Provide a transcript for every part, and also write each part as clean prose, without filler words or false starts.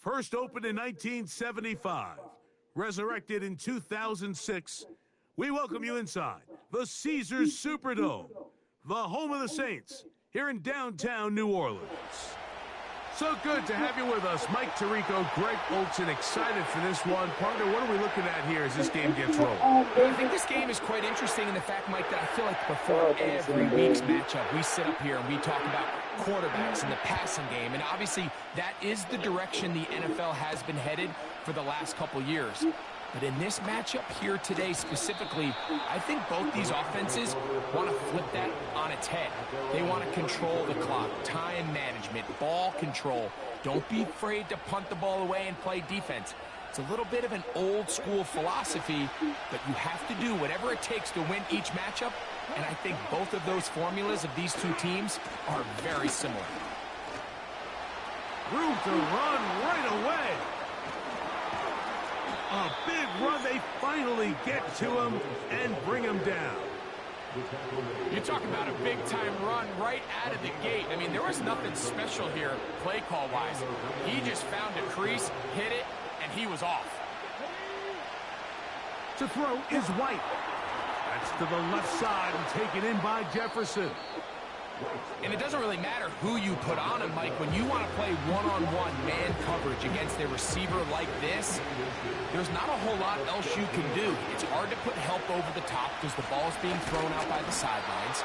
First opened in 1975, resurrected in 2006, we welcome you inside the Caesars Superdome, the home of the Saints, here in downtown New Orleans. So good to have you with us. Mike Tirico, Greg Olson, excited for this one. Partner, what are we looking at here as this game gets rolling? I think this game is quite interesting in the fact, Mike, that I feel like before every week's matchup, we sit up here and we talk about quarterbacks and the passing game. And obviously, that is the direction the NFL has been headed for the last couple years. But in this matchup here today specifically, I think both these offenses want to flip that on its head. They want to control the clock, time management, ball control. Don't be afraid to punt the ball away and play defense. It's a little bit of an old school philosophy, but you have to do whatever it takes to win each matchup. And I think both of those formulas of these two teams are very similar. Room to run right away. A big run. They finally get to him and bring him down. You talk about a big-time run right out of the gate. I mean, there was nothing special here play call-wise. He just found a crease, hit it, and he was off. To throw is White. That's to the left side and taken in by Jefferson. And it doesn't really matter who you put on him, Mike. When you want to play one-on-one man coverage against a receiver like this, there's not a whole lot else you can do. It's hard to put help over the top because the ball's being thrown out by the sidelines.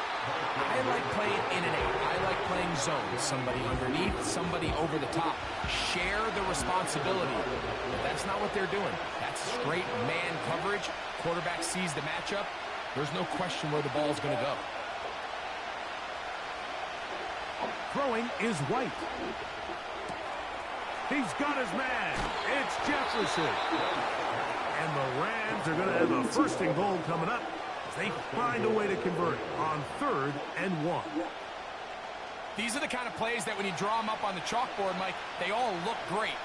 I like playing in and out. I like playing zones. Somebody underneath, somebody over the top. Share the responsibility. But that's not what they're doing. That's straight man coverage. Quarterback sees the matchup. There's no question where the ball's going to go. Throwing is White. He's got his man. It's Jefferson. And the Rams are going to have a first and goal coming up as they find a way to convert on 3rd and 1. These are the kind of plays that when you draw them up on the chalkboard, Mike, they all look great.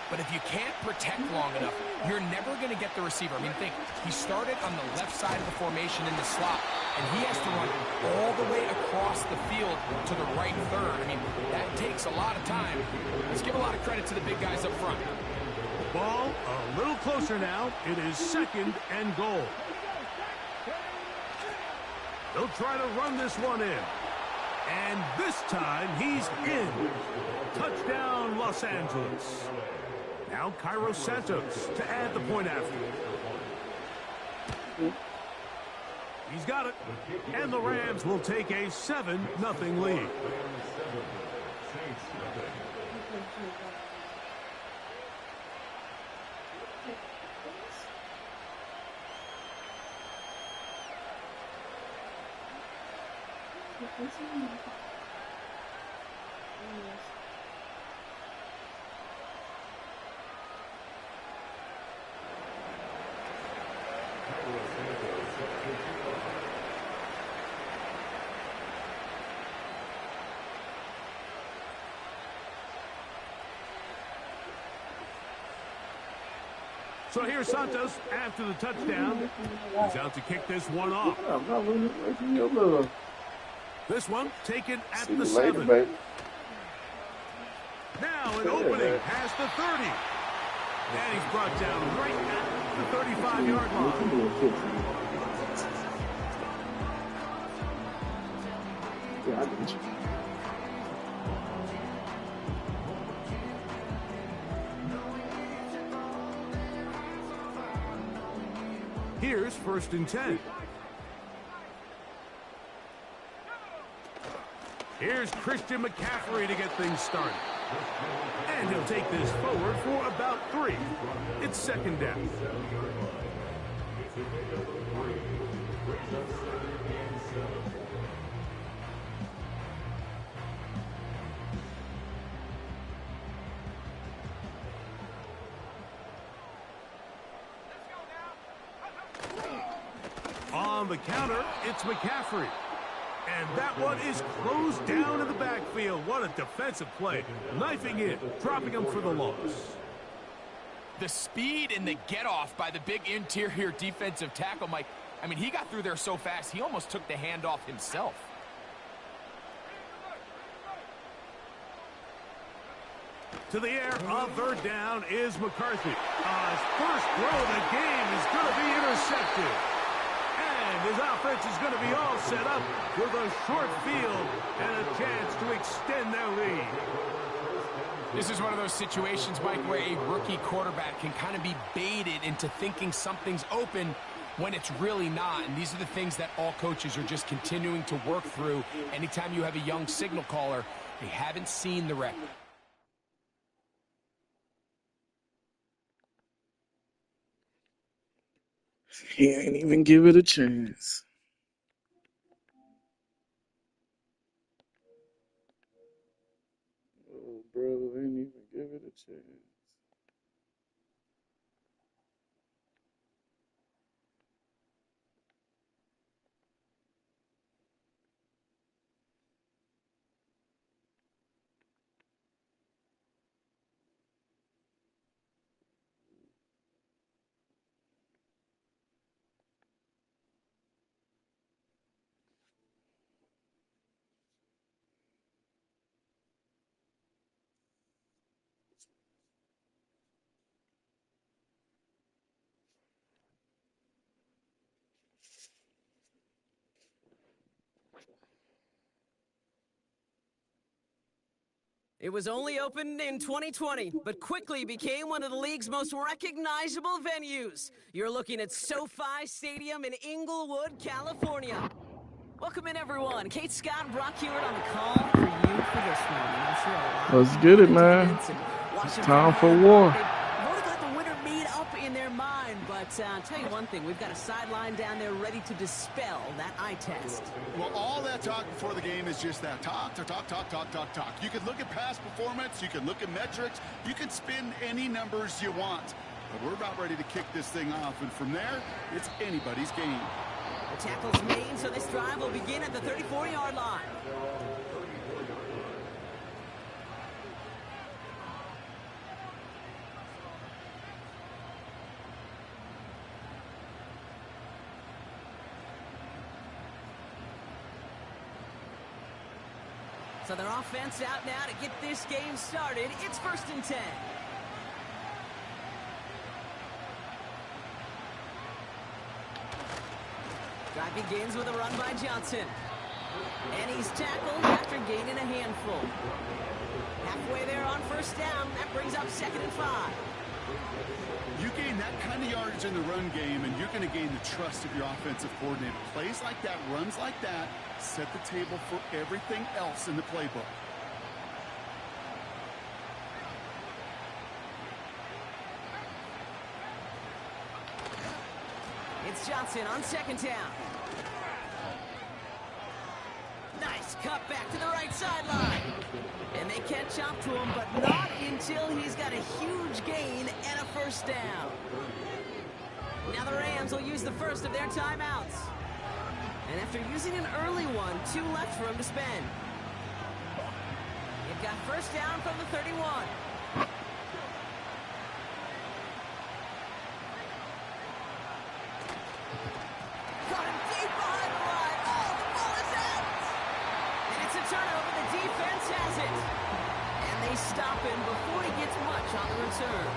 But if you can't protect long enough, you're never going to get the receiver. I mean, think, he started on the left side of the formation in the slot, and he has to run all the way across the field to the right third. I mean, that takes a lot of time. Let's give a lot of credit to the big guys up front. Ball a little closer now. It is 2nd and goal. They'll try to run this one in. And this time, he's in. Touchdown, Los Angeles. Now Cairo Santos to add the point after. He's got it. And the Rams will take a 7-0 lead. So here's Santos after the touchdown. He's out to kick this one off. This one taken at the 7. Now an opening past the 30. And he's brought down right at the 35-yard line. Yeah, I get you. Here's 1st and 10. Here's Christian McCaffrey to get things started. And he'll take this forward for about 3. It's 2nd down. On the counter, it's McCaffrey. And that one is closed down in the backfield. What a defensive play. Knifing in, dropping him for the loss. The speed and the get-off by the big interior defensive tackle, Mike. I mean, he got through there so fast, he almost took the handoff himself. To to the air. A third down is McCarthy. His first throw of the game is going to be intercepted. And his offense is going to be all set up with a short field and a chance to extend their lead. This is one of those situations, Mike, where a rookie quarterback can kind of be baited into thinking something's open when it's really not. And these are the things that all coaches are just continuing to work through. Anytime you have a young signal caller, they haven't seen the rep. He ain't even give it a chance. Oh, bro, ain't even give it a chance. It was only opened in 2020, but quickly became one of the league's most recognizable venues. You're looking at SoFi Stadium in Inglewood, California. Welcome in, everyone. Kate Scott and Brock Hewitt on the call for you for this morning. I'm sure a lot Let's get it, man. It's time for war. They've already got the winner made up in their mind, but I'll tell you one thing. We've got a sideline down there ready to dispel that eye test. Well, all that talk before the game is just that. Talk. You can look at past performance. You can look at metrics. You can spin any numbers you want. But we're about ready to kick this thing off, and from there, it's anybody's game. The tackle's made, so this drive will begin at the 34-yard line. So their offense out now to get this game started. It's 1st and 10. Drive begins with a run by Johnson. And he's tackled after gaining a handful. Halfway there on 1st down. That brings up 2nd and 5. You gain that kind of yardage in the run game, and you're going to gain the trust of your offensive coordinator. Plays like that, runs like that, set the table for everything else in the playbook. It's Johnson on 2nd down. Nice cut back to the right sideline. And they catch up to him, but not until he's got a huge gain and a 1st down. Now the Rams will use the first of their timeouts. And after using an early one, 2 left for him to spend. They've got 1st down from the 31. Got him deep behind the line. Oh, the ball is out. And it's a turnover. The defense has it. And they stop him before he gets much on the return.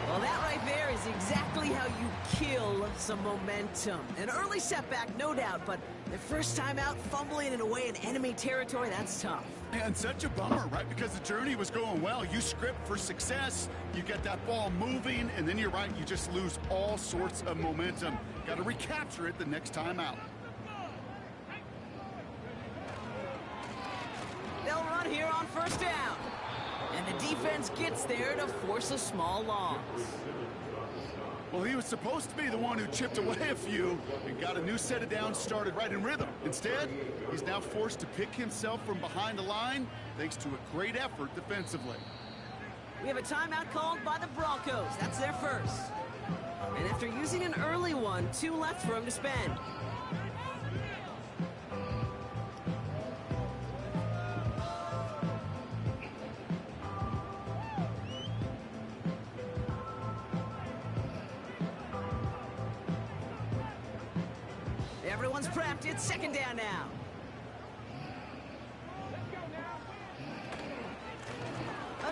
Well, that right there is exactly how you kill some momentum. An early setback, no doubt, but the first time out, fumbling it away in enemy territory, that's tough. And such a bummer, right? Because the journey was going well. You script for success, you get that ball moving, and then you're right, you just lose all sorts of momentum. Got to recapture it the next time out. They'll run here on 1st down. And the defense gets there to force a small loss. Well, he was supposed to be the one who chipped away a few and got a new set of downs started right in rhythm. Instead, he's now forced to pick himself from behind the line thanks to a great effort defensively. We have a timeout called by the Broncos. That's their first. And after using an early one, 2 left for him to spend. Everyone's prepped. It's 2nd down now.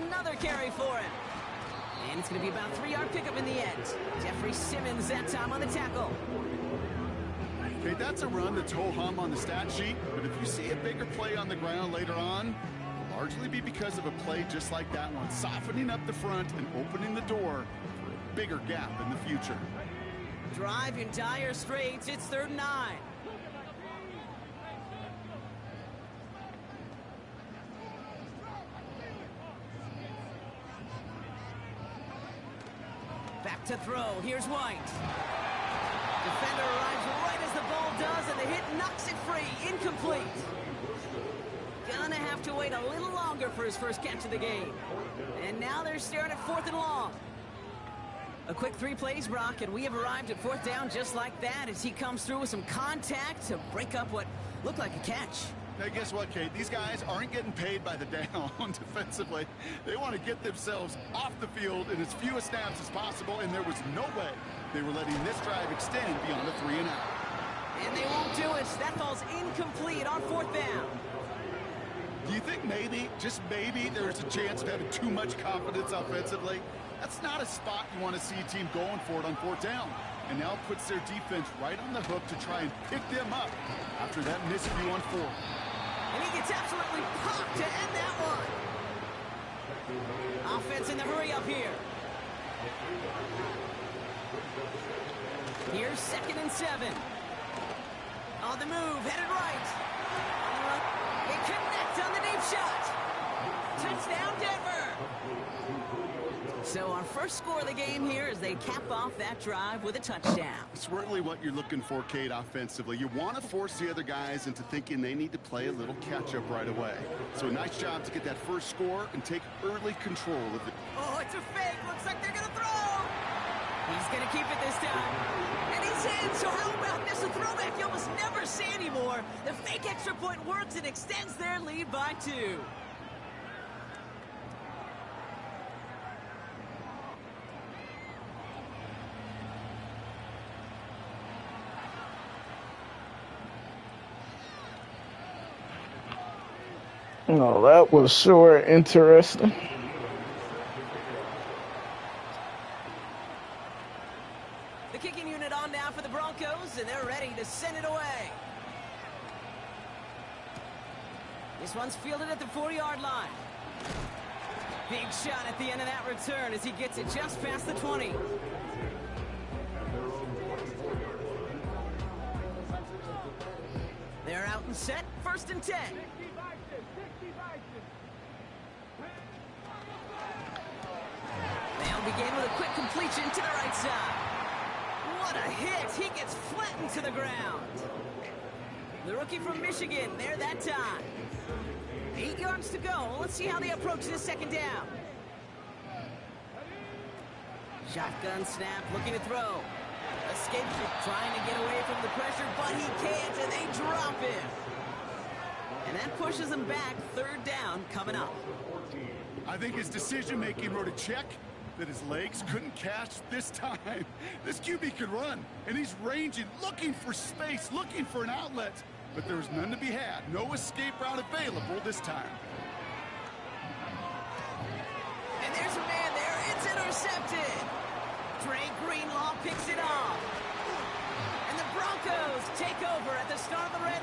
another carry for him. And it's going to be about a 3-yard pickup in the end. Jeffrey Simmons that time on the tackle. Okay, that's a run that's ho-hum on the stat sheet, but if you see a bigger play on the ground later on, it'll largely be because of a play just like that one, softening up the front and opening the door for a bigger gap in the future. Drive in dire straits. It's 3rd and 9. Back to throw. Here's White. Defender arrives right as the ball does, and the hit knocks it free. Incomplete. Gonna have to wait a little longer for his first catch of the game. And now they're staring at 4th and long. A quick 3 plays, Brock, and we have arrived at 4th down just like that as he comes through with some contact to break up what looked like a catch. Now, guess what, Kate? These guys aren't getting paid by the down defensively. They want to get themselves off the field in as few snaps as possible, and there was no way they were letting this drive extend beyond a 3-and-out. And they won't do it. That ball's incomplete on 4th down. Do you think maybe, just maybe, there's a chance of having too much confidence offensively? That's not a spot you want to see a team going for it on 4th down. And now puts their defense right on the hook to try and pick them up after that miscue on 4th. And he gets absolutely popped to end that one. Offense in the hurry up here. Here's 2nd and 7. On the move, headed right. They connect on the deep shot. Touchdown, Denver. So our first score of the game here as they cap off that drive with a touchdown. It's really what you're looking for, Kate, offensively. You want to force the other guys into thinking they need to play a little catch-up right away. So a nice job to get that first score and take early control of it. Oh, it's a fake. Looks like they're going to throw. He's going to keep it this time. And he's in. So how about this? A throwback you almost never see anymore. The fake extra point works and extends their lead by 2. Oh, that was sure interesting. The kicking unit on now for the Broncos, and they're ready to send it away. This one's fielded at the 40-yard line. Big shot at the end of that return as he gets it just past the 20. They're out and set, 1st and 10. They'll begin with a quick completion to the right side. What a hit! He gets flattened to the ground. The rookie from Michigan, there that time. 8 yards to go. Let's see how they approach this 2nd down. Shotgun snap, looking to throw. Escapes it, trying to get away from the pressure, but he can't, and they drop him. And that pushes him back. 3rd down coming up. I think his decision-making wrote a check that his legs couldn't catch this time. This QB could run, and he's ranging, looking for space, looking for an outlet. But there's none to be had. No escape route available this time. And there's a man there. It's intercepted. Dre Greenlaw picks it off. And the Broncos take over at the start of the red.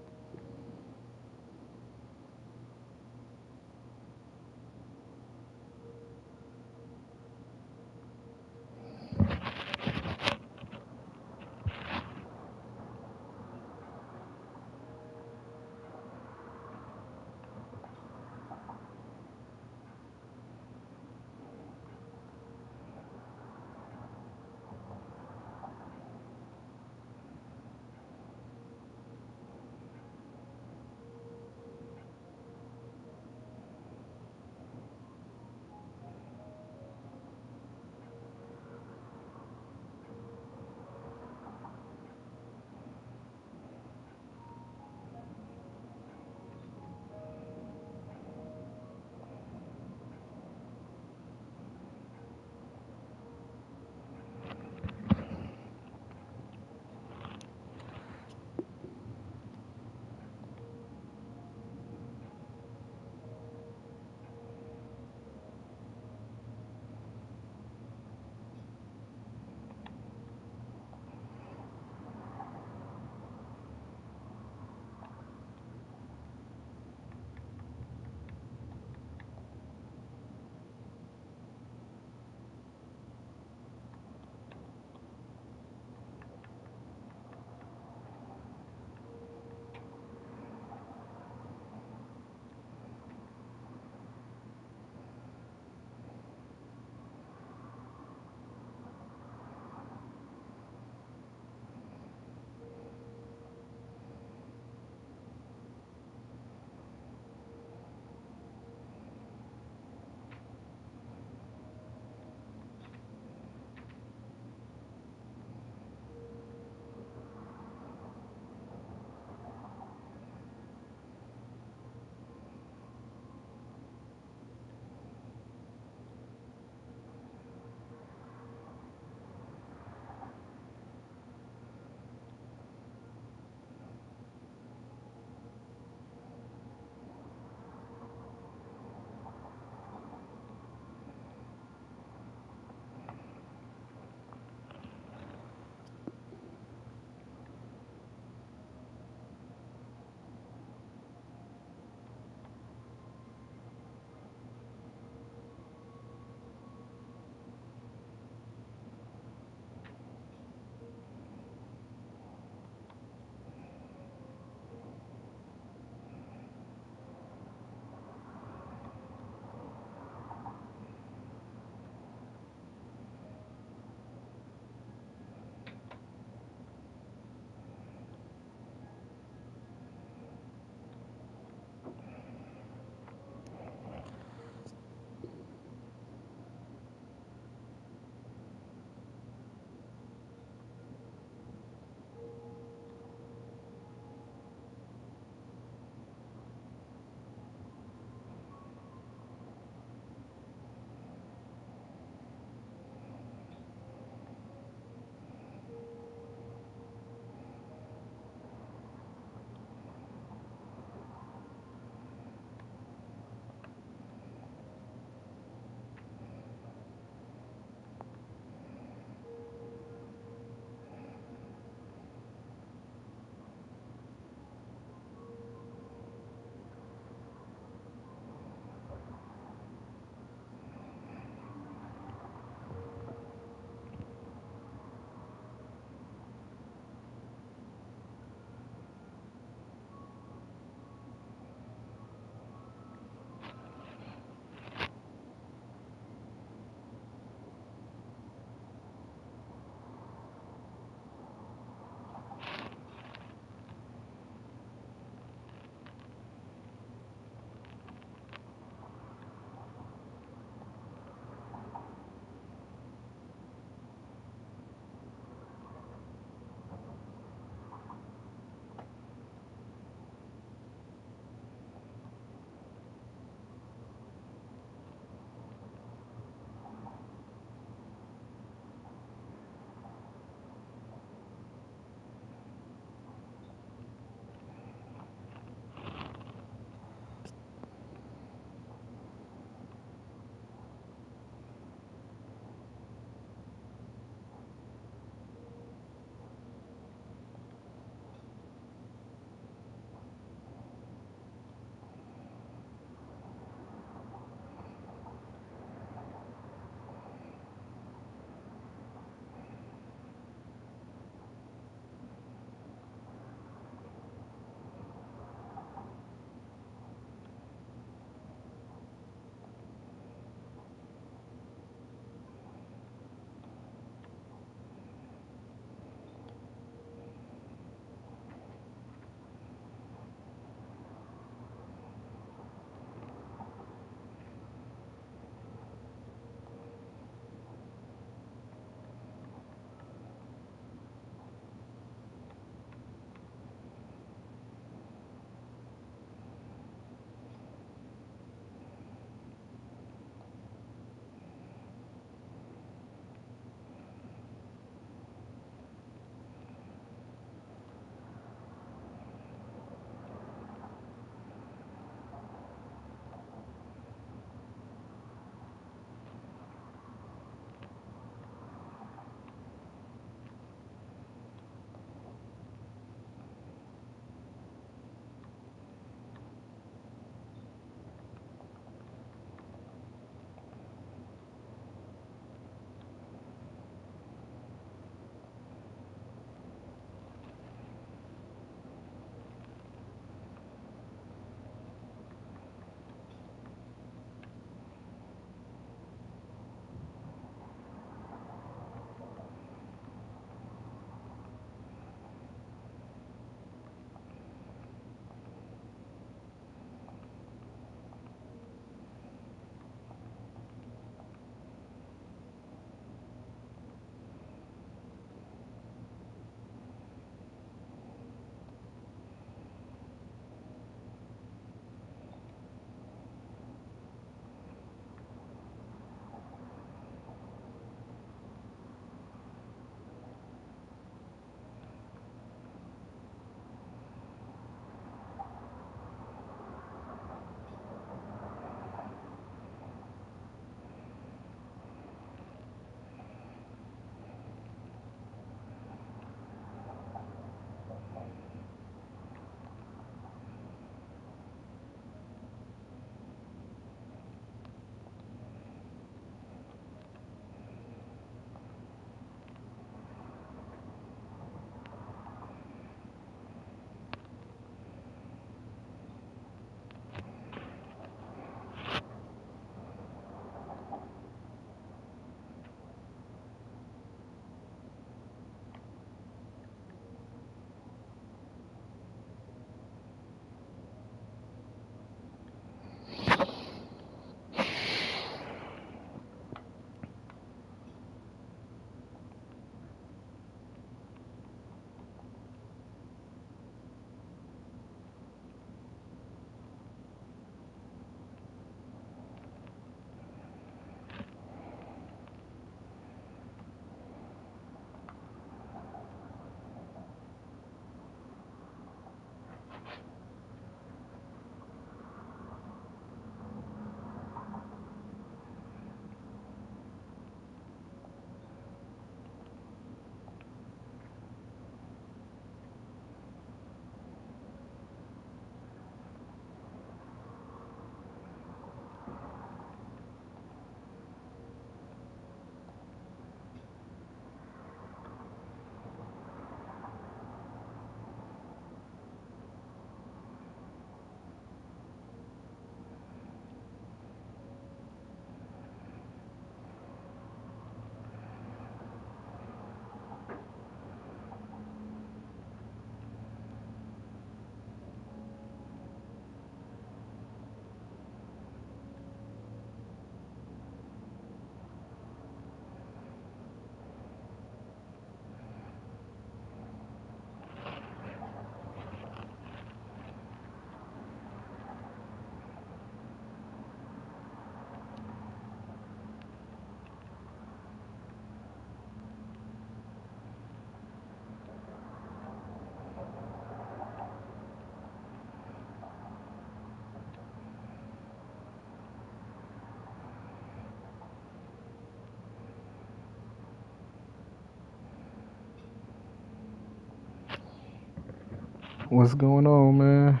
What's going on, man?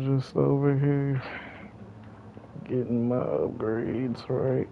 Just over here getting my upgrades right.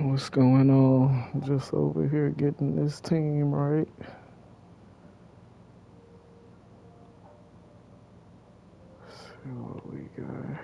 What's going on? Just over here getting this team right. Let's see what we got.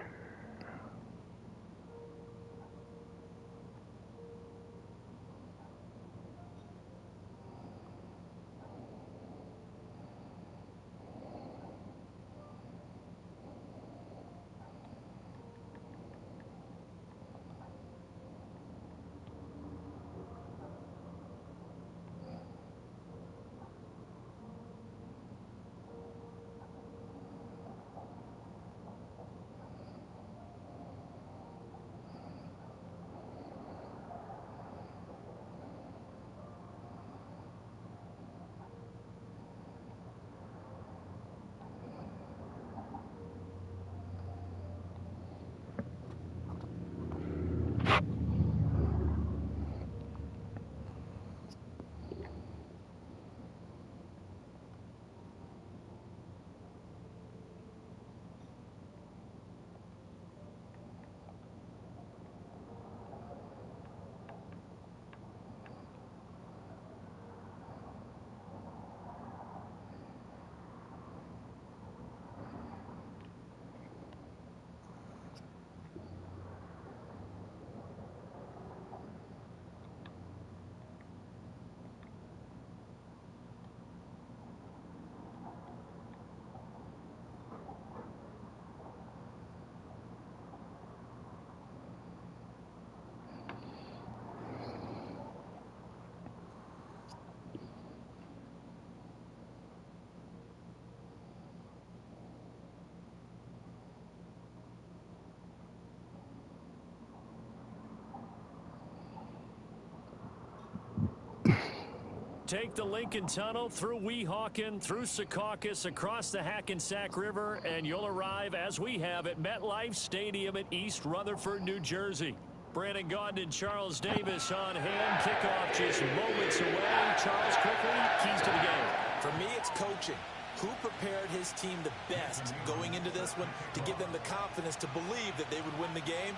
Take the Lincoln Tunnel through Weehawken, through Secaucus, across the Hackensack River, and you'll arrive, as we have, at MetLife Stadium at East Rutherford, New Jersey. Brandon Gaudin and Charles Davis on hand. Kickoff just moments away. Charles, quickly, keys to the game. For me, it's coaching. Who prepared his team the best going into this one to give them the confidence to believe that they would win the game?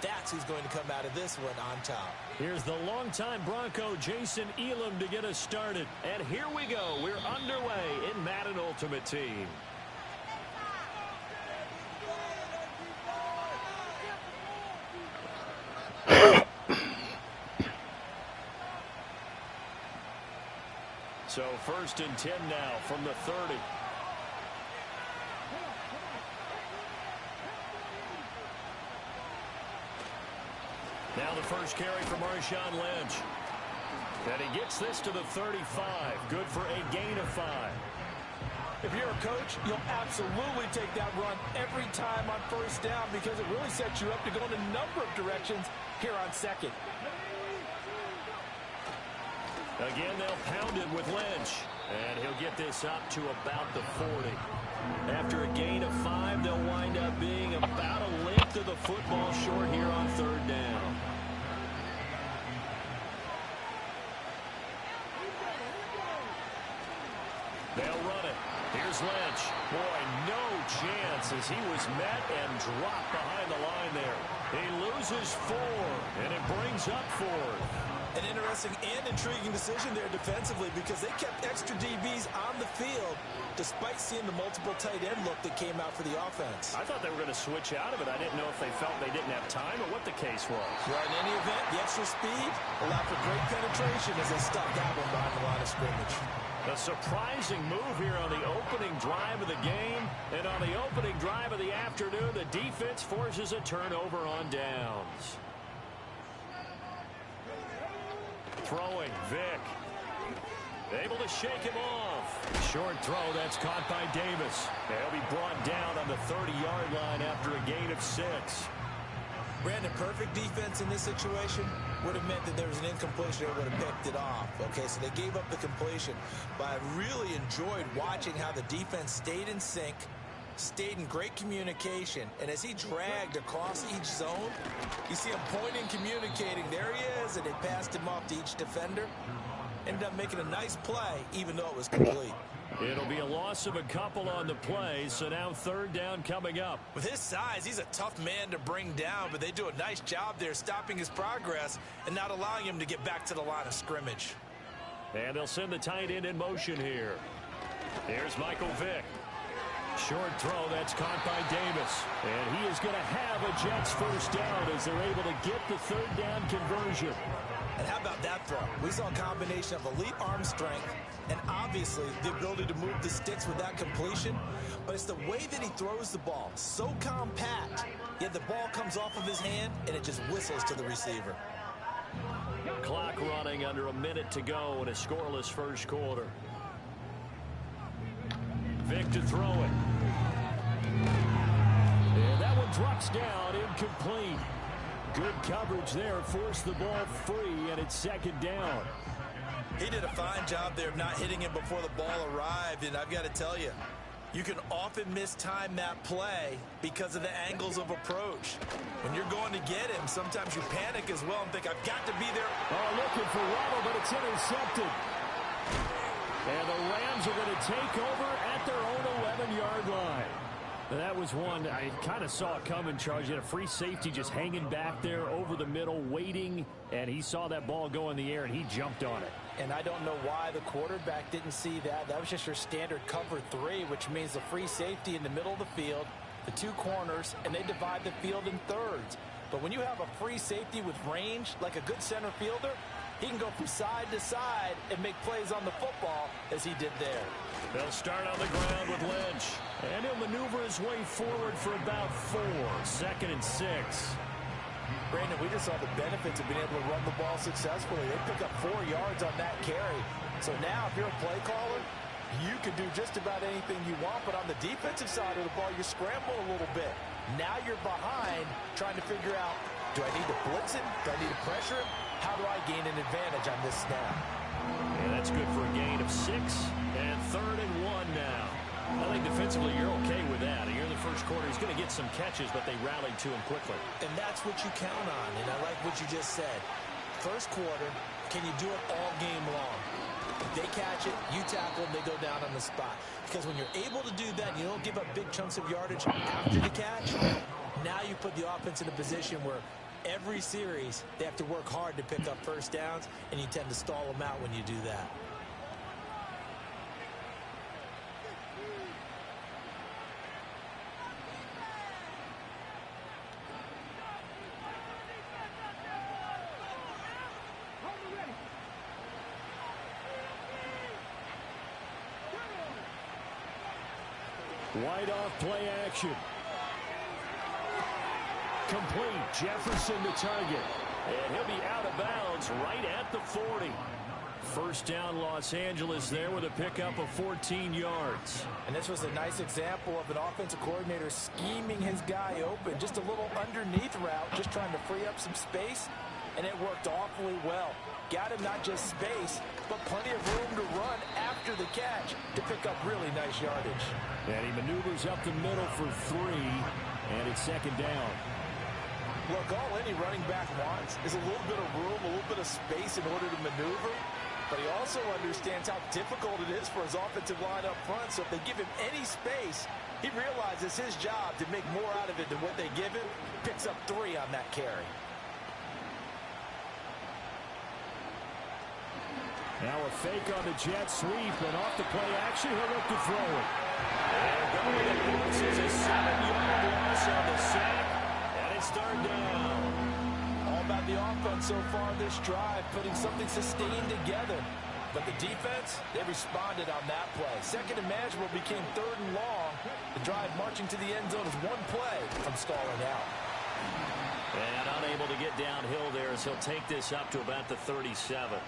That's who's going to come out of this one on top. Here's the longtime Bronco, Jason Elam, to get us started. And here we go. We're underway in Madden Ultimate Team. So 1st and 10 now from the 30. Now the first carry from Marshawn Lynch. And he gets this to the 35. Good for a gain of 5. If you're a coach, you'll absolutely take that run every time on 1st down because it really sets you up to go in a number of directions here on 2nd. Again, they'll pound it with Lynch. And he'll get this up to about the 40. After a gain of 5, they'll wind up being about a length of the football short here on 3rd down. They'll run it. Here's Lynch. Boy, no chance as he was met and dropped behind the line there. He loses 4, and it brings up 4th. An interesting and intriguing decision there defensively because they kept extra DBs on the field despite seeing the multiple tight end look that came out for the offense. I thought they were going to switch out of it. I didn't know if they felt they didn't have time or what the case was. Well, in any event, the extra speed allowed for great penetration as they stuck that one behind the line of scrimmage. A surprising move here on the opening drive of the game. And on the opening drive of the afternoon, the defense forces a turnover on downs. Throwing, Vick. Able to shake him off. Short throw, that's caught by Davis. They'll be brought down on the 30-yard line after a gain of 6. Brandon, perfect defense in this situation would have meant that there was an incompletion that would have picked it off. Okay, so they gave up the completion. But I really enjoyed watching how the defense stayed in sync, stayed in great communication, and as he dragged across each zone, you see him pointing, communicating. There he is, and they passed him off to each defender. Ended up making a nice play, even though it was complete. It'll be a loss of a couple on the play, so now 3rd down coming up. With his size, he's a tough man to bring down, but they do a nice job there stopping his progress and not allowing him to get back to the line of scrimmage. And they'll send the tight end in motion here. Here's Michael Vick. Short throw, that's caught by Davis. And he is going to have a Jets 1st down as they're able to get the 3rd down conversion. And how about that throw? We saw a combination of elite arm strength and obviously the ability to move the sticks with that completion. But it's the way that he throws the ball. So compact, yet the ball comes off of his hand and it just whistles to the receiver. Clock running under a minute to go in a scoreless 1st quarter. Vick to throw it. And that one drops down, incomplete. Good coverage there, forced the ball free, and it's 2nd down. He did a fine job there of not hitting him before the ball arrived, and I've got to tell you, you can often mistime that play because of the angles of approach. When you're going to get him, sometimes you panic as well and think, I've got to be there. Oh, looking for Waddle, but it's intercepted. And the Rams are going to take over at their own 11-yard line. That was one I kind of saw it coming, Charles. You had a free safety just hanging back there over the middle, waiting, and he saw that ball go in the air, and he jumped on it. And I don't know why the quarterback didn't see that. That was just your standard cover 3, which means the free safety in the middle of the field, the 2 corners, and they divide the field in thirds. But when you have a free safety with range, like a good center fielder, he can go from side to side and make plays on the football as he did there. They'll start on the ground with Lynch. And he'll maneuver his way forward for about 4. 2nd and 6. Brandon, we just saw the benefits of being able to run the ball successfully. They pick up 4 yards on that carry. So now if you're a play caller, you can do just about anything you want. But on the defensive side of the ball, you scramble a little bit. Now you're behind trying to figure out, do I need to blitz him? Do I need to pressure him? How do I gain an advantage on this snap? And that's good for a gain of 6. And 3rd and 1 now. I think defensively you're okay with that. Here in the 1st quarter, he's going to get some catches, but they rallied to him quickly. And that's what you count on, and I like what you just said. 1st quarter, can you do it all game long? They catch it, you tackle them, they go down on the spot. Because when you're able to do that, you don't give up big chunks of yardage after the catch, now you put the offense in a position where every series, they have to work hard to pick up first downs, and you tend to stall them out when you do that. Wide off play action. Complete. Jefferson to target. And he'll be out of bounds right at the 40. First down, Los Angeles there with a pickup of 14 yards. And this was a nice example of an offensive coordinator scheming his guy open. Just a little underneath route, just trying to free up some space. And it worked awfully well. Got him not just space, but plenty of room to run after the catch to pick up really nice yardage. And he maneuvers up the middle for 3, and it's second down. Look, all any running back wants is a little bit of room, a little bit of space in order to maneuver. But he also understands how difficult it is for his offensive line up front. So if they give him any space, he realizes his job to make more out of it than what they give him. Picks up 3 on that carry. Now a fake on the jet sweep, and off the play action, he'll look to throw it. And going to bounce is a 7-yard loss on the sack, and it's third down. All about the offense so far this drive, putting something sustained together. But the defense, they responded on that play. Second and manageable became 3rd and long. The drive marching to the end zone is 1 play from stalling out. And unable to get downhill there as he'll take this up to about the 37.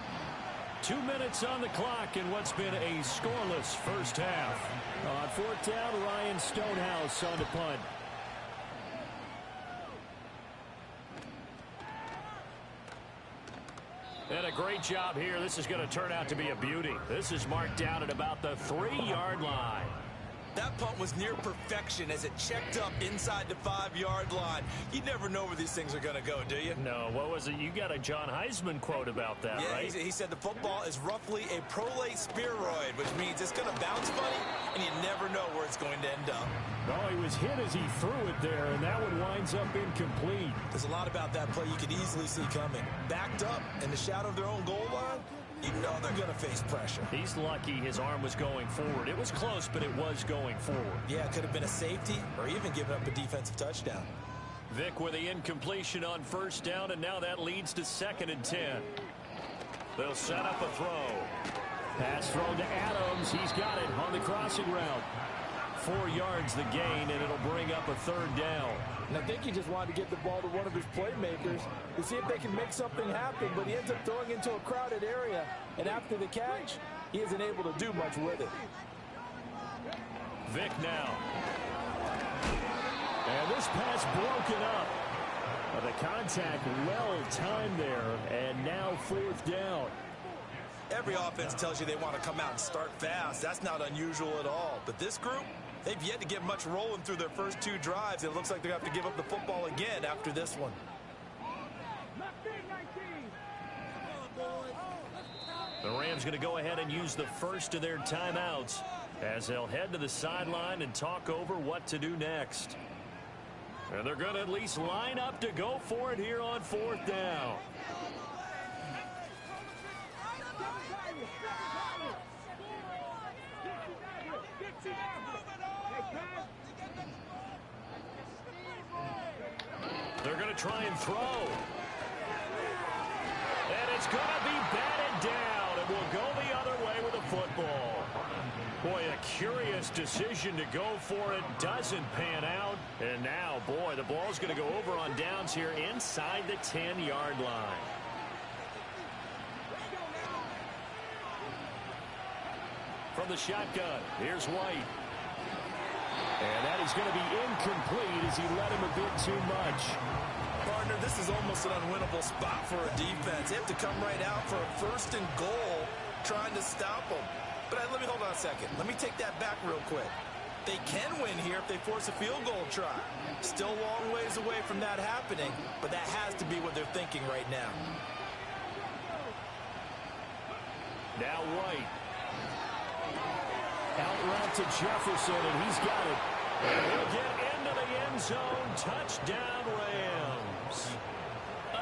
2 minutes on the clock in what's been a scoreless first half. On 4th down, Ryan Stonehouse on the punt. And a great job here. This is going to turn out to be a beauty. This is marked down at about the 3-yard line. That punt was near perfection as it checked up inside the 5-yard line. You never know where these things are going to go, do you? No, what was it? You got a John Heisman quote about that, yeah, right? He said the football is roughly a prolate spheroid, which means it's going to bounce funny, and you never know where it's going to end up. Oh, he was hit as he threw it there, and that one winds up incomplete. There's a lot about that play you could easily see coming. Backed up in the shadow of their own goal line, you know they're going to face pressure. He's lucky his arm was going forward. It was close, but it was going forward. Yeah, it could have been a safety or even given up a defensive touchdown. Vic with the incompletion on first down, and now that leads to 2nd and 10. They'll set up a throw. Pass thrown to Adams. He's got it on the crossing route. 4 yards the gain, and it'll bring up a 3rd down. And I think he just wanted to get the ball to one of his playmakers to see if they can make something happen, but he ends up throwing into a crowded area, and after the catch, he isn't able to do much with it. Vic now. And this pass broken up. The contact well timed there, and now 4th down. Every offense tells you they want to come out and start fast. That's not unusual at all. But this group, they've yet to get much rolling through their first 2 drives. It looks like they're going to have to give up the football again after this one. The Rams going to go ahead and use the first of their timeouts as they'll head to the sideline and talk over what to do next. And they're going to at least line up to go for it here on 4th down. They're going to try and throw. And it's going to be batted down, and will go the other way with the football. Boy, a curious decision to go for it. Doesn't pan out. And now, boy, the ball's going to go over on downs here inside the 10-yard line. From the shotgun, here's White. And that is going to be incomplete as he let him a bit too much. Partner, this is almost an unwinnable spot for a defense. They have to come right out for a 1st and goal trying to stop them. But let me hold on a second. Let me take that back real quick. They can win here if they force a field goal try. Still a long ways away from that happening, but that has to be what they're thinking right now. Now White. Out route to Jefferson, and he's got it. And he'll get into the end zone. Touchdown, Rams.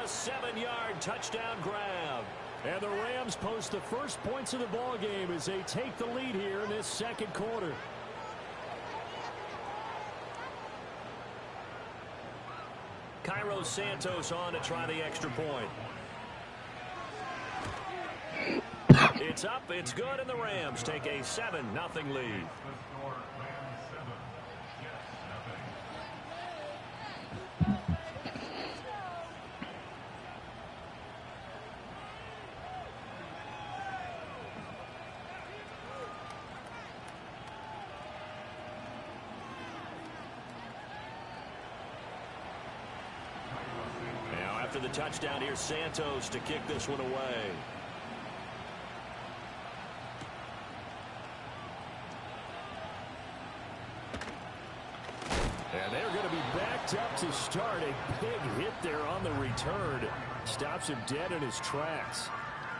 A 7-yard touchdown grab. And the Rams post the first points of the ball game as they take the lead here in this second quarter. Cairo Santos on to try the extra point. It's up, it's good, and the Rams take a 7-0 lead. Now after the touchdown, here's Santos to kick this one away. And they're going to be backed up to start. A big hit there on the return. Stops him dead in his tracks.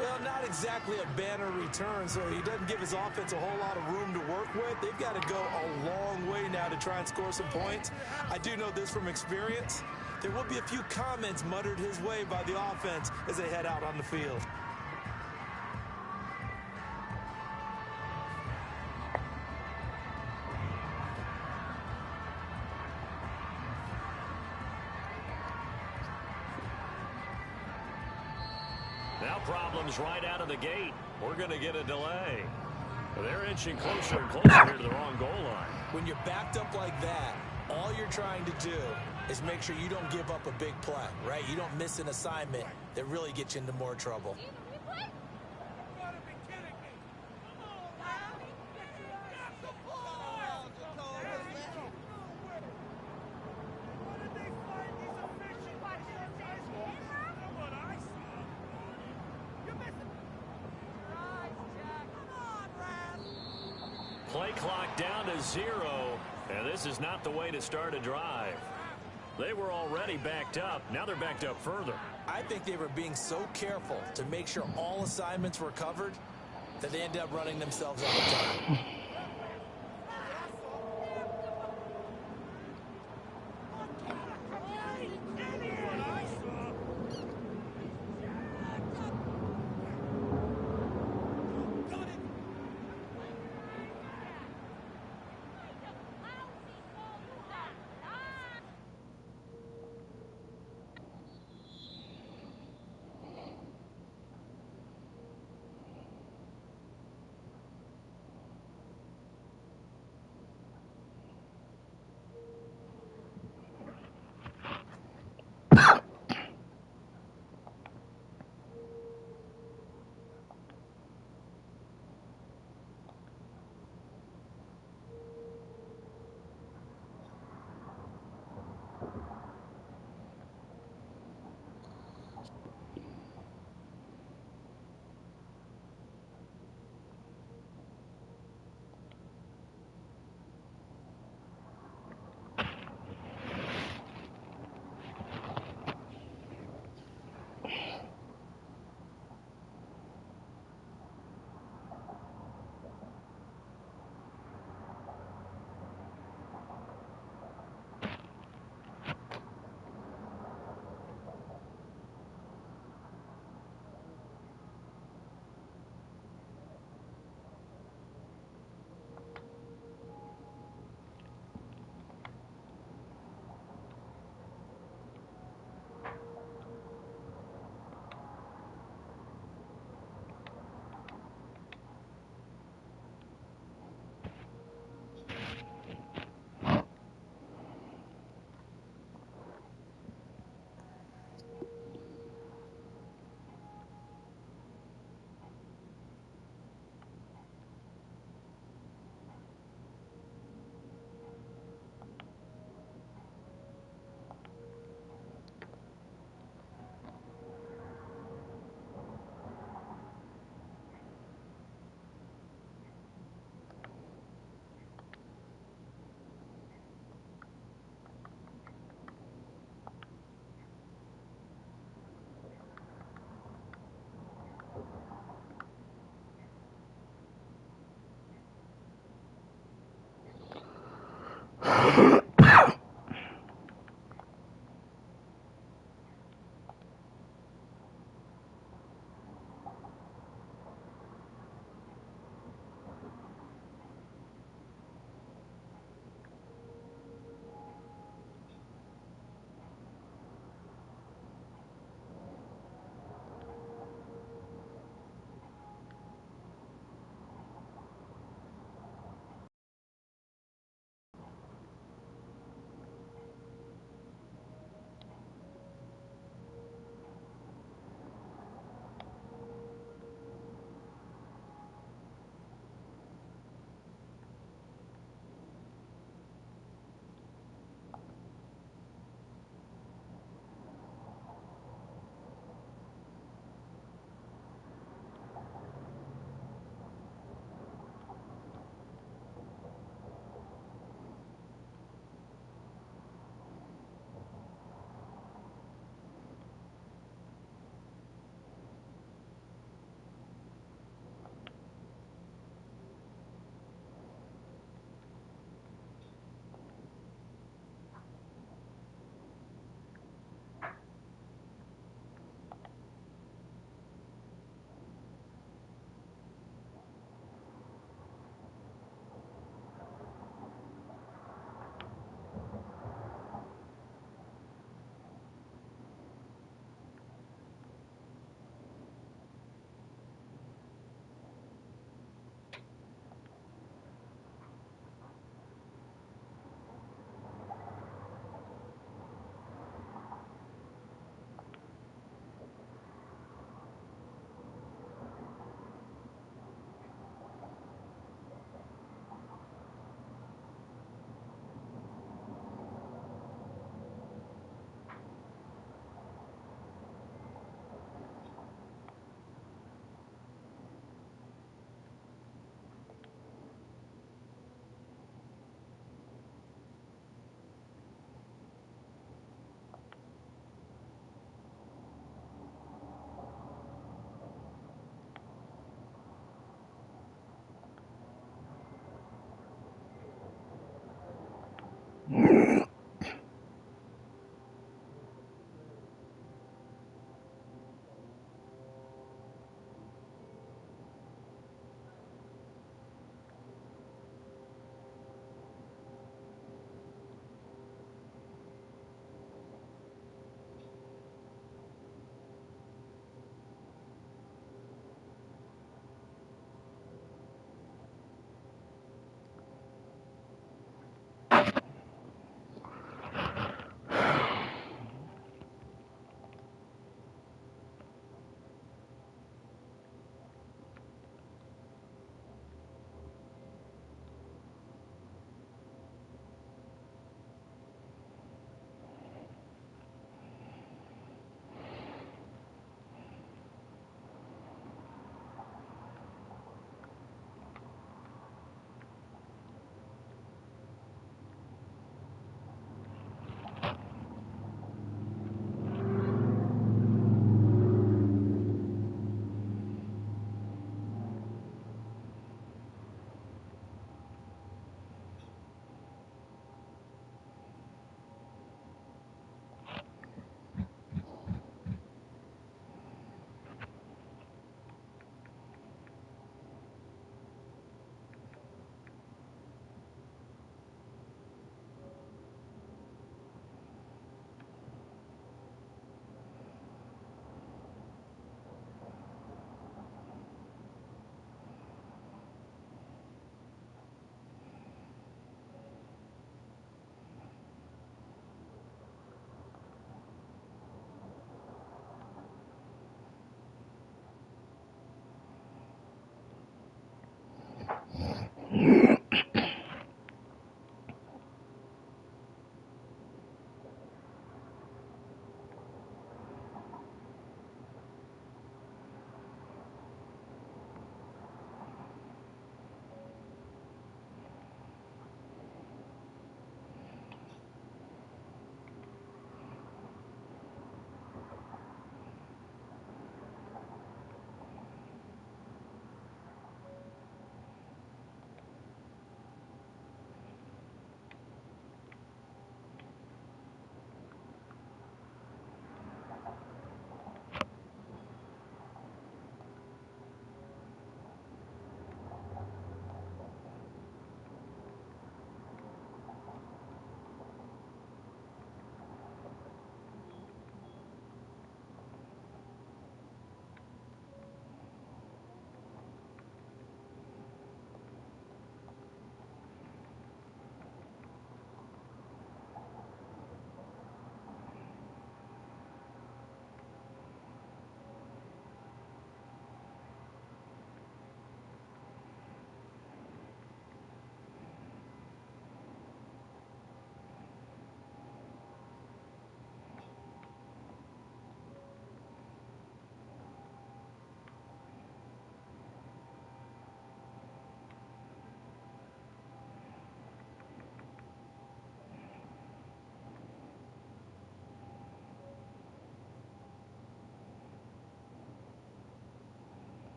Well, not exactly a banner return, so he doesn't give his offense a whole lot of room to work with. They've got to go a long way now to try and score some points. I do know this from experience. There will be a few comments muttered his way by the offense as they head out on the field. Now problems right out of the gate. We're going to get a delay. They're inching closer and closer here to the wrong goal line. When you're backed up like that, all you're trying to do is make sure you don't give up a big play, right? You don't miss an assignment that really gets you into more trouble. Play clock down to 0, and this is not the way to start a drive. They were already backed up. Now they're backed up further. I think they were being so careful to make sure all assignments were covered that they ended up running themselves out of time.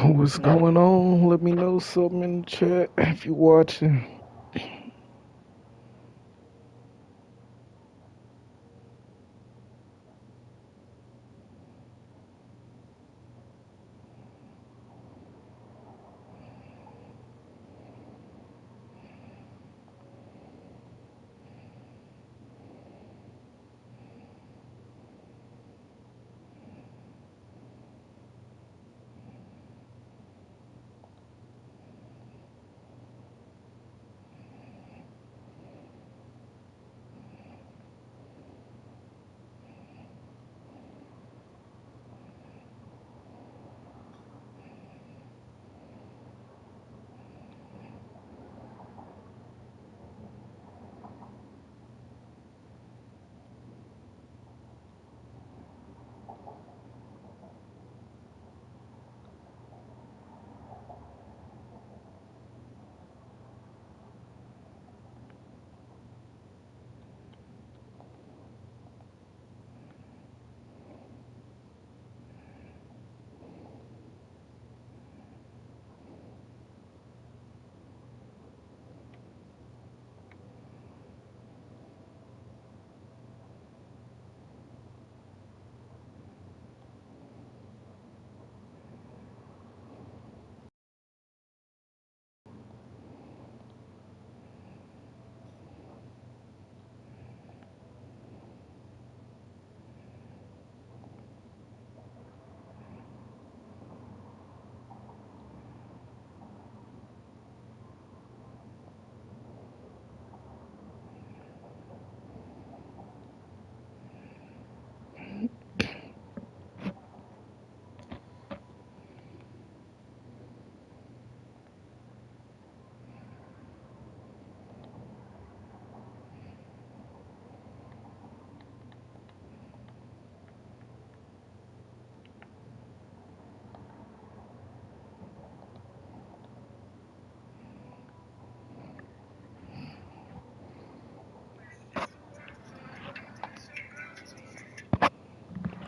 What's going on? Let me know something in the chat if you're watching.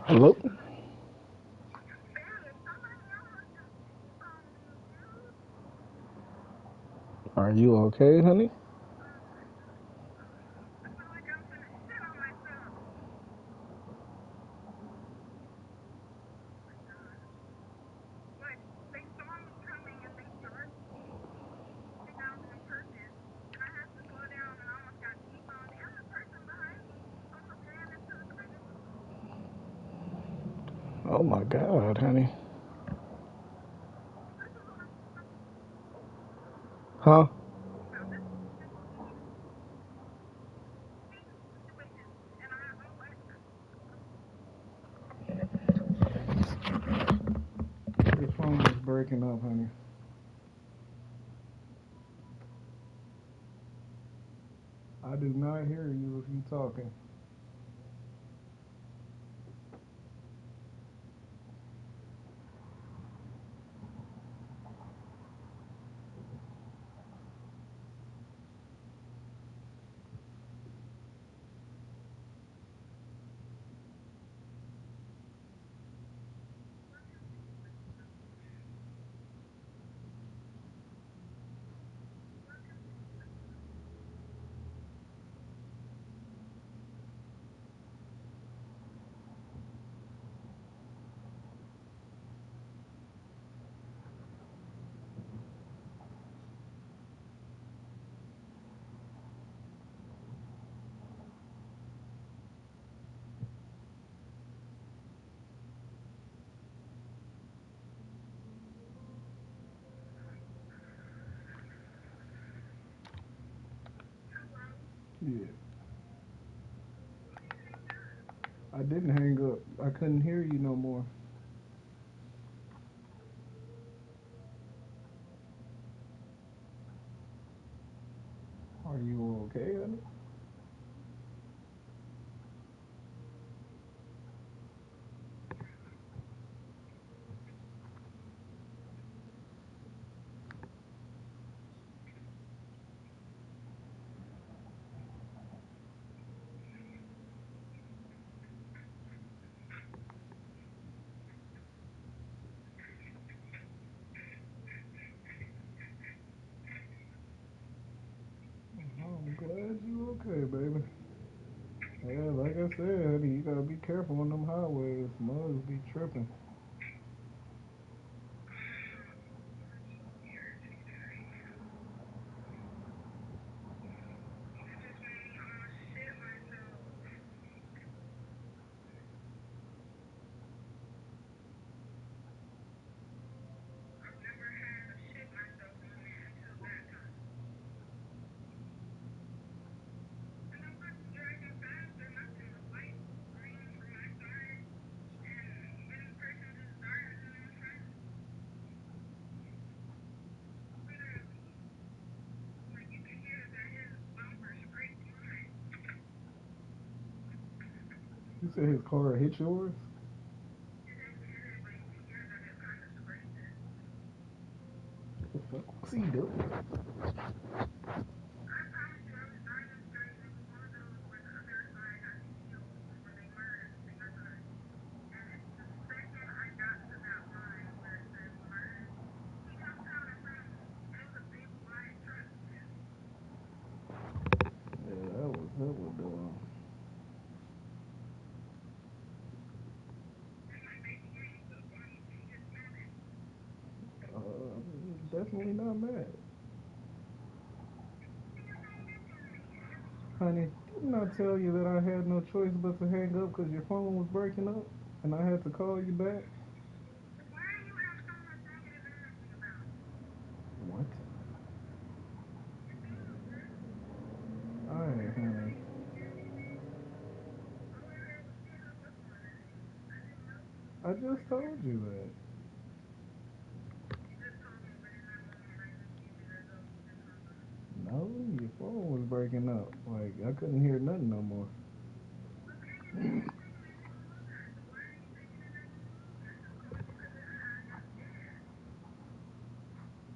Hello? Are you okay, honey? Oh my God, honey. Huh? Your phone is breaking up, honey. I do not hear you if you talking. Yeah. I didn't hang up. I couldn't hear you no more. Are you okay, honey? I'm glad you okay, baby. Yeah, like I said, honey, you gotta be careful on them highways. Mugs be tripping. You said his car hit yours? What's he doing? Yeah, that was dumb. Definitely not mad. Honey, didn't I tell you that I had no choice but to hang up because your phone was breaking up and I had to call you back? What? Alright, honey. I just told you that. No, your phone was breaking up. Like, I couldn't hear nothing no more.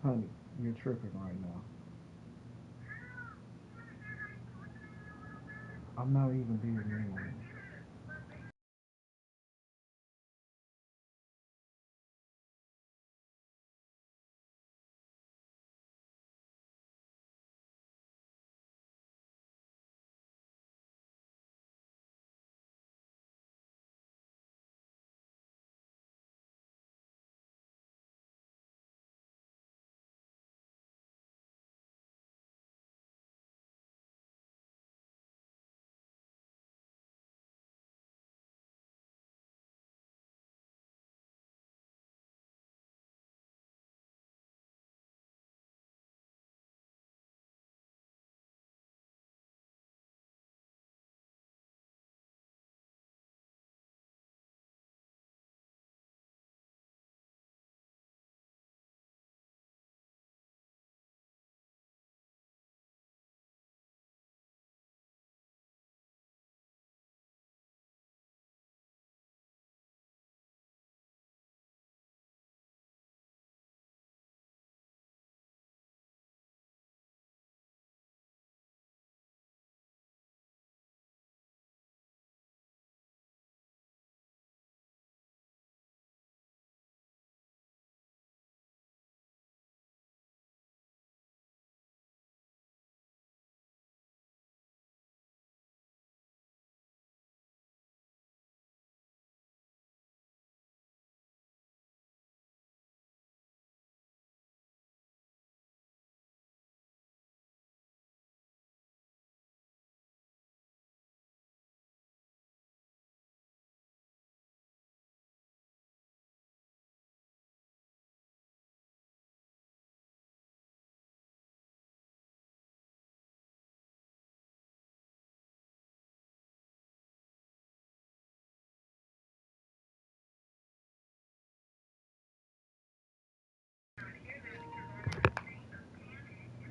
Honey, you're tripping right now. I'm not even being mean.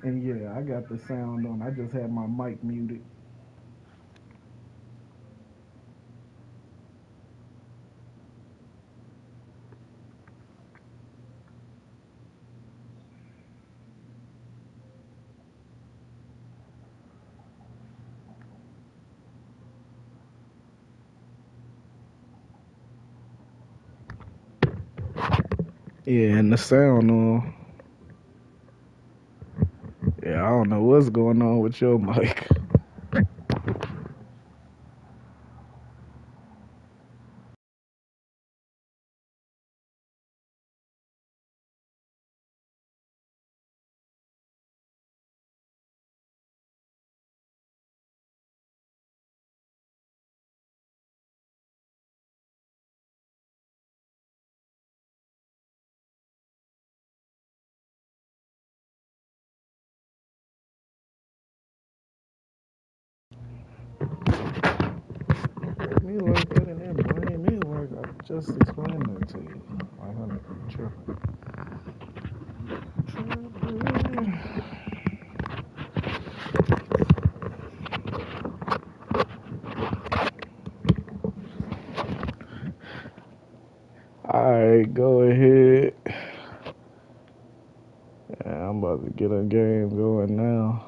And yeah, I got the sound on. I just had my mic muted. Yeah, and the sound on. Yeah, I don't know what's going on with your mic. Me like that in that brain. Me like I just explained that to you. Like, honey, true. Alright, go ahead. Yeah, I'm about to get a game going now.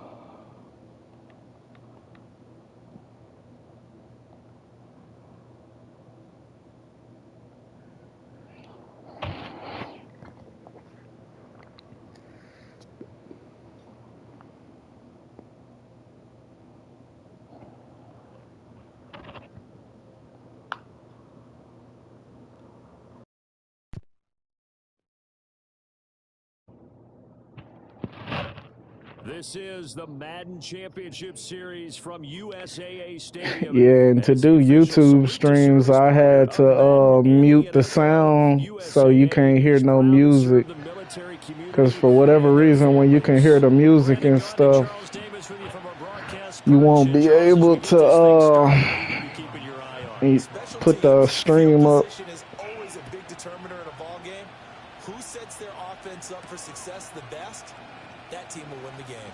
This is the Madden Championship Series from USAA Stadium. Yeah, and to do YouTube streams, I had to mute the sound so you can't hear no music. Because for whatever reason, when you can hear the music and stuff, you won't be able to put the stream up. Is always a big determiner in a ball game. Who sets their offense up for success the best? That team will win the game.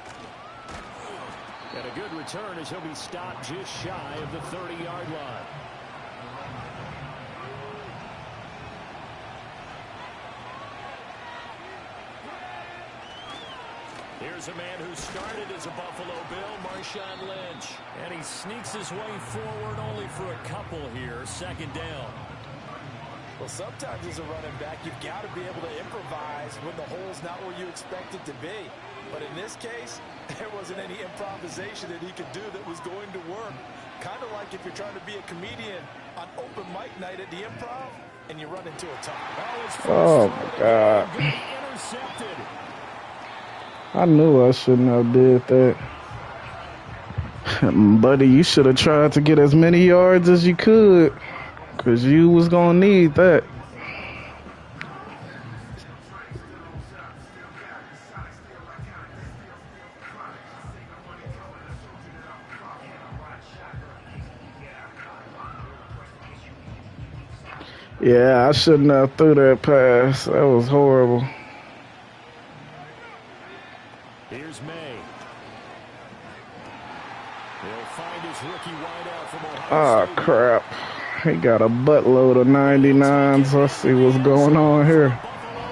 And a good return as he'll be stopped just shy of the 30-yard line. Here's a man who started as a Buffalo Bill, Marshawn Lynch. And he sneaks his way forward only for a couple here, second down. Well, sometimes as a running back, you've got to be able to improvise when the hole's not where you expect it to be. But in this case, there wasn't any improvisation that he could do that was going to work. Kind of like if you're trying to be a comedian on open mic night at the Improv and you run into a tie. Oh, my God. Intercepted. I knew I shouldn't have did that. Buddy, you should have tried to get as many yards as you could. Because you was going to need that. Yeah, I shouldn't have threw that pass. That was horrible. Here's May. He'll find his rookie wideout from Ohio State. Crap. He got a buttload of 99s. Let's see what's going on here.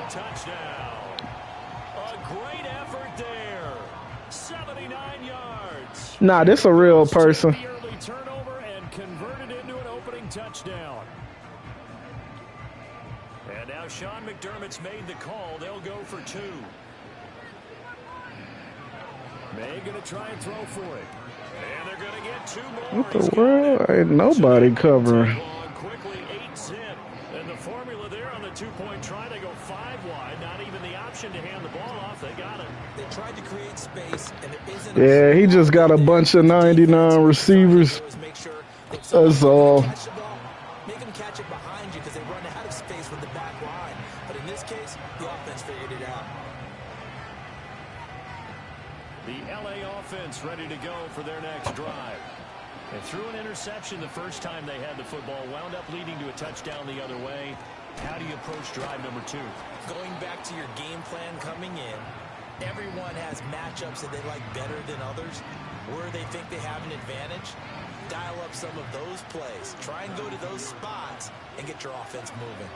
Touchdown. A great effort there. 79 yards. Nah, this a real person. The early turnover and converted into an opening touchdown. And now Sean McDermott's made the call. They'll go for two. May going to try and throw for it. And they're going to get two more. What the world? Ain't nobody covering. Quickly 8-zip. And the formula there on the two-point try, they go 5 wide. Not even the option to hand the ball off. They got it. They tried to create space, and there isn't. Yeah, he just got a bunch of 99 receivers. That's all. Make them catch it behind you because they run out of space with the back line. But in this case, the offense figured it out. The LA offense ready to go for their next drive. And threw an interception the first time they had the football, wound up leading to a touchdown the other way. How do you approach drive number 2? Going back to your game plan coming in, everyone has matchups that they like better than others, where they think they have an advantage. Dial up some of those plays. Try and go to those spots and get your offense moving.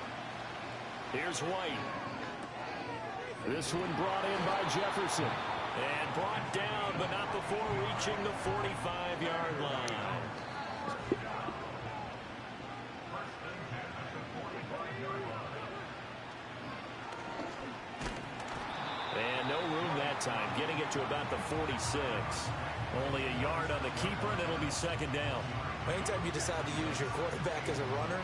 Here's White. This one brought in by Jefferson. And brought down, but not before reaching the 45-yard line. And no room that that time, getting it to about the 46. Only a yard on the keeper, and it'll be second down. Anytime you decide to use your quarterback as a runner,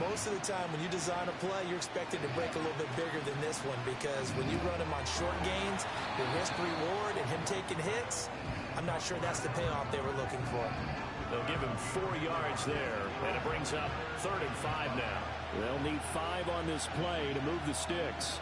most of the time when you design a play, you're expected to break a little bit bigger than this one, because when you run him on short gains, the risk-reward and him taking hits, I'm not sure that's the payoff they were looking for. They'll give him 4 yards there, and it brings up 3rd and 5 now. They'll need 5 on this play to move the sticks.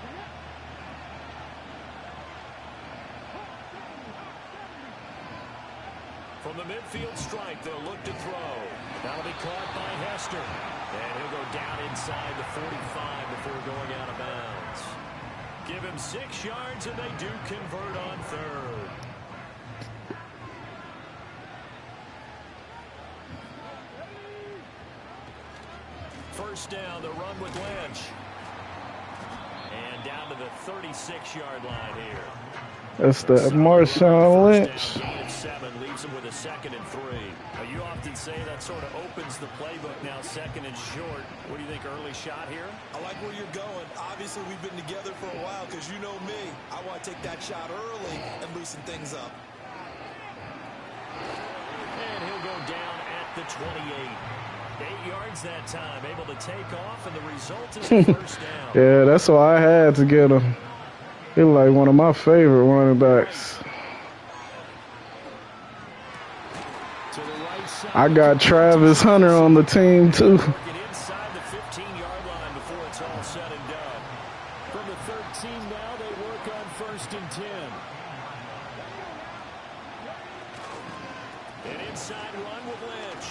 From the midfield stripe, they'll look to throw. That'll be caught by Hester. And he'll go down inside the 45 before going out of bounds. Give him 6 yards, and they do convert on 3rd. First down, the run with Lynch. And down to the 36-yard line here. That's the Marshawn Lynch. Gain of 7 leaves him with a 2nd and 3. Now, you often say that sort of opens the playbook now, 2nd and short. What do you think, early shot here? I like where you're going. Obviously, we've been together for a while, because you know me. I want to take that shot early and loosen things up. And he'll go down at the 28. 8 yards that time, able to take off, and the result is a first down. Yeah, that's why I had to get him. He's like one of my favorite running backs. I got Travis Hunter on the team, too. Get inside the 15-yard line before it's all said and done. From the 13 now, they work on 1st and 10. An inside run with Lynch.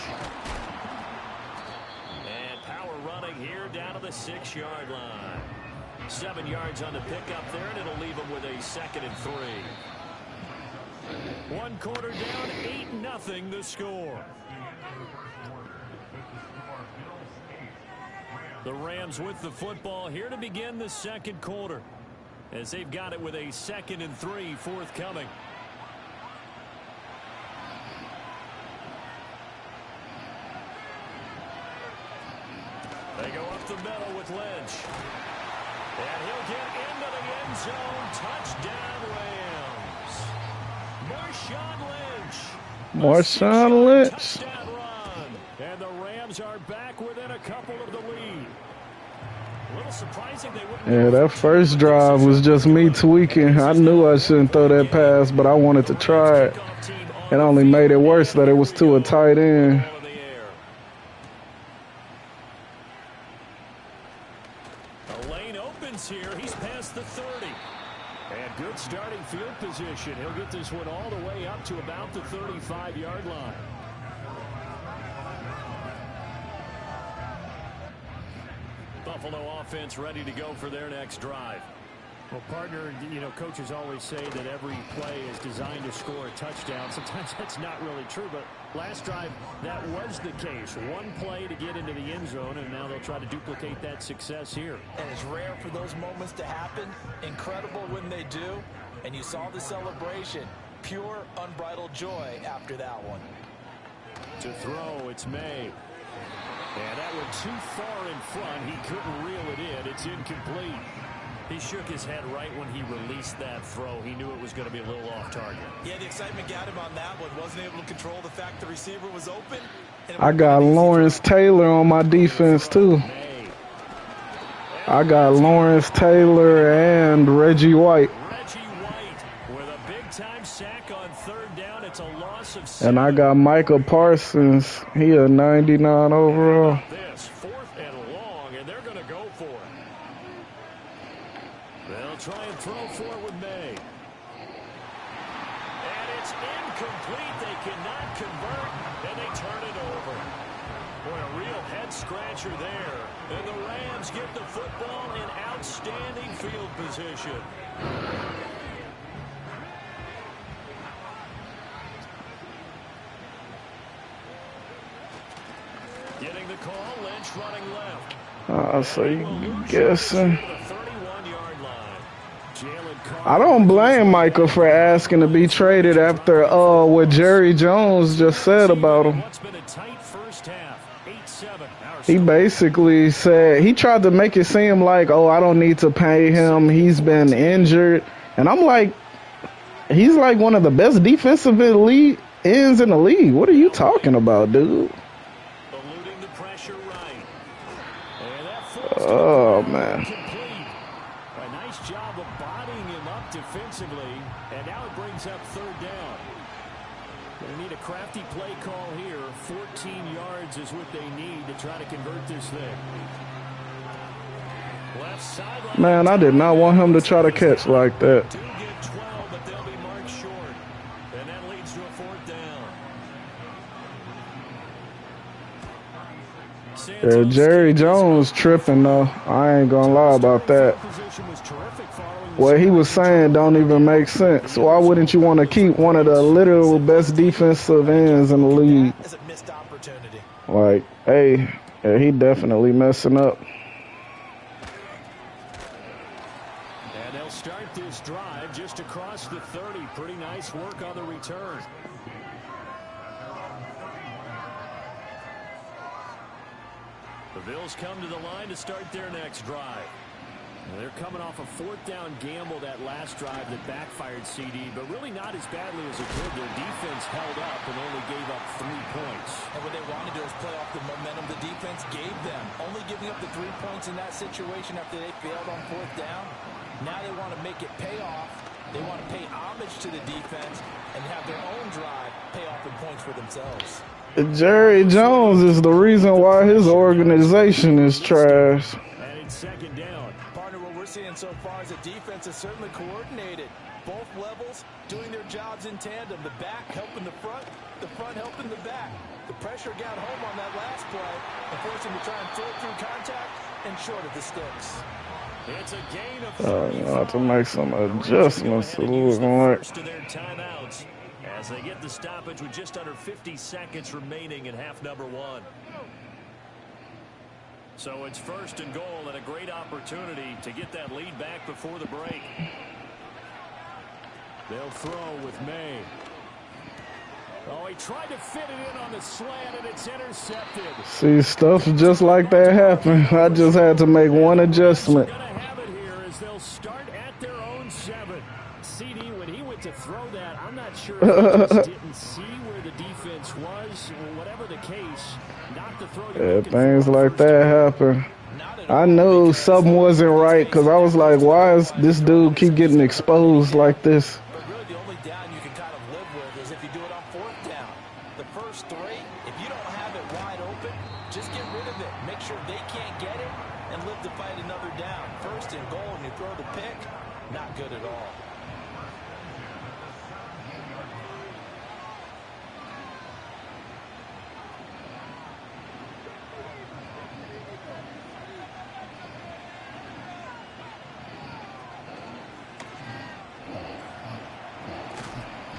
And power running here down to the 6-yard line. 7 yards on the pickup there, and it'll leave him with a 2nd and 3. 1 quarter down, 8-0 the score. The Rams with the football here to begin the 2nd quarter, as they've got it with a 2nd and 3 forthcoming. They go up the middle with Lynch. And he'll get into the end zone. Touchdown, Rams. Marshawn Lynch. Touchdown run. And the Rams are back within a couple of the lead. A little surprising they wouldn't. Yeah, that first drive was just me tweaking. I knew I shouldn't throw that pass, but I wanted to try it. It only made it worse that it was to a tight end. Here, he's past the 30. And good starting field position. He'll get this one all the way up to about the 35-yard line. Buffalo offense ready to go for their next drive. Well, partner, you know, coaches always say that every play is designed to score a touchdown. Sometimes that's not really true, but last drive, that was the case. 1 play to get into the end zone, and now they'll try to duplicate that success here. And it's rare for those moments to happen. Incredible when they do. And you saw the celebration. Pure, unbridled joy after that one. To throw, it's May. And that one too far in front. He couldn't reel it in. It's incomplete. He shook his head right when he released that throw. He knew it was going to be a little off target. Yeah, the excitement got him on that one. Wasn't able to control the fact the receiver was open. I got Lawrence Taylor on my defense, too. I got Lawrence Taylor and Reggie White. Reggie White with a big-time sack on 3rd down. It's a loss of 7. And I got Micah Parsons. He a 99 overall. This 4th and long, and they're going to go for it. They'll try and throw for it with May. And it's incomplete. They cannot convert, and they turn it over. Boy, a real head-scratcher there. And the Rams get the football in outstanding field position. Getting the call, Lynch running left. So you guessing. I don't blame Michael for asking to be traded after what Jerry Jones just said about him. He basically said, he tried to make it seem like, oh, I don't need to pay him. He's been injured. And I'm like, He's like one of the best defensive ends in the league. What are you talking about, dude? Eluding the pressure right. And that falls to the Oh, ground, man. incomplete. A nice job of bodying him up defensively, and now it brings up third down. They need a crafty play call here. 14 yards is what they need to try to convert this thing. Left sideline. Man, I did not want him to try to catch like that. Do get 12, but they'll be marked short. And that leads to a fourth down. Yeah, Jerry Jones tripping, though. I ain't gonna lie about that. What he was saying don't even make sense. Why wouldn't you want to keep one of the literal best defensive ends in the league? Like, hey, yeah, he definitely messing up. And they'll start this drive just across the 30. Pretty nice work on the return. The Bills come to the line to start their next drive. Now they're coming off a fourth down gamble that last drive that backfired CD, but really not as badly as it could. Their defense held up and only gave up 3 points. And what they wanted to do is play off the momentum the defense gave them. Only giving up the 3 points in that situation after they failed on fourth down. Now they want to make it pay off. They want to pay homage to the defense and have their own drive pay off in points for themselves. Jerry Jones is the reason why his organization is trash. And it's second down. Partner, what we're seeing so far is the defense is certainly coordinated. Both levels doing their jobs in tandem. The back helping the front helping the back. The pressure got home on that last play and forced him to try and throw through contact and short of the sticks. It's a gain of You have to make some adjustments. It looks like. to their timeouts as they get the stoppage with just under 50 seconds remaining in half number 1. So it's first and goal and a great opportunity to get that lead back before the break. They'll throw with May. Oh, he tried to fit it in on the slant, and it's intercepted. See, stuff just like that happen. I just had to make one adjustment. Going to have it here as they'll start at their own 7. CD, when he went to throw that, I'm not sure if he just didn't see where the defense was. Whatever the case, not the throw. Yeah, things like that happen. I knew something wasn't right because I was like, why is this dude keep getting exposed like this? But really the only down you can kind of live with is if you do it on fourth down. The first 3, if you don't have it wide open, just get rid of it. Make sure they can't get it and live to fight another down. First and goal and you throw the pick, not good at all.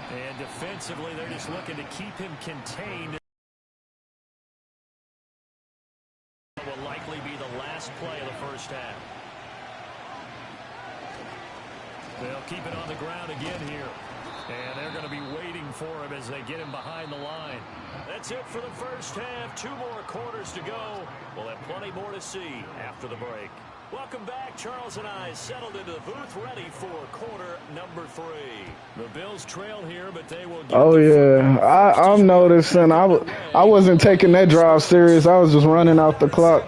And defensively, they're just looking to keep him contained. It will likely be the last play of the first half. They'll keep it on the ground again here. And they're going to be waiting for him as they get him behind the line. That's it for the first half. 2 more quarters to go. We'll have plenty more to see after the break. Welcome back. Charles and I settled into the booth ready for quarter number 3. The Bills trail here, but they will get Oh, yeah. I'm noticing I wasn't taking that drive serious. I was just running out the clock,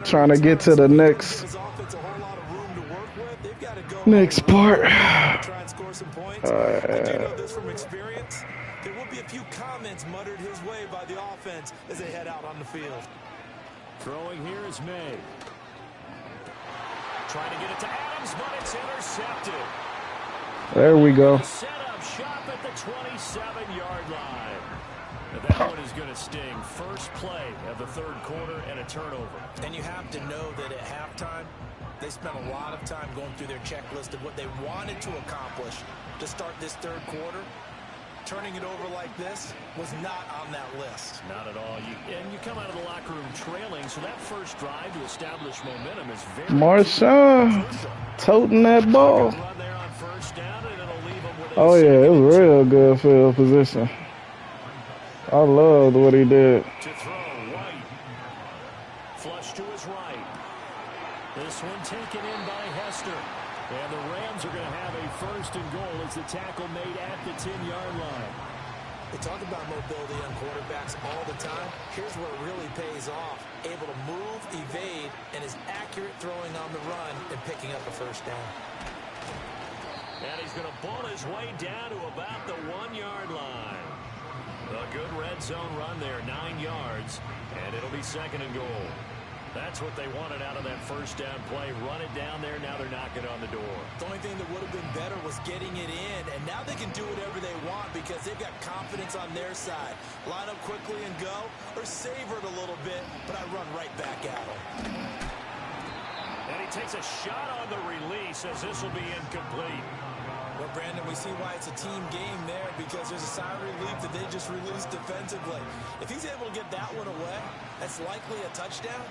trying to get to the next part. Try and score some points. I do know this from experience. There will be a few comments muttered his way by the offense as they head out on the field. Throwing here is May. Trying to get it to Adams, but it's intercepted. There we go. Set up shop at the 27-yard line. And that one is going to sting. First play of the third quarter and a turnover. And you have to know that at halftime, they spent a lot of time going through their checklist of what they wanted to accomplish to start this third quarter. Turning it over like this was not on that list. Not at all. And you come out of the locker room trailing, so that first drive to establish momentum is very Marshawn toting that ball. run there on first down, and it'll leave him with a Oh, yeah, it was real good field position. I loved what he did. to throw. White. Flush to his right. This one taken in by Hester. And the Rams are going to have a first and goal as the tackle made at the 10-yard line. They talk about mobility on quarterbacks all the time. Here's where it really pays off. Able to move, evade, and is accurate throwing on the run and picking up a first down. And he's going to ball his way down to about the 1-yard line. A good red zone run there, 9 yards, and it'll be second and goal. That's what they wanted out of that first down play. Run it down there. Now they're knocking on the door. The only thing that would have been better was getting it in, and now they can do whatever they want because they've got confidence on their side. Line up quickly and go, or savor it a little bit, but I run right back at them. And he takes a shot on the release as this will be incomplete. Well, Brandon, we see why it's a team game there because there's a sigh of relief that they just released defensively. If he's able to get that one away, that's likely a touchdown.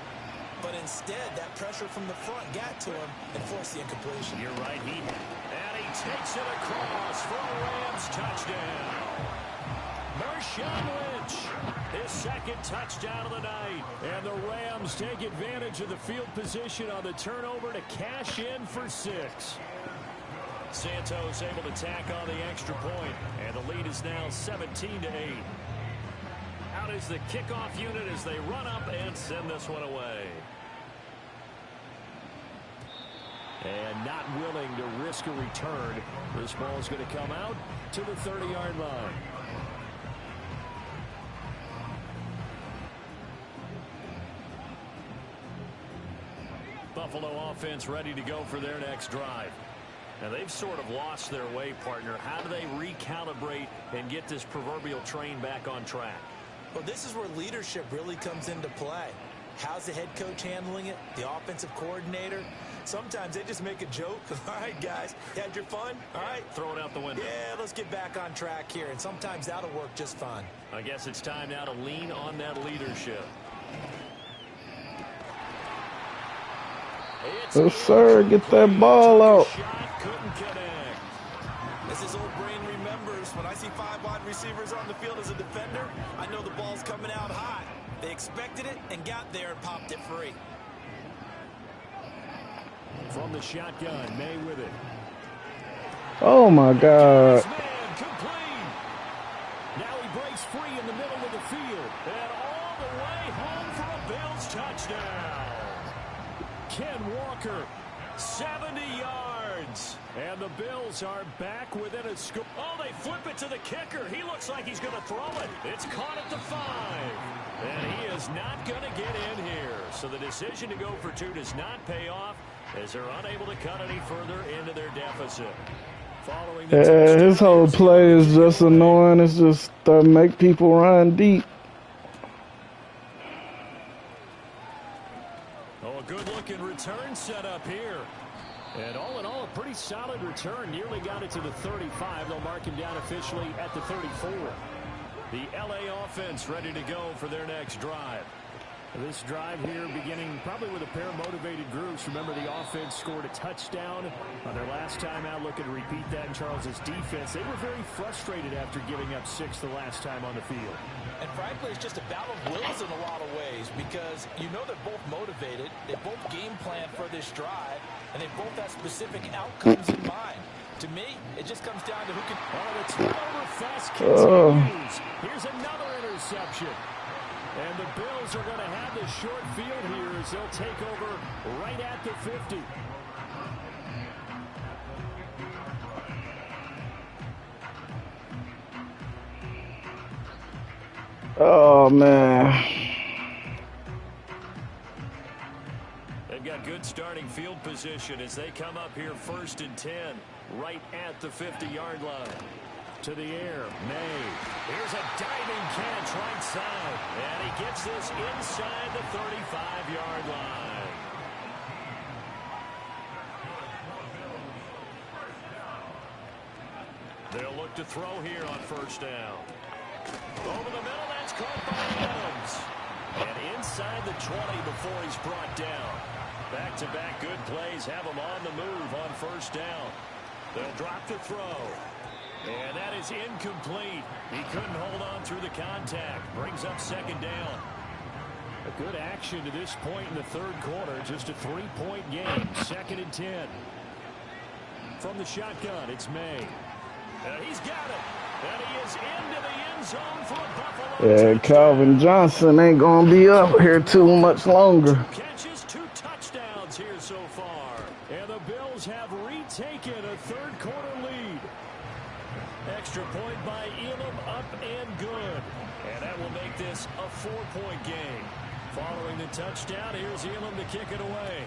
But instead, that pressure from the front got to him and forced the incompletion. You're right. And he takes it across for a Rams touchdown. Marshawn Lynch, his second touchdown of the night. And the Rams take advantage of the field position on the turnover to cash in for 6. Santos able to tack on the extra point, and the lead is now 17-8. Out is the kickoff unit as they run up and send this one away. And not willing to risk a return. This ball is going to come out to the 30-yard line. Buffalo offense ready to go for their next drive. Now, they've sort of lost their way, partner. How do they recalibrate and get this proverbial train back on track? Well, this is where leadership really comes into play. How's the head coach handling it? The offensive coordinator? Sometimes they just make a joke. All right, guys, you had your fun? All right. Throw it out the window. Yeah, let's get back on track here. And sometimes that'll work just fine. I guess it's time now to lean on that leadership. Yes, sir. Get that ball out. Couldn't connect. As his old brain remembers, when I see 5 wide receivers on the field as a defender, I know the ball's coming out high. They expected it and got there and popped it free. From the shotgun, May with it. Oh, my God. Man, complete. Now he breaks free in the middle of the field. And all the way home for a Bills touchdown. Ken Walker, 70 yards. And the Bills are back within a score. Oh, they flip it to the kicker. He looks like he's going to throw it. It's caught at the 5. And he is not going to get in here. So the decision to go for 2 does not pay off as they're unable to cut any further into their deficit. Following the His whole play is just annoying. It's just to make people run deep. Oh, a good-looking return set up here. And all in all, a pretty solid return. Nearly got it to the 35. They'll mark him down officially at the 34. The L.A. offense ready to go for their next drive. This drive here beginning probably with a pair of motivated groups. Remember, the offense scored a touchdown on their last time out. Looking to repeat that in Charles's defense. They were very frustrated after giving up 6 the last time on the field. And frankly, it's just a battle of wills in a lot of ways because you know they're both motivated. They both game plan for this drive, and they both have specific outcomes in mind. To me, it just comes down to who can... Oh, the turnover fest continues. Here's another interception. And the Bills are going to have the short field here as they'll take over right at the 50. Oh, man. They've got good starting field position as they come up here 1st and 10 right at the 50-yard line. To the air, May. Here's a diving catch right side. And he gets this inside the 35-yard line. They'll look to throw here on 1st down. Over the middle, that's caught by Adams. And inside the 20 before he's brought down. Back-to-back good plays have him on the move on 1st down. They'll drop to throw. And that is incomplete. He couldn't hold on through the contact. Brings up 2nd down. A good action to this point in the 3rd quarter. Just a 3-point game. 2nd and 10. From the shotgun, it's May. He's got it. And he is into the end zone for a Buffalo. Yeah, Calvin Johnson ain't going to be up here too much longer. 2 catches, 2 touchdowns here so far. And the Bills have retaken a third-quarter lead. Extra point by Elam, up and good. And that will make this a 4-point game. Following the touchdown, here's Elam to kick it away.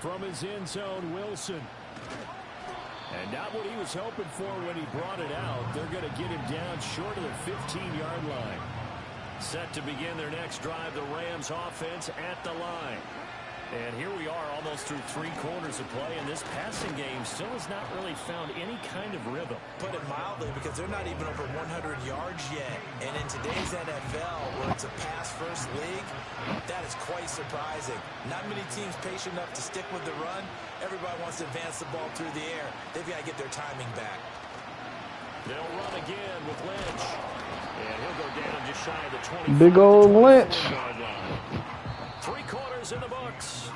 From his end zone, Wilson. And not what he was hoping for when he brought it out. They're going to get him down short of the 15-yard line. Set to begin their next drive, the Rams offense at the line. And here we are almost through 3 quarters of play, and this passing game still has not really found any kind of rhythm. Put it mildly, because they're not even over 100 yards yet. And in today's NFL, where it's a pass-first league, that is quite surprising. Not many teams patient enough to stick with the run. Everybody wants to advance the ball through the air. They've got to get their timing back. They'll run again with Lynch. And he'll go down just shy of the 20. Big old Lynch. 3 quarters in the books.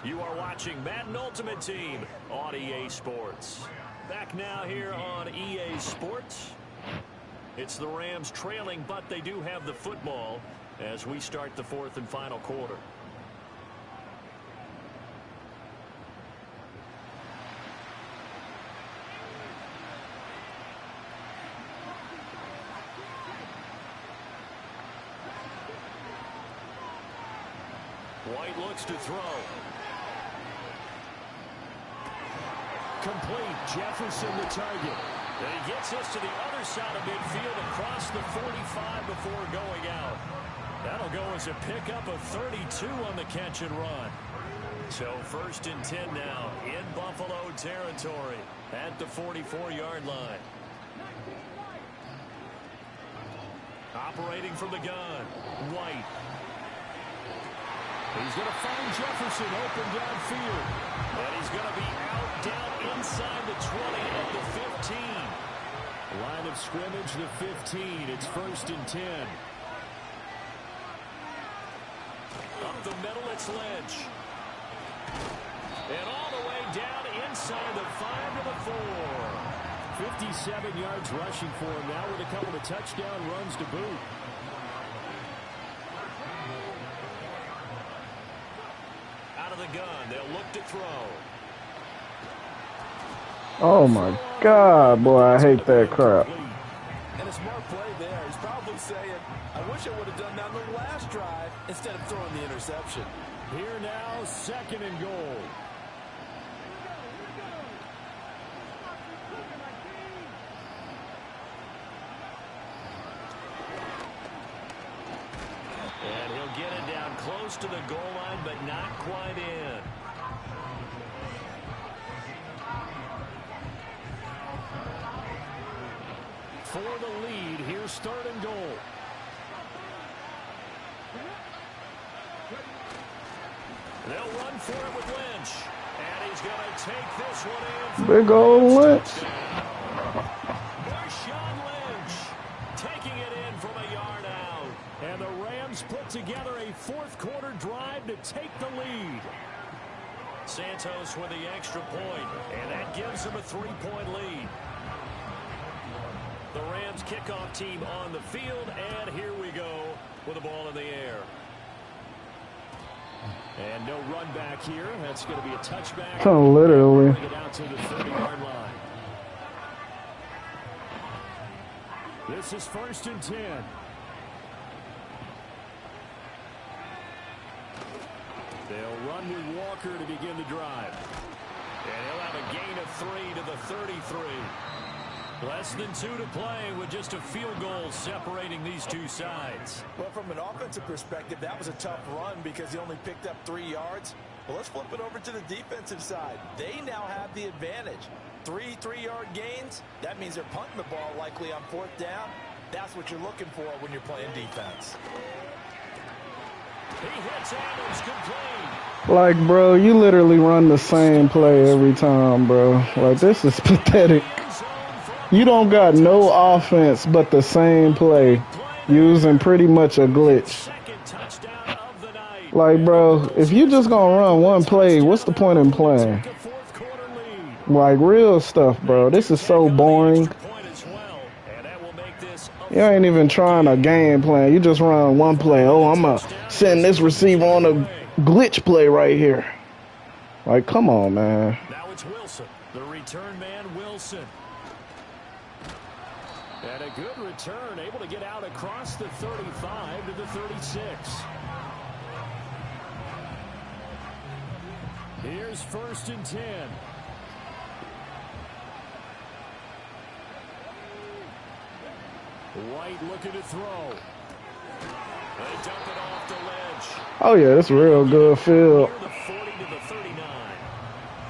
You are watching Madden Ultimate Team on EA Sports. Back now here on EA Sports. It's the Rams trailing, but they do have the football as we start the 4th and final quarter. White looks to throw. Complete. Jefferson the target. And he gets us to the other side of midfield across the 45 before going out. That'll go as a pickup of 32 on the catch and run. So 1st and 10 now in Buffalo territory at the 44-yard line. Operating from the gun, White. He's going to find Jefferson open downfield. And he's going to be out down inside the 20 at the 15. Line of scrimmage, the 15. It's 1st and 10. Up the middle, it's Lynch. And all the way down inside the 5 to the 4. 57 yards rushing for him now with a couple of touchdown runs to boot. Out of the gun, they'll look to throw. Oh my God, boy, I hate that crap. And a smart play there. He's probably saying, I wish I would have done that on the last drive instead of throwing the interception. Here now, 2nd and goal. And he'll get it down close to the goal line, but not quite in. For the lead, here's 3rd and goal. They'll run for it with Lynch. And he's going to take this one in. Big old Lynch. Marshawn Lynch taking it in from a yard out. And the Rams put together a 4th quarter drive to take the lead. Santos with the extra point, and that gives them a 3-point lead. The Rams kickoff team on the field, and here we go with the ball in the air. And no run back here. That's going to be a touchback. Oh, literally. Bring it out to the 30-yard line. This is 1st and 10. They'll run with Walker to begin the drive. And he'll have a gain of 3 to the 33. Less than 2 to play with just a field goal separating these two sides. Well, from an offensive perspective, that was a tough run because he only picked up 3 yards. Well, let's flip it over to the defensive side. They now have the advantage. 3 3-yard gains. That means they're punting the ball likely on 4th down. That's what you're looking for when you're playing defense. He hits Adams complete. Like, bro, you literally run the same play every time, bro. Like, this is pathetic. You don't got no offense but the same play using pretty much a glitch. Like, bro, if you just gonna run one play, what's the point in playing? Like, real stuff, bro. This is so boring. You ain't even trying a game plan. You just run one play. Oh, I'm going to send this receiver on a glitch play right here. Like, come on, man. Now it's Wilson, the return man, Wilson. And a good return, able to get out across the 35 to the 36. Here's 1st and 10. White looking to throw. They dump it off the ledge. Oh, yeah, that's a real good field. The 40 to the 39.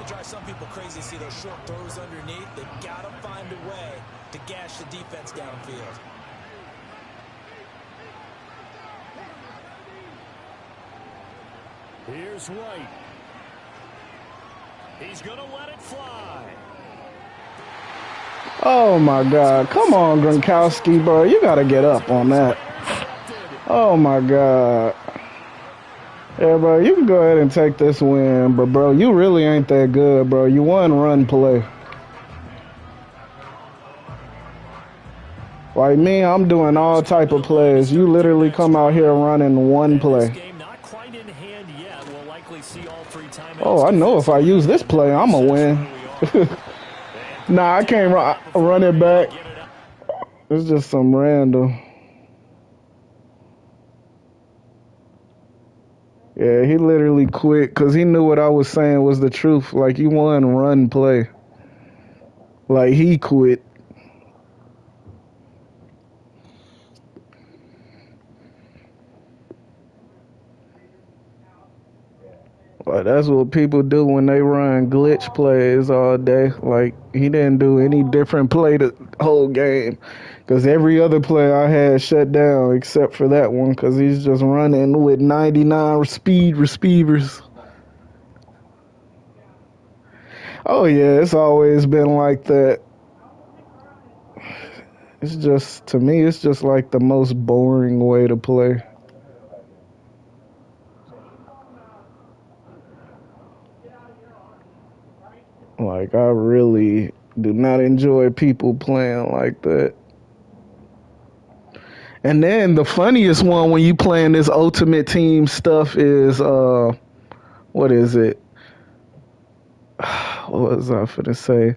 It drives some people crazy to see those short throws underneath. They got to find a way to gash the defense downfield. Here's White. He's going to let it fly. Oh, my God. Come on, Gronkowski, bro. You got to get up on that. Oh, my God. Yeah, bro, you can go ahead and take this win, but, bro, you really ain't that good, bro. You won run play. Like me, I'm doing all type of plays. You literally come out here running one play. Oh, I know if I use this play, I'm going to win. Nah, I can't run it back. It's just some random. Yeah, he literally quit because he knew what I was saying was the truth. Like, you won run play. Like, he quit. Like, that's what people do when they run glitch plays all day. Like, he didn't do any different play the whole game. Because every other play I had shut down except for that one. Because he's just running with 99 speed receivers. Oh, yeah, it's always been like that. It's just, to me, it's just like the most boring way to play. Like, I really do not enjoy people playing like that. And then the funniest one when you playing this Ultimate Team stuff is, what is it? What was I finna say?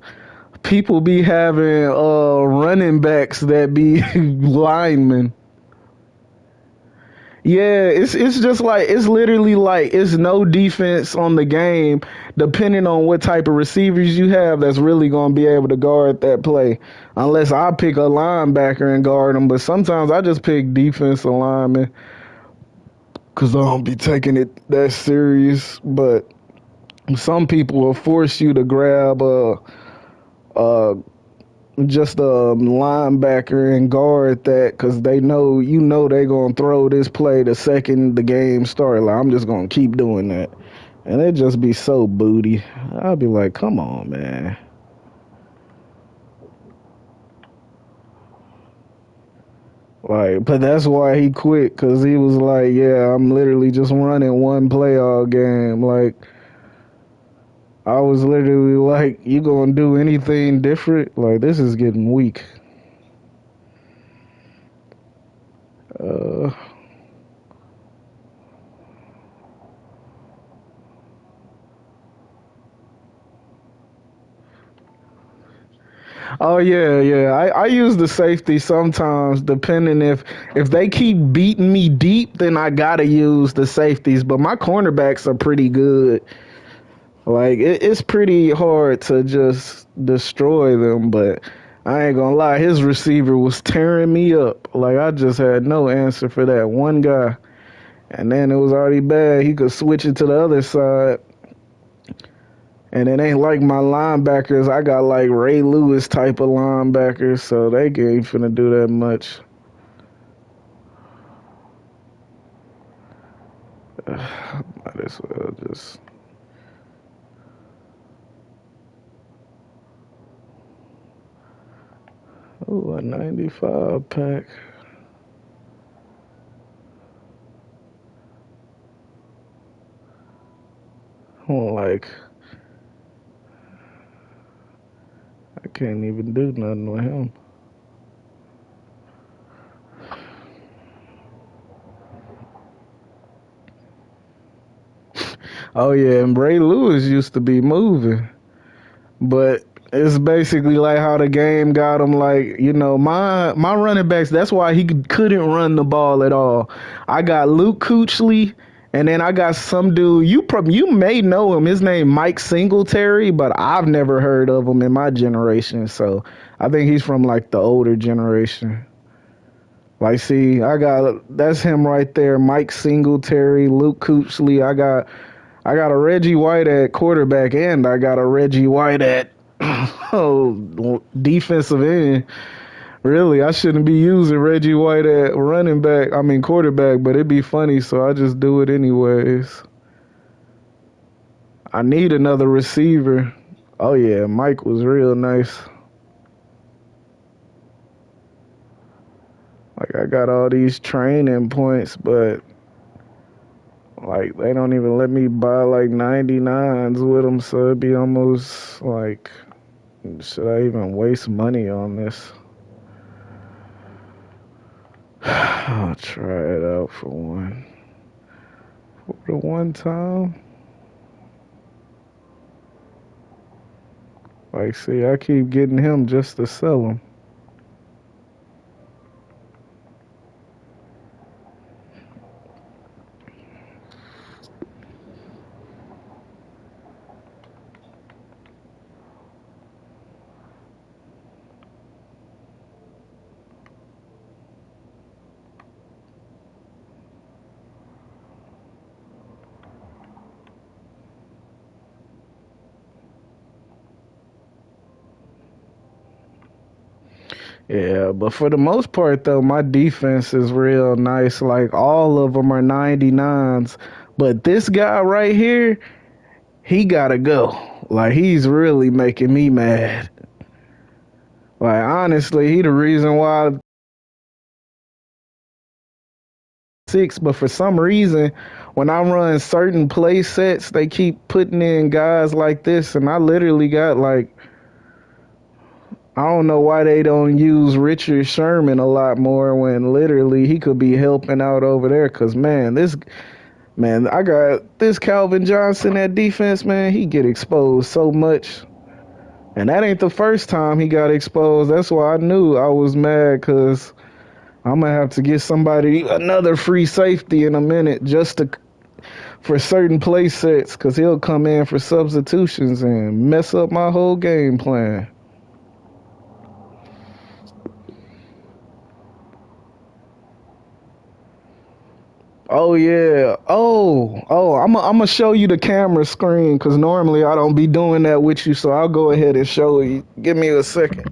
People be having running backs that be linemen. Yeah, it's just like, it's literally like, it's no defense on the game depending on what type of receivers you have that's really going to be able to guard that play. Unless I pick a linebacker and guard them, but sometimes I just pick defensive linemen because I don't be taking it that serious. But some people will force you to grab just a linebacker and guard that because they know they're going to throw this play the second the game starts. Like, I'm just going to keep doing that. And it just be so booty. I'll be like, come on, man. Like, but that's why he quit, because he was like, yeah, I'm literally just running one play all game. Like, I was literally like, you gonna do anything different? Like, this is getting weak. Oh yeah. I use the safety sometimes, depending if they keep beating me deep, then I gotta use the safeties. But my cornerbacks are pretty good. Like, it's pretty hard to just destroy them, but I ain't gonna lie, his receiver was tearing me up. Like, I just had no answer for that one guy. And then it was already bad. He could switch it to the other side. And it ain't like my linebackers. I got like Ray Lewis type of linebackers, so they ain't finna do that much. Might as well just... Ooh, a 95 pack. Like, I can't even do nothing with him. Oh yeah, and Bray Lewis used to be moving, but it's basically like how the game got him. Like, you know, my running backs. That's why he couldn't run the ball at all. I got Luke Kuechly, and then I got some dude. You may know him. His name Mike Singletary, but I've never heard of him in my generation. So I think he's from like the older generation. Like, see, that's him right there. Mike Singletary, Luke Kuechly. I got a Reggie White at quarterback, and I got a Reggie White at defensive end. Really, I shouldn't be using Reggie White at quarterback, but it'd be funny, so I just do it anyways. I need another receiver. Oh yeah, Mike was real nice. Like, I got all these training points, but like they don't even let me buy like 99s with them, so it'd be almost like, should I even waste money on this? I'll try it out for one. For the one time. Like, see, I keep getting him just to sell him. Yeah, but for the most part, though, my defense is real nice. Like, all of them are 99s. But this guy right here, he gotta go. Like, he's really making me mad. Like, honestly, he the reason why six, but for some reason, when I run certain play sets, they keep putting in guys like this, and I literally got like, I don't know why they don't use Richard Sherman a lot more when literally he could be helping out over there. Cause man, I got this Calvin Johnson at defense, man. He get exposed so much, and that ain't the first time he got exposed. That's why I knew I was mad, cause I'm gonna have to get somebody another free safety in a minute just to for certain play sets, cause he'll come in for substitutions and mess up my whole game plan. Oh yeah. I'm gonna show you the camera screen because normally I don't be doing that with you, so I'll go ahead and show you. Give me a second.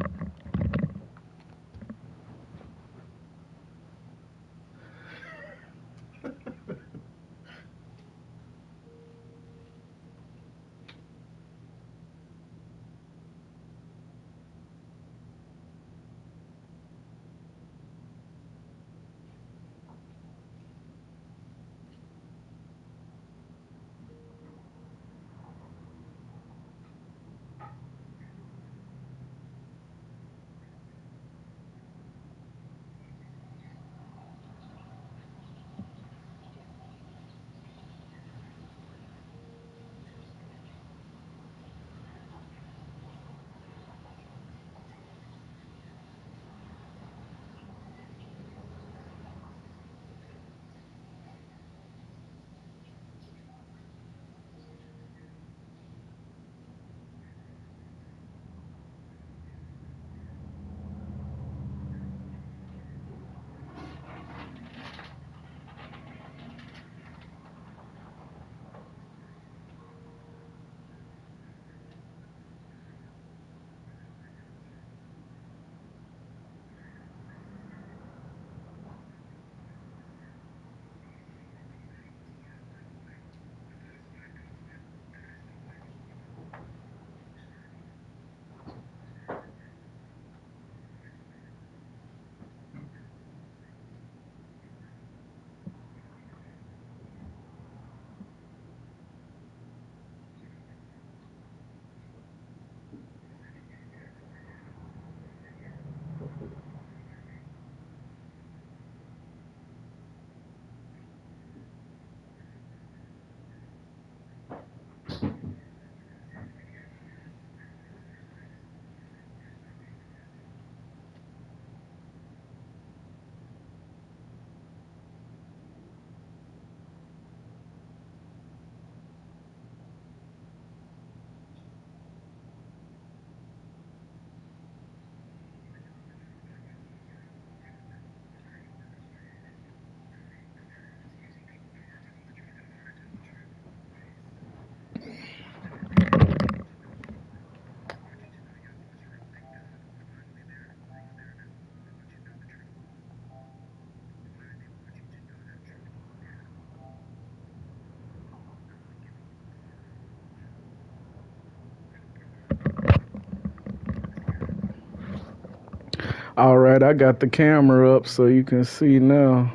All right, I got the camera up so you can see now.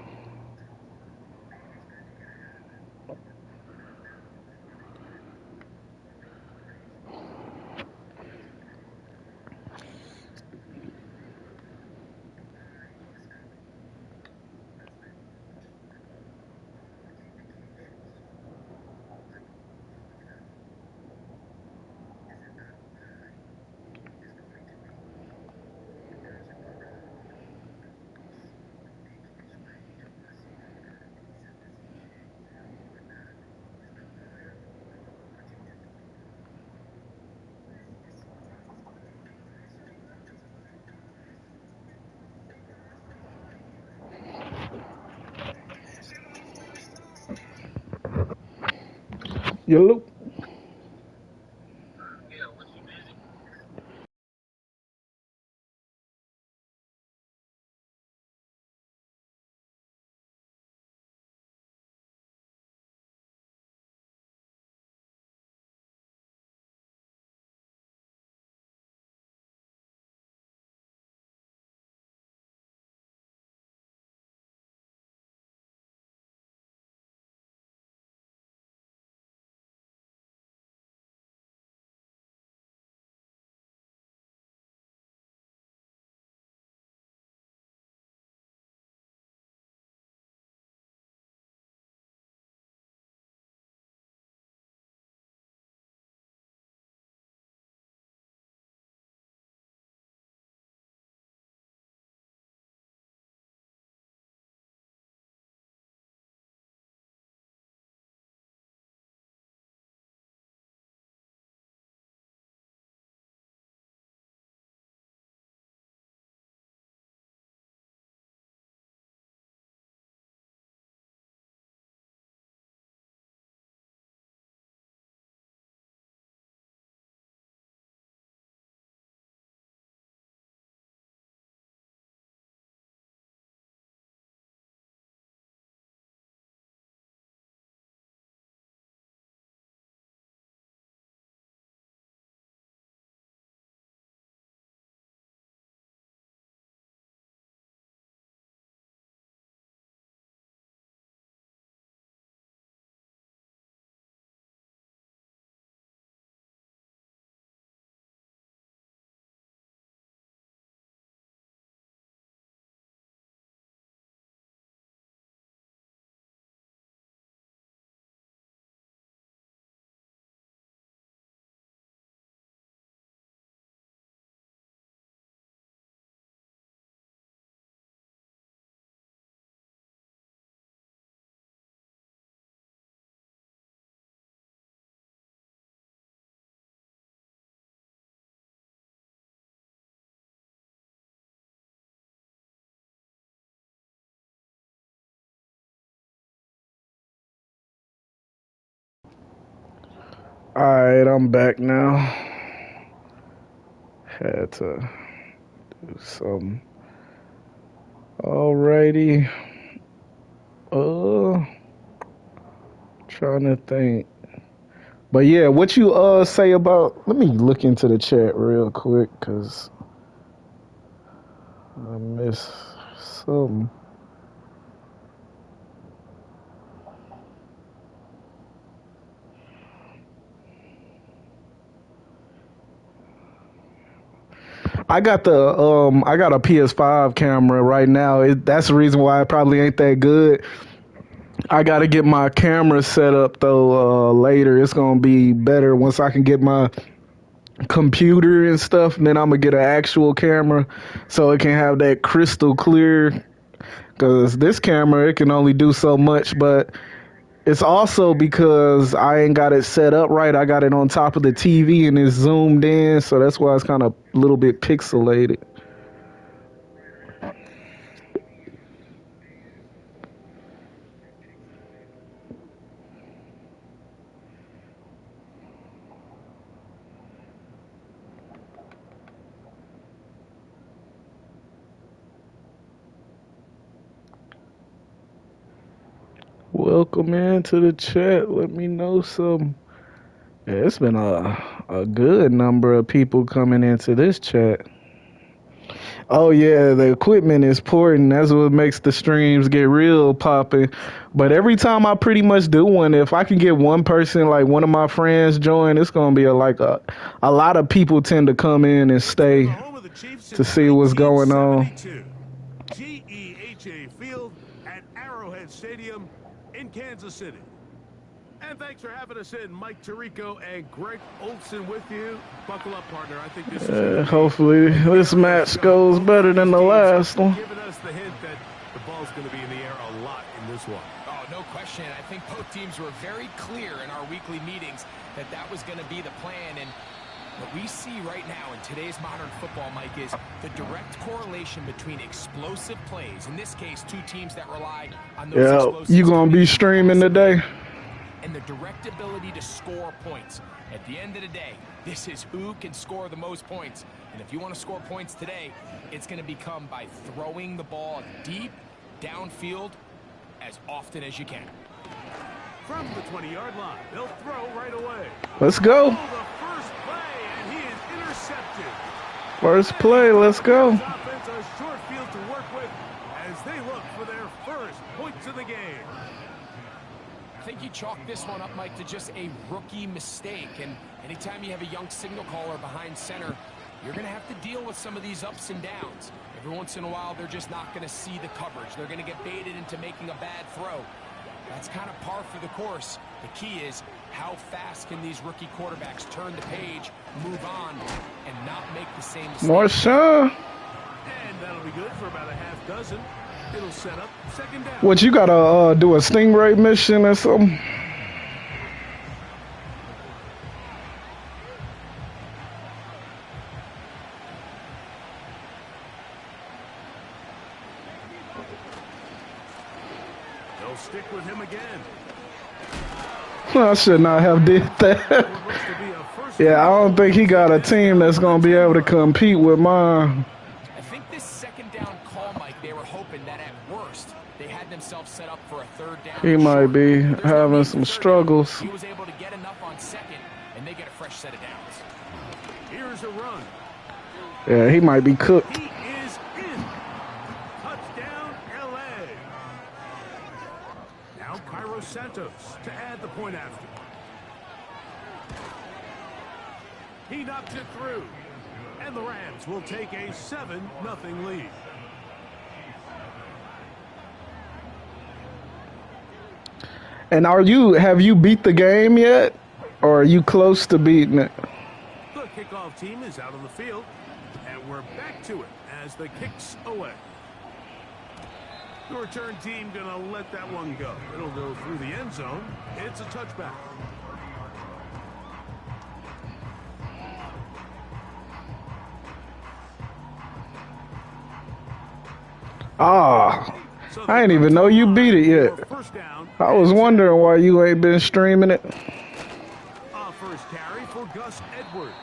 Yellow. All right, I'm back now. Had to do some. Alrighty. Uh, Trying to think. But yeah, what you say about? Let me look into the chat real quick, cause I missed some. I got a PS5 camera right now. That's the reason why it probably ain't that good. I got to get my camera set up though later. It's going to be better once I can get my computer and stuff, and then I'm going to get an actual camera so it can have that crystal clear, cuz this camera it can only do so much, but it's also because I ain't got it set up right. I got it on top of the TV and it's zoomed in, so that's why it's kind of a little bit pixelated. Welcome into the chat. Let me know some. Yeah, it's been a good number of people coming into this chat. Oh yeah, the equipment is important. That's what makes the streams get real popping. But every time I pretty much do one, if I can get one person, like one of my friends, join, it's gonna be a lot of people tend to come in and The stay home of the Chiefs to since see what's going on. 1972. GEHA Field at Arrowhead Stadium in Kansas City. And thanks for having us in, Mike Tirico and Greg Olson with you. Buckle up, partner. I think this is gonna be Hopefully this match goes better than the last one. giving us the hint that the ball's going to be in the air a lot in this one. Oh, no question. I think both teams were very clear in our weekly meetings that that was going to be the plan. And what we see right now in today's modern football, Mike, is the direct correlation between explosive plays. In this case, two teams that rely on those explosive you gonna be streaming today? And the direct ability to score points. At the end of the day, this is who can score the most points. And if you want to score points today, it's going to become by throwing the ball deep downfield as often as you can. From the 20-yard line, they'll throw right away. Let's go. The first play, and he is intercepted. First play, let's go. Offense a short field to work with as they look for their first points of the game. I think you chalk this one up, Mike, to just a rookie mistake. And anytime you have a young signal caller behind center, you're going to have to deal with some of these ups and downs. Every once in a while, they're just not going to see the coverage. They're going to get baited into making a bad throw. That's kind of par for the course. The key is how fast can these rookie quarterbacks turn the page, move on, and not make the same mistake. Marshawn. And that'll be good for about a half dozen. It'll set up second down. What, you gotta do a Stingray mission or something? They'll stick with him again. I should not have did that. Yeah, I don't think he got a team that's gonna be able to compete with mine. I think this second down call, Mike, they were hoping that at worst they had themselves set up for a third down. He might be having some struggles. He was able to get enough on second, and they get a fresh set of downs. Here's a run. Yeah, he might be cooked. He is in. Touchdown, L.A. Now Cairo Santos to add the point after. He knocks it through. And the Rams will take a 7-0 lead. And have you beat the game yet? Or are you close to beating it? The kickoff team is out on the field. And we're back to it as the kick's away. The return team gonna let that one go. It'll go through the end zone. It's a touchback. Ah, I ain't even know you beat it yet. I was wondering why you ain't been streaming it. First carry for Gus Edwards.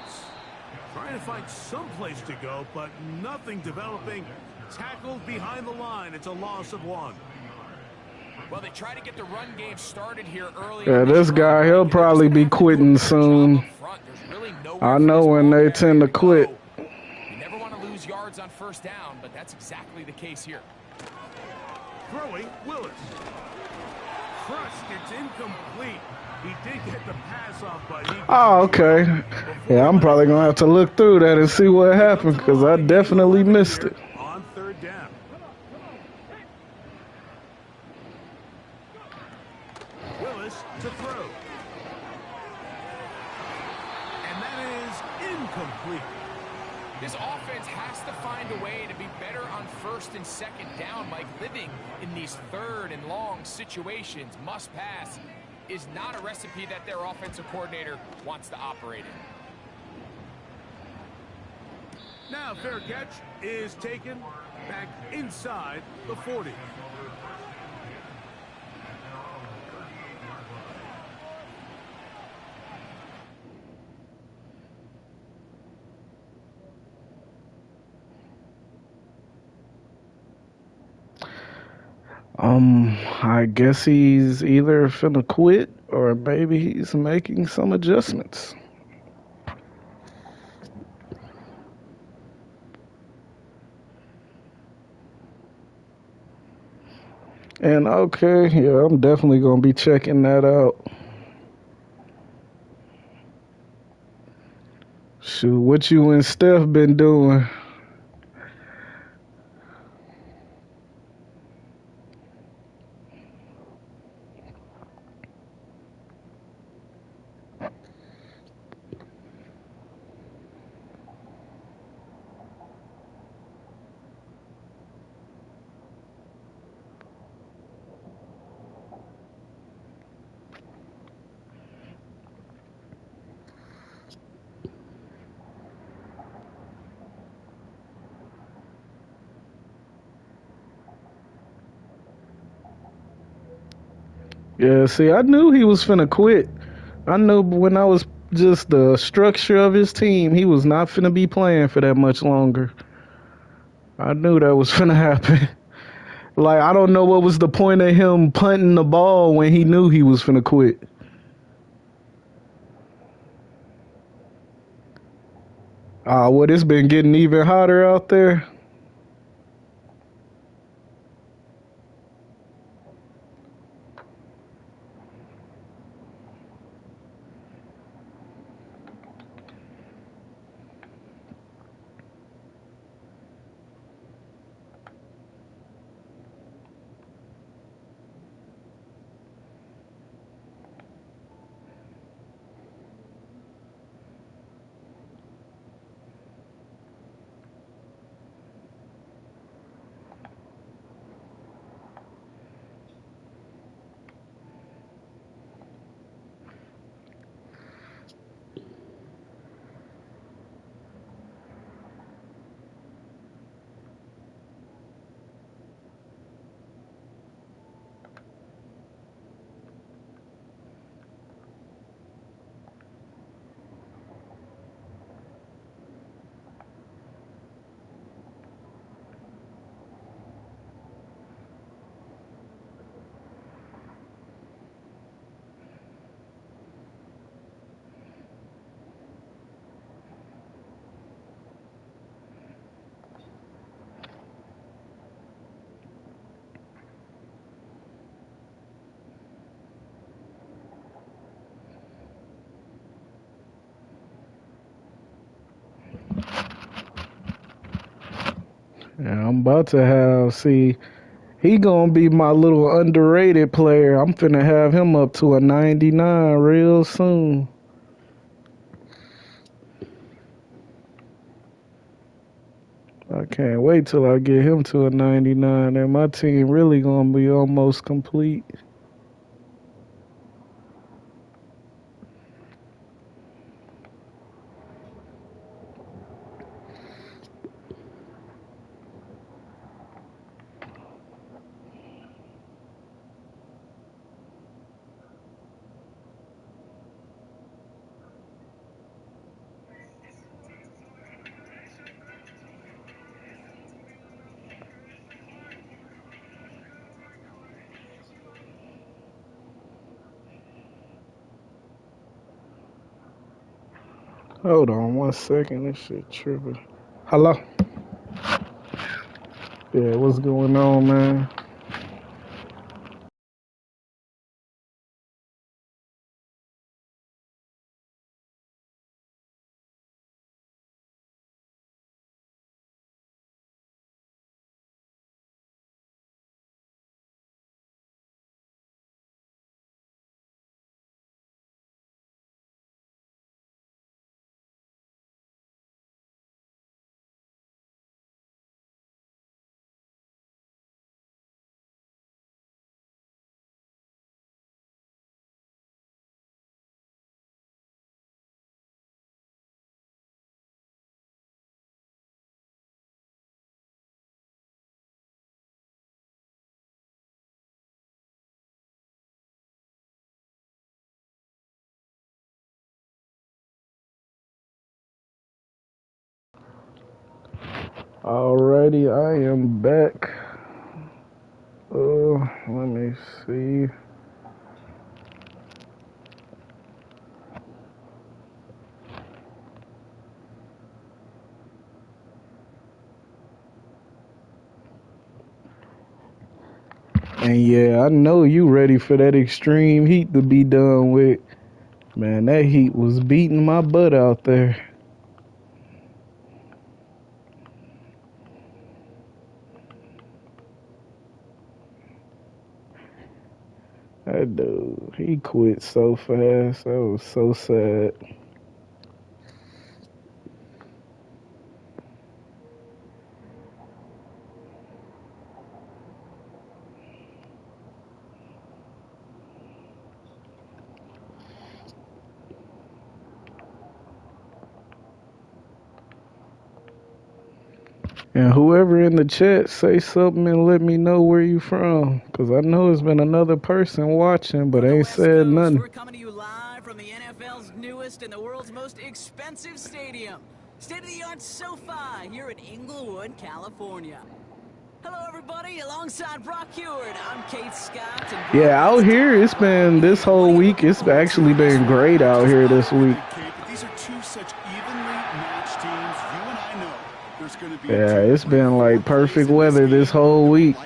Trying to find some place to go, but nothing developing. Tackled behind the line. It's a loss of 1. Well, they try to get the run game started here early. Yeah, this guy, he'll probably be quitting soon. I know when they tend to quit. You never want to lose yards on first down, but that's exactly the case here. Throwing Willis. Crushed. It's incomplete. He did get the pass off, but he... Oh, okay. Yeah, I'm probably going to have to look through that and see what happened because I definitely missed it. On third down. Willis to throw. And that is incomplete. This offense has to find a way to be better on first and second down. Like living in these third and long situations, must pass is not a recipe that their offensive coordinator wants to operate in. Now fair catch is taken back inside the 40. I guess he's either finna quit or maybe he's making some adjustments. And okay, yeah, I'm definitely gonna be checking that out. Shoot, what you and Steph been doing? Yeah, see, I knew he was finna quit. I knew when I was just the structure of his team, he was not finna be playing for that much longer. I knew that was finna happen. Like, I don't know what was the point of him punting the ball when he knew he was finna quit. What, it's been getting even hotter out there? Yeah, I'm about to have, see, he gonna be my little underrated player. I'm finna have him up to a 99 real soon. I can't wait till I get him to a 99 and my team really gonna be almost complete. Hold on 1 second, this shit tripping. Hello? Yeah, what's going on, man? Alrighty, I am back. Let me see. And yeah, I know you ready for that extreme heat to be done with. Man, that heat was beating my butt out there. That dude, he quit so fast. That was so sad. And whoever in the chat, say something and let me know where you from. Because I know it's been another person watching, but ain't said nothing. We're coming to you live from the NFL's newest and the world's most expensive stadium. State-of-the-art SoFi here in Inglewood, California. Hello, everybody. Alongside Brock Heward, I'm Kate Scott. And Yeah, out here, it's been this whole week. It's actually been great out here this week. These are two such evenly matched teams. You and I know there's going to be. Yeah, it's been like perfect weather this whole week.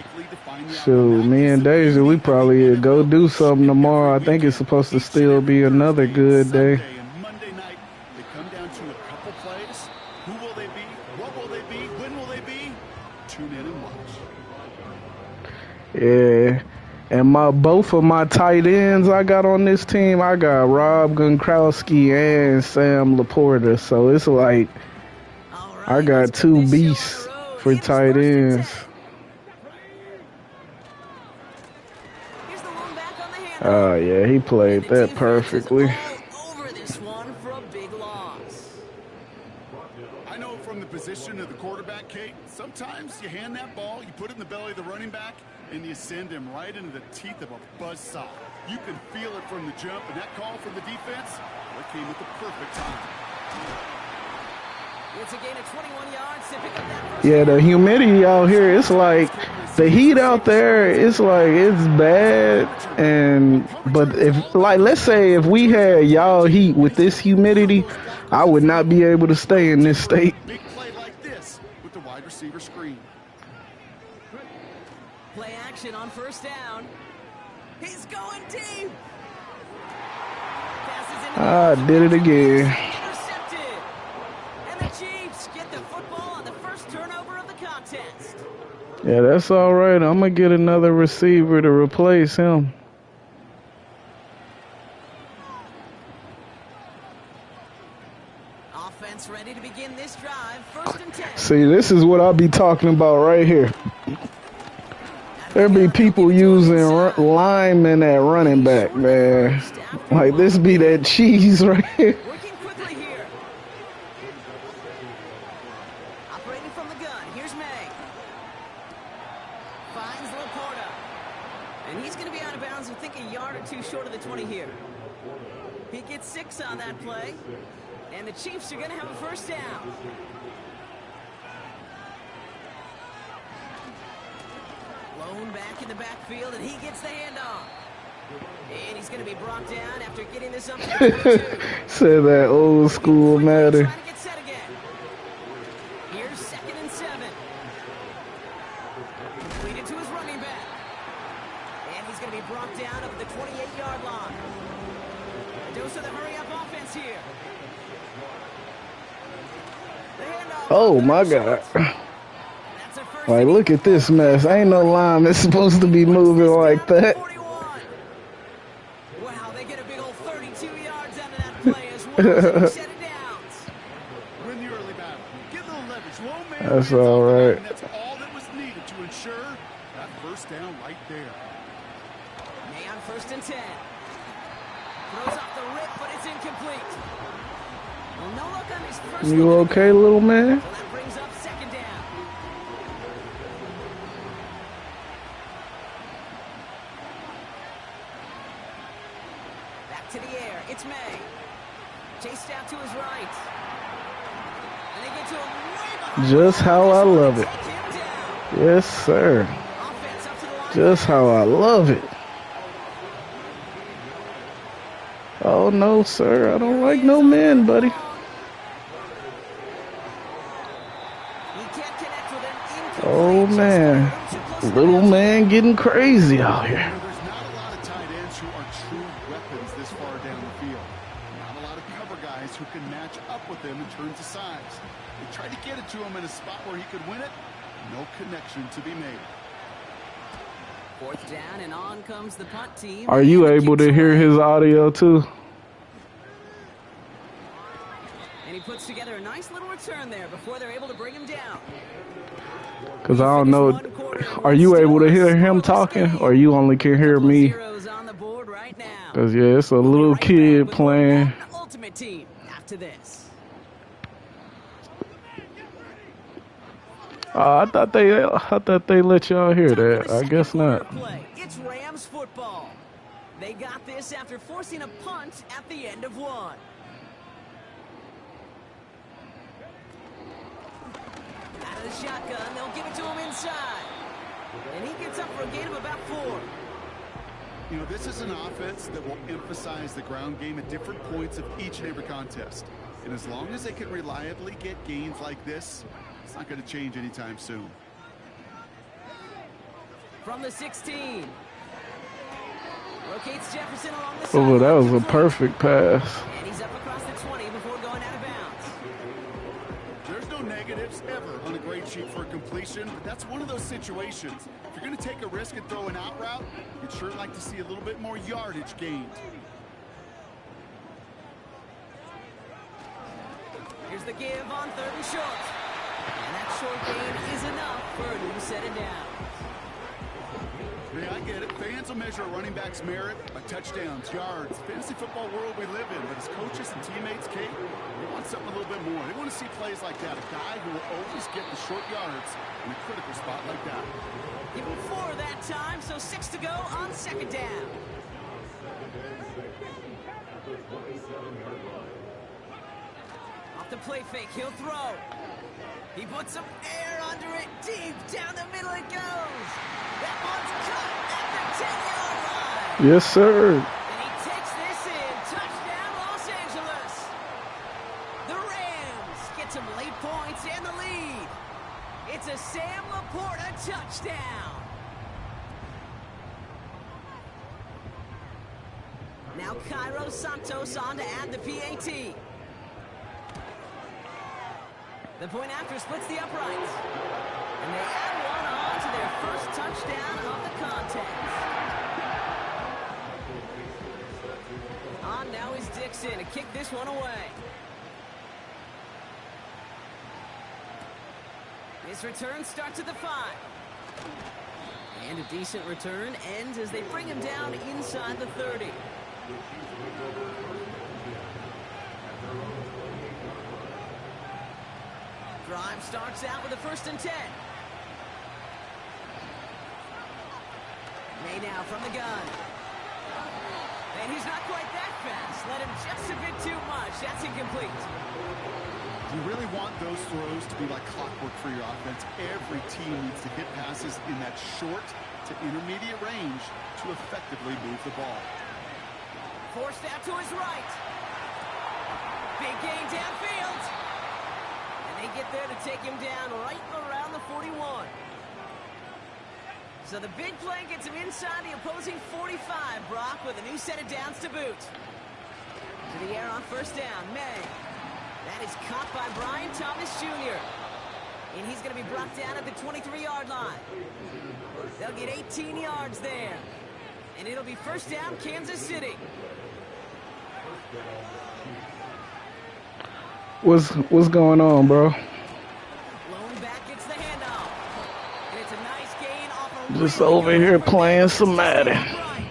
So me and Deja, we probably go do something tomorrow. I think it's supposed to still be another good day. Monday night, they come down to a couple plays. Who will they be? What will they be? When will they be? Tune in and watch. Yeah, and both of my tight ends I got on this team, I got Rob Gronkowski and Sam Laporta. So it's like I got two beasts for tight ends. Oh yeah, he played that perfectly. I know from the position of the quarterback, Kate, sometimes you hand that ball, you put it in the belly of the running back, and you send him right into the teeth of a buzzsaw. You can feel it from the jump, and that call from the defense, it came at the perfect time. It's a gain of 21 yards to pick up that first. Yeah, the humidity out here, it's like the heat out there, it's like it's bad. But if, like, let's say if we had y'all heat with this humidity, I would not be able to stay in this state. Big play like this with the wide receiver screen. Play action on first down. He's going deep. I did it again. Intercepted. And the Chiefs get the football on the first turnover of the contest. Yeah, that's all right. I'm going to get another receiver to replace him. Offense ready to begin this drive. First and 10. See, this is what I'll be talking about right here. There be people using linemen at running back, man. Like, this be that cheese right here. Working quickly here. Operating from the gun. Here's May. Finds Laporta. And he's going to be out of bounds, I think a yard or two short of the 20 here. He gets 6 on that play. And the Chiefs are going to have a first down. Lone back in the backfield, and he gets the handoff. And he's going to be brought down after getting this up to the 22. Say that old school Madden. Trying to get set again. Here's 2nd and 7. Completed to his running back. And he's going to be brought down up at the 28-yard line. Dose of the hurry-up offense here. Oh, my God. Like, look at this mess. Ain't no line that's supposed to be moving like that. Wow, they get a big old 32 yards out of that play as well. Set it down. Win the early battle. Get a little leverage. Low man. That's all right. And that's all that was needed to ensure that first down right there. May on 1st and 10. Throws off the rip, but it's incomplete. Well, no look on his first. You okay, little man? Well, that brings up 2nd down. Back to the air. It's May. Chased out to his right. And they get to him way behind. Just how I love it. Take him down. Yes, sir. Offense up to the line. Just how I love it. Oh, no, sir. I don't like no men, buddy. He can't connect with him. Incomplete. Oh, Just man. a little too close to the Little basket. man getting crazy out You here. know, there's not a lot of tight ends who are true weapons this far down the field. Not a lot of cover guys who can match up with him in terms of size. They tried to get it to him in a spot where he could win it. No connection to be made. Fourth down, and on comes the punt team. Are you And the able kick's to hear away. his audio too? And he puts together a nice little return there before they're able to bring him down. Because I don't know. Are you able to hear him talking, or you only can hear me? On the board right now. Because, yeah, it's a We'll be little right back kid with more playing. Madden Ultimate Team after this. I thought they let y'all hear that. I guess not. Play. It's Rams football. They got this after forcing a punt at the end of one. Out of the shotgun, they'll give it to him inside. And he gets up for a gain of about 4. You know, this is an offense that will emphasize the ground game at different points of each and every contest. And as long as they can reliably get gains like this, it's not going to change anytime soon. From the 16. Rotates Jefferson along the Oh, sideline. that was a Complete. perfect pass. And he's up across the 20 before going out of bounds. There's no negatives ever on a grade sheet for a completion, but that's one of those situations. If you're going to take a risk and throw an out route, you'd sure like to see a little bit more yardage gained. Here's the give on 3rd and short. And that short gain is enough for a new set of downs. Yeah, I get it. Fans will measure a running back's merit by touchdowns, yards, fantasy football world we live in. But as coaches and teammates, Kate, they want something a little bit more. They want to see plays like that. A guy who will always get the short yards in a critical spot like that. Give him 4 that time, so 6 to go on 2nd down. Off the play fake, he'll throw. He puts some air under it. Deep down the middle it goes. That one's cut at the 10-yard line. Yes, sir. And he takes this in. Touchdown, Los Angeles. The Rams get some late points and the lead. It's a Sam Laporta touchdown. Now Cairo Santos on to add the PAT. The point after splits the uprights. And they add one on to their first touchdown of the contest. On now is Dixon to kick this one away. This return starts at the 5. And a decent return ends as they bring him down inside the 30. Drive starts out with a 1st and 10. May now from the gun. And he's not quite that fast. Let him just a bit too much. That's incomplete. You really want those throws to be like clockwork for your offense. Every team needs to hit passes in that short to intermediate range to effectively move the ball. Forced out to his right. Big gain downfield. And they get there to take him down right around the 41. So the big play gets him inside the opposing 45, Brock, with a new set of downs to boot. To the air on 1st down, May. That is caught by Brian Thomas Jr. And he's going to be brought down at the 23-yard line. They'll get 18 yards there. And it'll be 1st down, Kansas City. What's going on, bro? Blown back gets the handoff. And it's a nice gain off a Just really over good here effort playing there. some Madden. Right.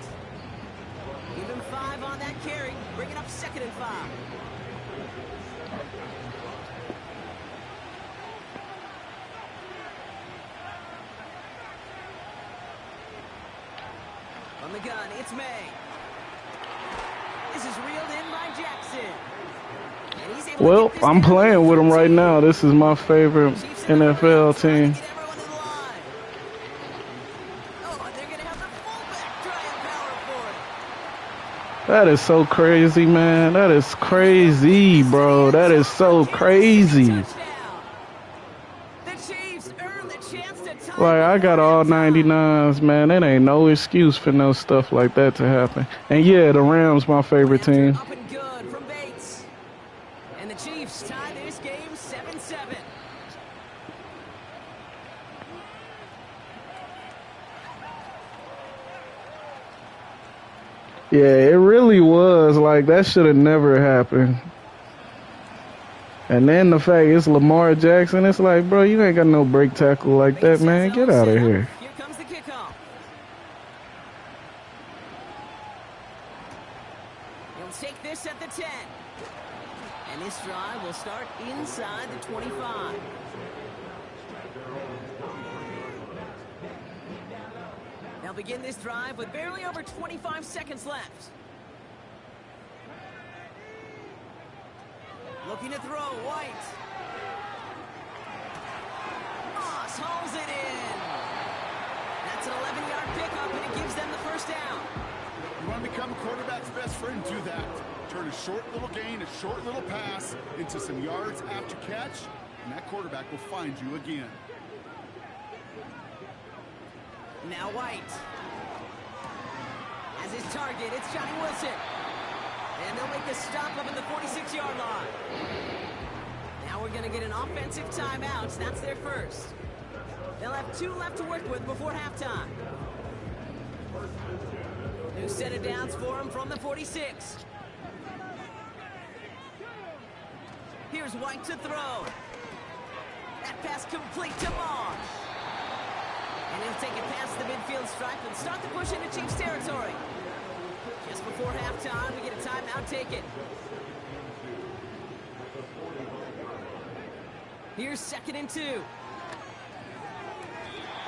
Give him 5 on that carry. Bring it up 2nd and 5. On the gun, it's May. This is reeled in by Jackson. And he's able to Well, get this I'm down to playing the with him right 13. now. This is my favorite Chiefs in the NFL back, trying team. to get everyone to the line. Oh, and they're going to have the fullback try and power for it. That is so crazy, man. That is crazy, bro. That is so crazy. The Chiefs just earned the chance to tie. Like, I got all 99s, man. That ain't no excuse for no stuff like that to happen. And yeah, the Rams my favorite team. Up and good from Bates. And the Chiefs tie this game 7-7. Yeah, it really was. Like, that should have never happened. And then the fact it's Lamar Jackson, it's like, bro, you ain't got no break tackle like that, man. Get out of here. Here comes the kickoff. He'll take this at the 10. And this drive will start inside the 25. They'll begin this drive with barely over 25 seconds left. Looking to throw, White. Moss hauls it in. That's an 11-yard pickup, and it gives them the first down. You want to become a quarterback's best friend? Do that. Turn a short little gain, a short little pass into some yards after catch, and that quarterback will find you again. Now White. As his target, it's Johnny Wilson. And they'll make a stop up at the 46-yard line. Now we're going to get an offensive timeout. That's their first. They'll have 2 left to work with before halftime. New set of downs for him from the 46. Here's White to throw. That pass complete to Moss. And he'll take it past the midfield stripe and start the push into Chiefs territory. Just before halftime, we get a timeout taken. Here's 2nd and 2.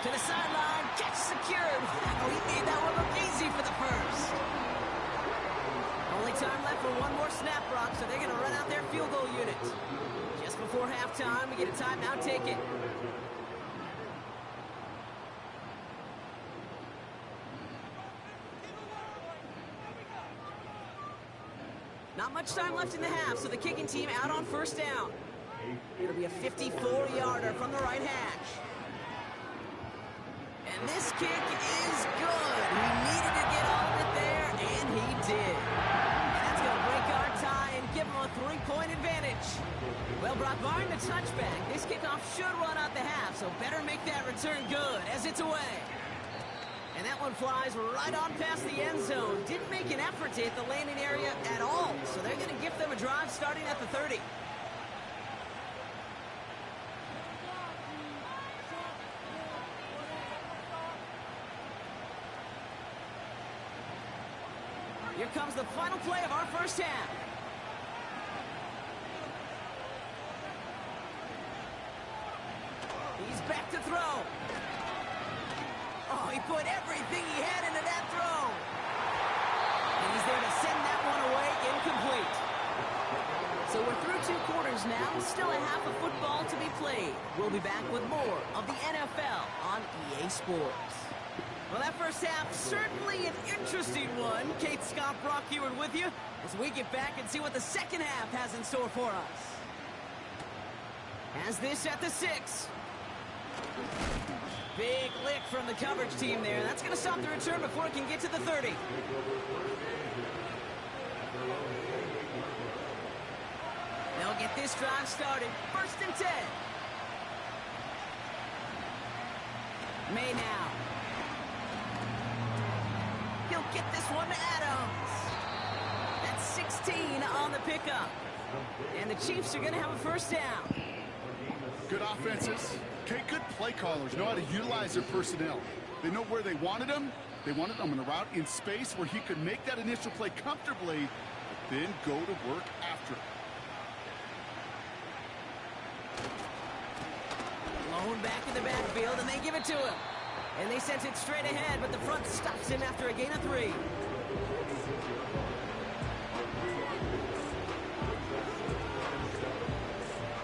To the sideline, catch secured. Oh, he made that one look easy for the first. Only time left for one more snap, Brock, so they're going to run out their field goal unit. Just before halftime, we get a timeout taken. Not much time left in the half, so the kicking team out on first down. It'll be a 54-yarder from the right hash. And this kick is good. He needed to get all of it there, and he did. And that's going to break our tie and give him a 3-point advantage. Well, Brock, barring the touchback, this kickoff should run out the half, so better make that return good as it's away. And that one flies right on past the end zone. Didn't make an effort to hit the landing area at all. So they're going to give them a drive starting at the 30. Here comes the final play of our first half. He's back to throw. Oh, he put everything he had into that throw. And he's there to send that one away incomplete. So we're through 2 quarters now. Still a half of football to be played. We'll be back with more of the NFL on EA Sports. Well, that first half, certainly an interesting one. Kate, Scott, Brock Ewing with you as we get back and see what the second half has in store for us. Has this at the 6. Big lick from the coverage team there. That's going to stop the return before it can get to the 30. They'll get this drive started. 1st and 10. May now. He'll get this one to Adams. That's 16 on the pickup. And the Chiefs are going to have a first down. Good offenses. Okay, good play callers know how to utilize their personnel. They know where they wanted them. They wanted them on a route in space where he could make that initial play comfortably, but then go to work after it. Blown back in the backfield, and they give it to him. And they sent it straight ahead, but the front stops him after a gain of 3.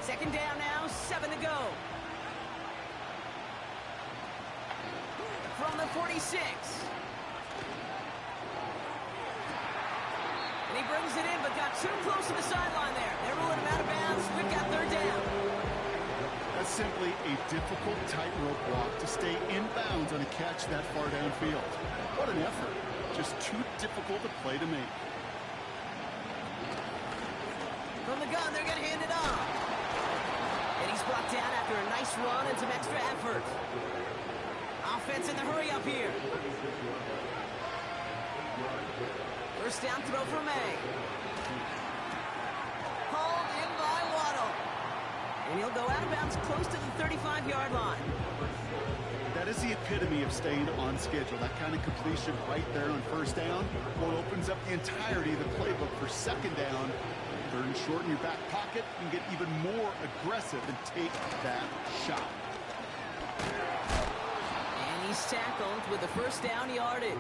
Second down now, 7 to go. From the 46. And he brings it in, but got too close to the sideline there. They're ruling him out of bounds. We've got 3rd down. Quite simply a difficult tightrope walk to stay in bounds on a catch that far downfield. What an effort. Just too difficult a play to make. From the gun, they're going to hand it off. And he's brought down after a nice run and some extra effort. Offense in the hurry up here. First down throw for May. Hauled in by Waddle. And he'll go out of bounds close to the 35-yard line. That is the epitome of staying on schedule. That kind of completion right there on first down. Well, opens up the entirety of the playbook for second down. Third and short in your back pocket. You can get even more aggressive and take that shot. And he's tackled with the first down yardage.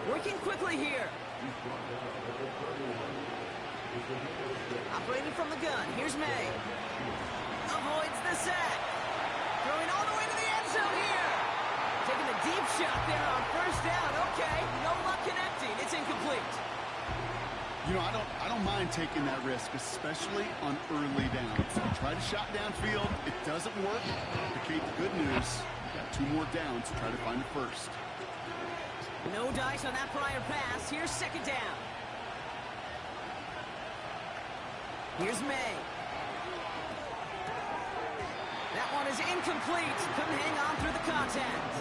Working quickly here. Operating from the gun. Here's May. Avoids the sack. Throwing all the way to the end zone here. Taking a deep shot there on first down. Okay, no luck connecting. It's incomplete. You know, I don't mind taking that risk, especially on early downs. You try to shot downfield, it doesn't work. But Kate, the good news, you got 2 more downs to try to find the first. No dice on that prior pass. Here's second down. Here's May. That one is incomplete. Couldn't hang on through the contact.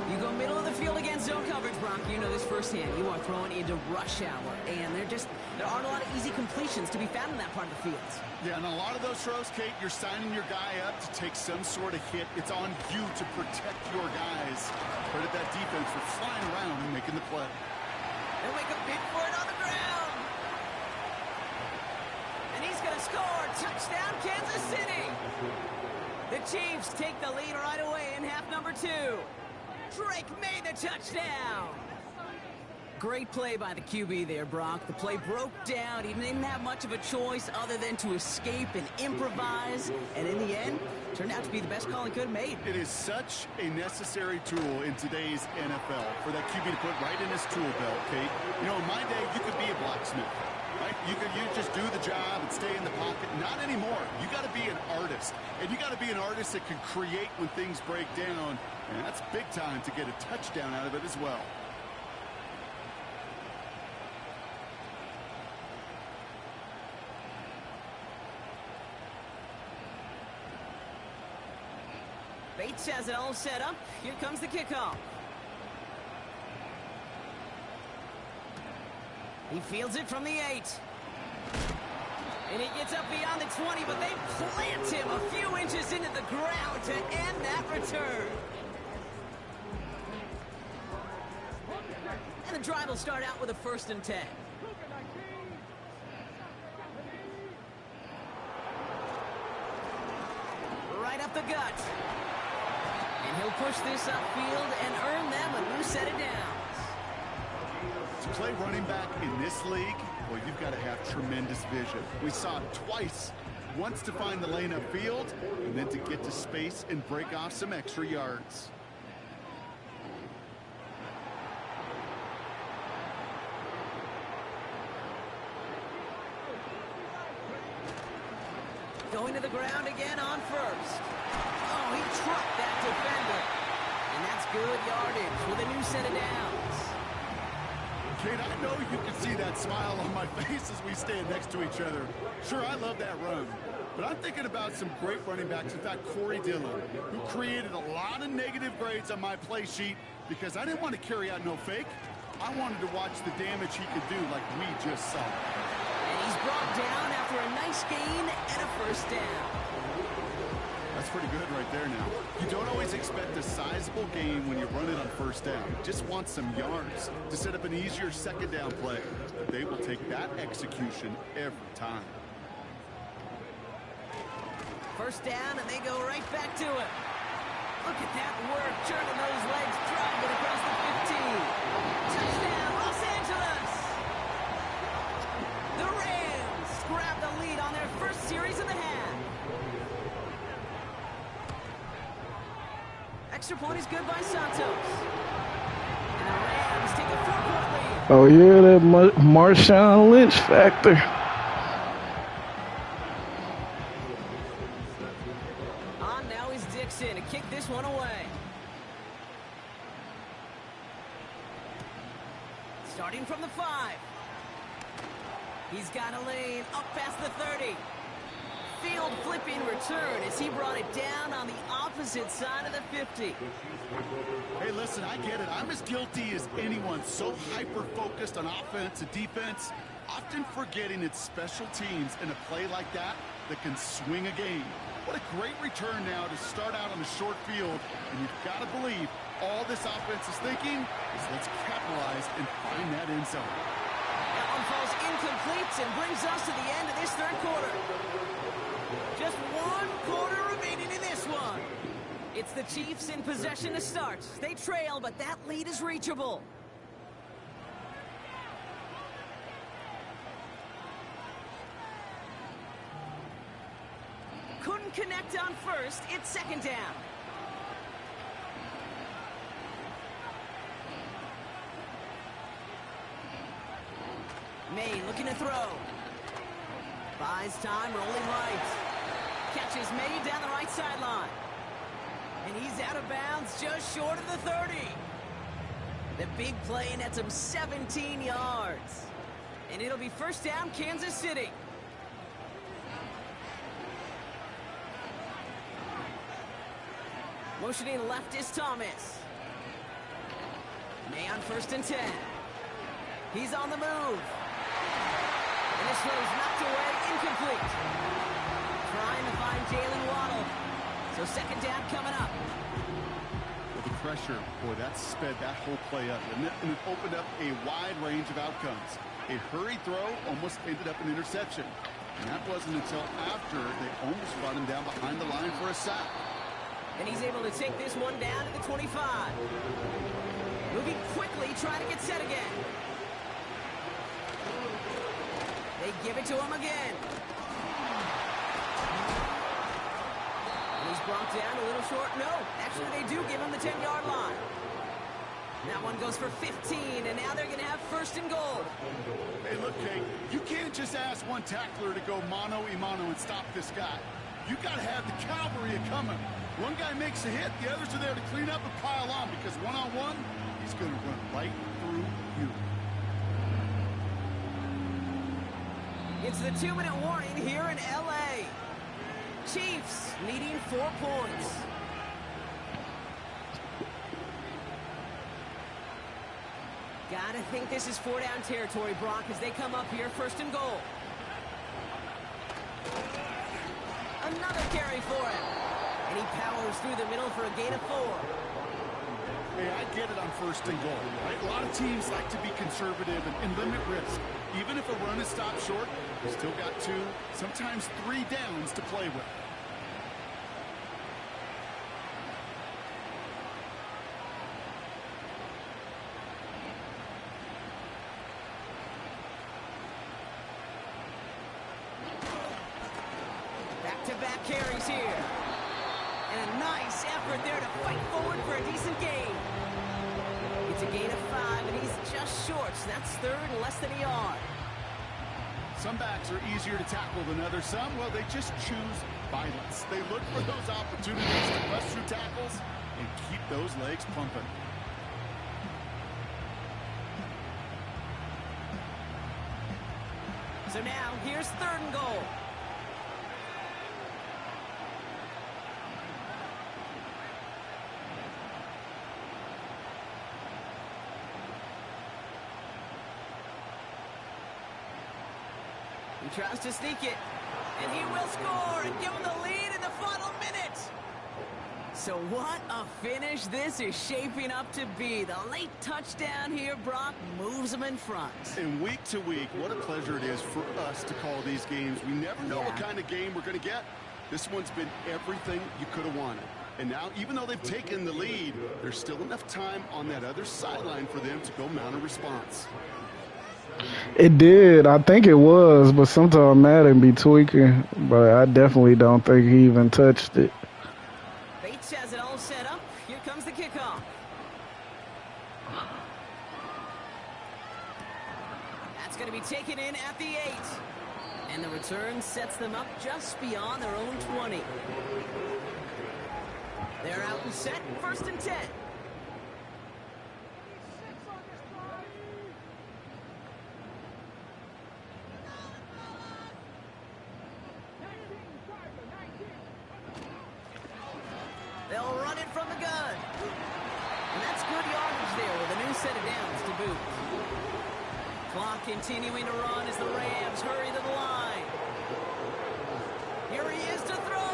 You go middle of the field against zone coverage, Brock. You know this firsthand. You are throwing into rush hour, and there aren't a lot of easy completions to be found in that part of the field. Yeah, and a lot of those throws, Kate, you're signing your guy up to take some sort of hit. It's on you to protect your guys. Credit that defense for flying around and making the play. They'll make a bid for it on the ground. And he's going to score. Touchdown, Kansas City. The Chiefs take the lead right away in half number 2. Drake made the touchdown. Great play by the QB there, Brock. The play broke down. He didn't have much of a choice other than to escape and improvise. And in the end, turned out to be the best call he could have made. It is such a necessary tool in today's NFL for that QB to put right in his tool belt, Kate. You know, in my day, you could be a blacksmith, right? You just do the job and stay in the pocket. Not anymore. You got to be an artist. And you got to be an artist that can create when things break down. And that's big time to get a touchdown out of it as well. Bates has it all set up. Here comes the kickoff. He fields it from the 8. And he gets up beyond the 20, but they plant him a few inches into the ground to end that return. And the drive will start out with a 1st and 10. Right up the gut. And he'll push this upfield and earn them a new set of downs. To play running back in this league, well, you've got to have tremendous vision. We saw it twice. Once to find the lane upfield, and then to get to space and break off some extra yards. Going to the ground again on 1st. Oh, he trucked that defender. And that's good yardage with a new set of downs. Kate, I know you can see that smile on my face as we stand next to each other. Sure, I love that run. But I'm thinking about some great running backs. In fact, Corey Dillon, who created a lot of negative grades on my play sheet because I didn't want to carry out no fake. I wanted to watch the damage he could do like we just saw. And he's brought down after a nice gain and a 1st down. That's pretty good right there now. You don't always expect a sizable gain when you run it on 1st down. You just want some yards to set up an easier 2nd down play. But they will take that execution every time. 1st down, and they go right back to it. Look at that work, turning those legs, driving it across the 15. Touchdown, Los Angeles! The Rams grab the lead on their 1st series of the half. Extra point is good by Santos. And the Rams take a 4-point lead. Oh, yeah, that Marshawn Lynch factor. now is Dixon to kick this one away. Starting from the 5. He's got a lane up past the 30. Field flipping return as he brought it down on the opposite side of the 50. Hey, listen, I get it. I'm as guilty as anyone. So hyper-focused on offense and defense, often forgetting it's special teams in a play like that can swing a game. What a great return now to start out on the short field. And you've got to believe all this offense is thinking is let's capitalize and find that end zone. That one falls incomplete and brings us to the end of this third quarter. Just 1 quarter remaining in this one. It's the Chiefs in possession to start. They trail, but that lead is reachable. Couldn't connect on first. It's second down. May looking to throw. Buys time, rolling right. Catches May down the right sideline. And he's out of bounds just short of the 30. The big play nets him 17 yards. And it'll be first down, Kansas City. Motioning left is Thomas. May on 1st and 10. He's on the move. And this throw's knocked away, incomplete. Trying to find Jalen Waddle. So second down coming up. Well, the pressure, boy, that sped that whole play up. And it opened up a wide range of outcomes. A hurried throw almost ended up an interception. And that wasn't until after they almost brought him down behind the line for a sack. And he's able to take this one down to the 25. Moving quickly, trying to get set again. They give it to him again. And he's brought down a little short. No, actually they do give him the 10-yard line. That one goes for 15, and now they're going to have 1st and goal. Hey, look, Kate, you can't just ask one tackler to go mano-a-mano and stop this guy. You got to have the cavalry coming. One guy makes a hit, the others are there to clean up and pile on, because one-on-one, he's going to run right through you. It's the 2-minute warning here in L.A. Chiefs needing 4 points. Gotta think this is 4-down territory, Brock, as they come up here 1st and goal. Another carry for him. And he powers through the middle for a gain of 4. Hey, I get it on 1st and goal, right? A lot of teams like to be conservative and limit risk. Even if a run is stopped short, you still got 2, sometimes 3 downs to play with. Back-to-back carries here. And a nice effort there to fight forward for a decent gain. It's a gain of 5, and he's just short. So that's 3rd and less than a yard. Some backs are easier to tackle than others. Some, well, they just choose violence. They look for those opportunities to bust through tackles and keep those legs pumping. So now, here's 3rd and goal. He tries to sneak it, and he will score and give him the lead in the final minute. So what a finish this is shaping up to be. The late touchdown here, Brock, moves them in front. And week to week, what a pleasure it is for us to call these games. We never know what kind of game we're going to get. This one's been everything you could have wanted. And now, even though they've taken the lead, there's still enough time on that other sideline for them to go mount a response. It did. I think it was, but sometimes Madden be tweaking. But I definitely don't think he even touched it. Bates has it all set up. Here comes the kickoff. That's going to be taken in at the 8. And the return sets them up just beyond their own 20. Set, 1st and 10. They'll run it from the gun. And that's good yardage there with a new set of downs to boot. Clock continuing to run as the Rams hurry to the line. Here he is to throw.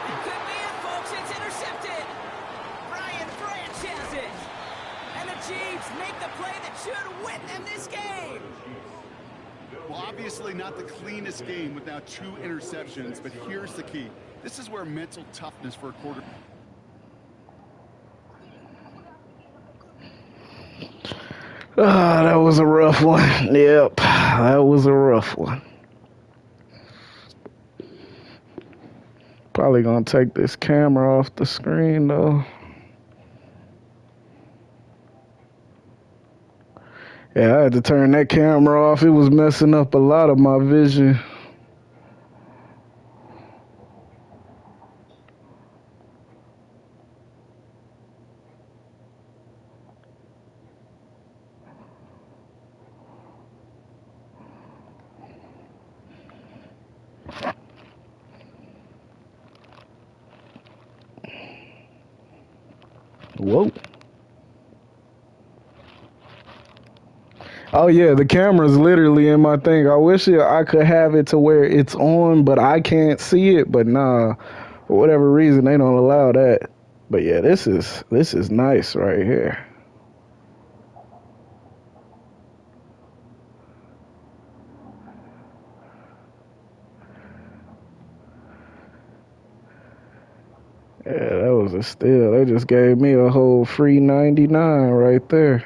It could be it, folks. It's intercepted. Brian Branch has it. And the Chiefs make the play that should win them this game. Well, obviously not the cleanest game with now 2 interceptions, but here's the key. This is where mental toughness for a quarterback. That was a rough one. Yep, that was a rough one. Probably gonna take this camera off the screen though. Yeah, I had to turn that camera off. It was messing up a lot of my vision. Whoa. Oh yeah, the camera's literally in my thing. I wish I could have it to where it's on, but I can't see it. But nah, for whatever reason, they don't allow that. But yeah, this is nice right here. Yeah, that was a steal. They just gave me a whole free 99 right there.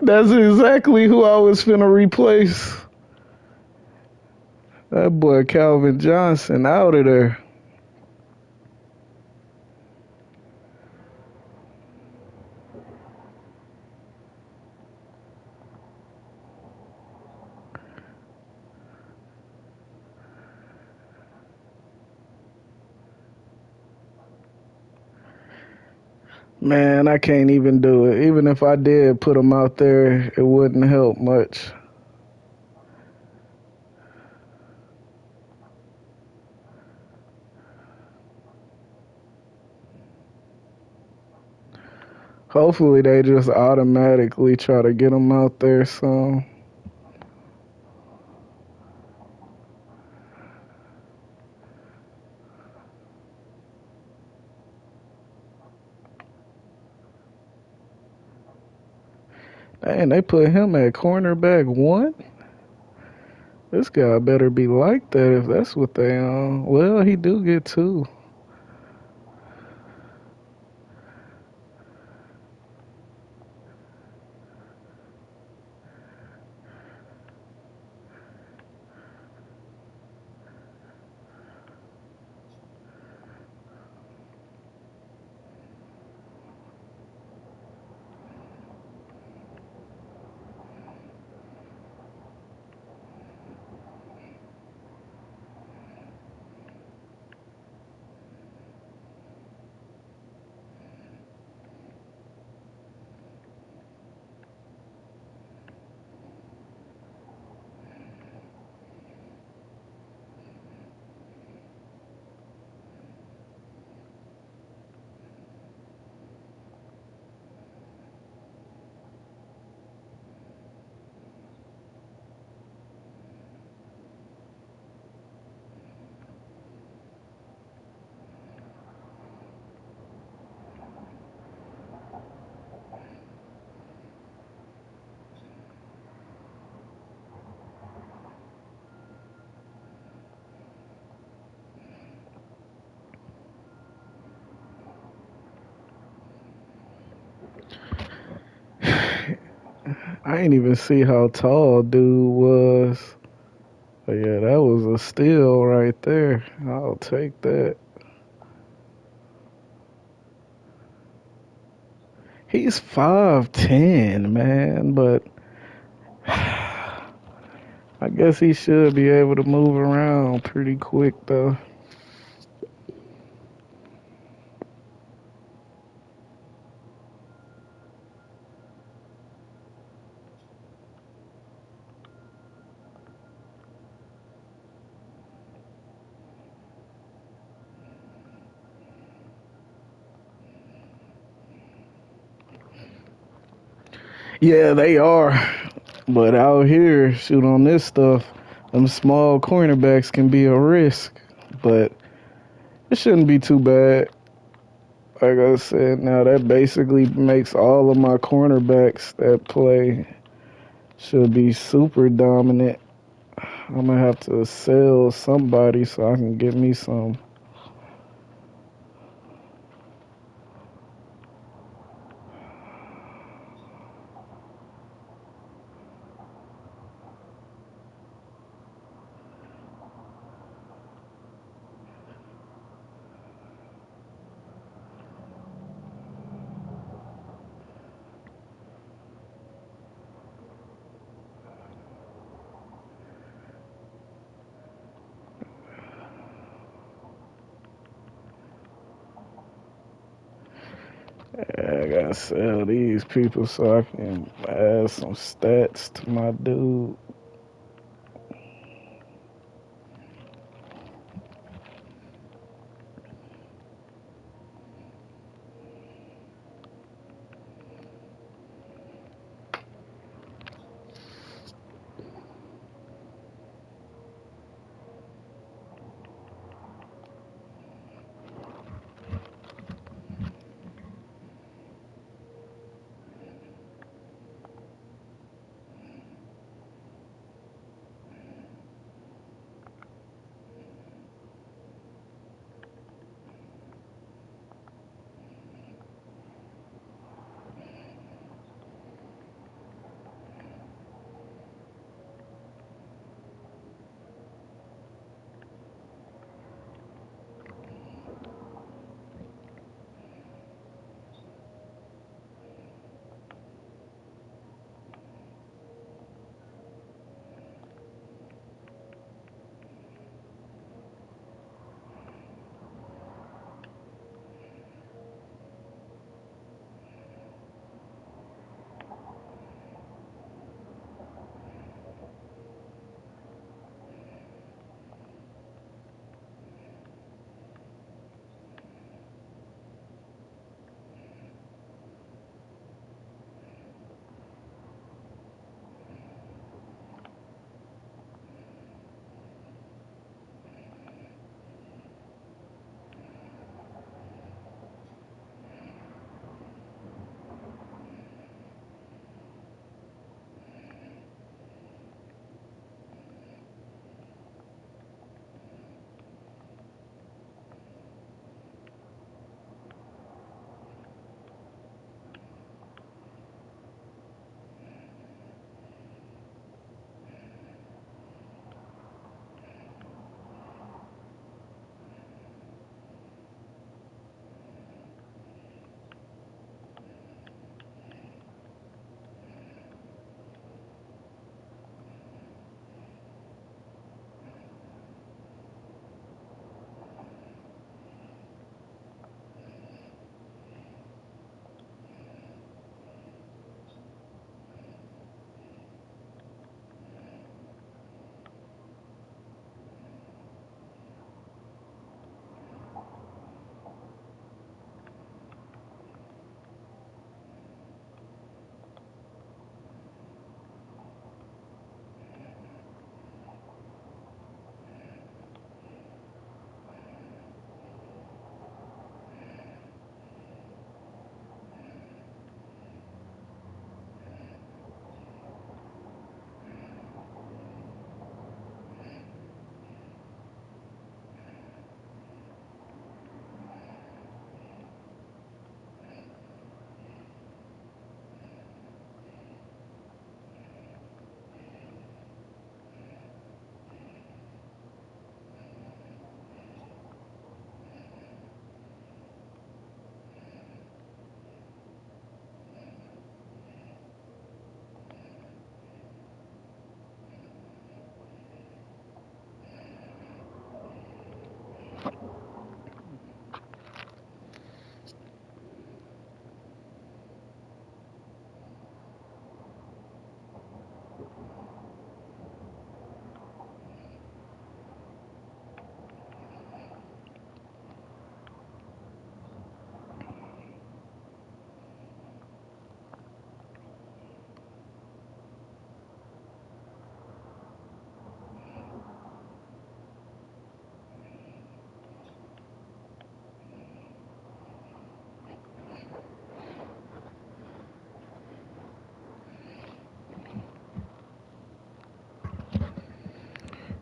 That's exactly who I was finna replace. That boy Calvin Johnson out of there. Man, I can't even do it. Even if I did put him out there, it wouldn't help much. Hopefully they just automatically try to get him out there some. And they put him at cornerback 1? This guy better be like that if that's what they well, he do get 2. I ain't even see how tall dude was. Yeah, that was a steal right there. I'll take that. He's 5'10", man, but I guess he should be able to move around pretty quick, though. Yeah, they are. But out here, shoot on this stuff, them small cornerbacks can be a risk. But it shouldn't be too bad. Like I said, now that basically makes all of my cornerbacks that play should be super dominant. I'm gonna have to sell somebody so I can get me some. I gotta sell these people so I can add some stats to my dude.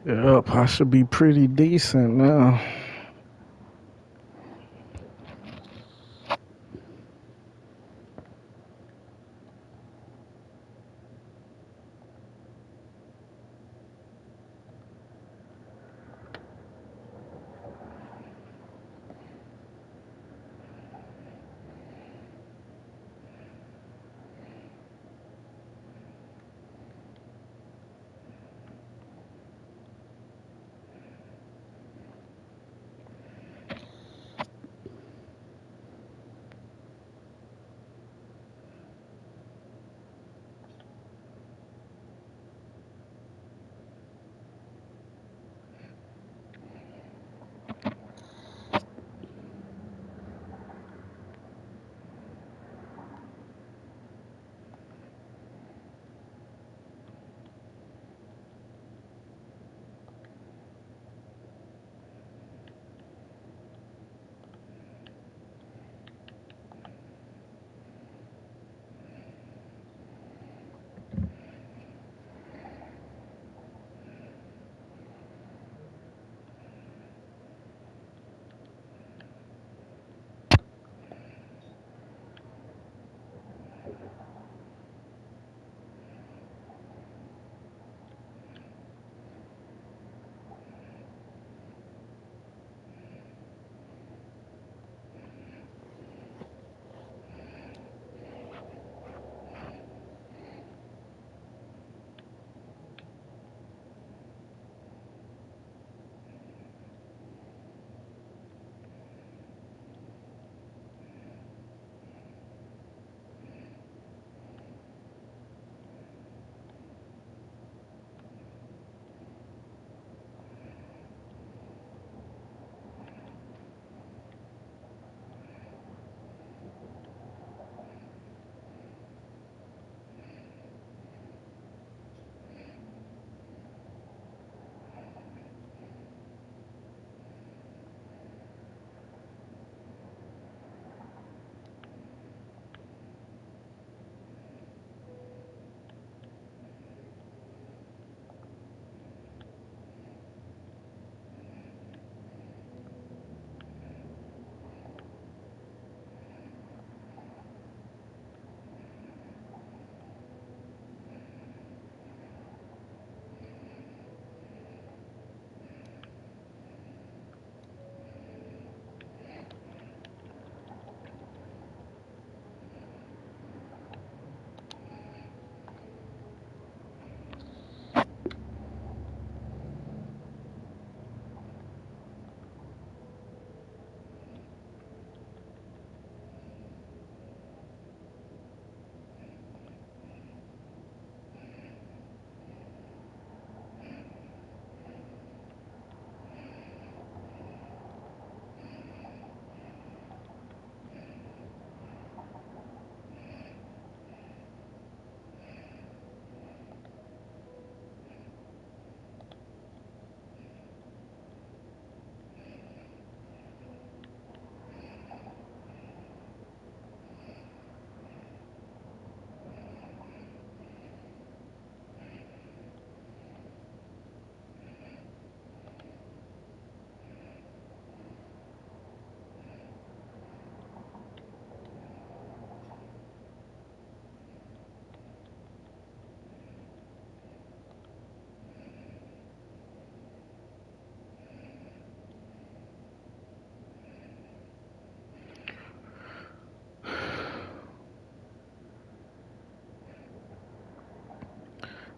Yep, I should be pretty decent now.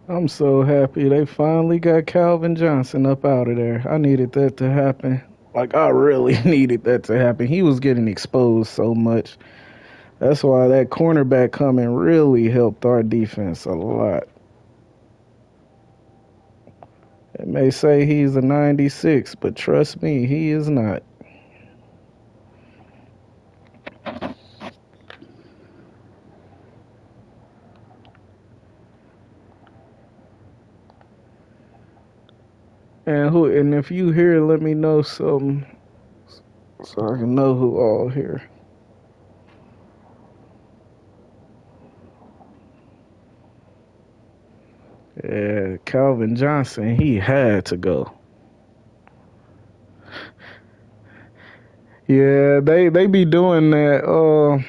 I'm so happy they finally got Calvin Johnson up out of there. I needed that to happen. Like, I really needed that to happen. He was getting exposed so much. That's why that cornerback coming really helped our defense a lot. It may say he's a 96, but trust me, he is not. And if you hear, let me know something so I can know who all here. Yeah, Calvin Johnson, he had to go. Yeah, they be doing that.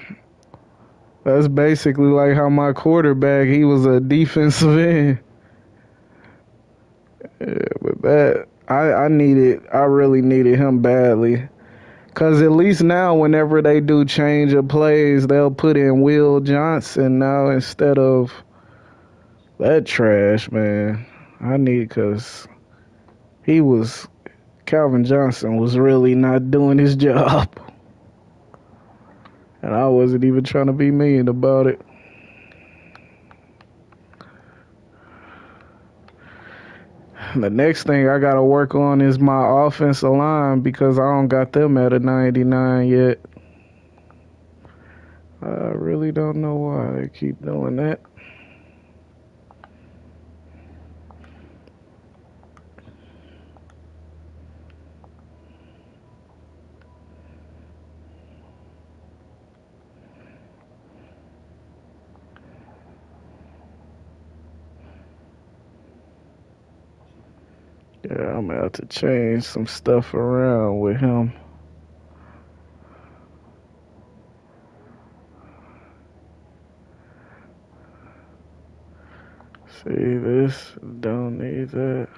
That's basically like how my quarterback, he was a defensive end. Yeah, but I really needed him badly. Cause at least now, whenever they do change of plays, they'll put in Will Johnson now instead of that trash, man. Cause Calvin Johnson was really not doing his job. And I wasn't even trying to be mean about it. The next thing I gotta work on is my offensive line because I don't got them at a 99 yet. I really don't know why they keep doing that. Yeah, I'm gonna have to change some stuff around with him. See this? Don't need that.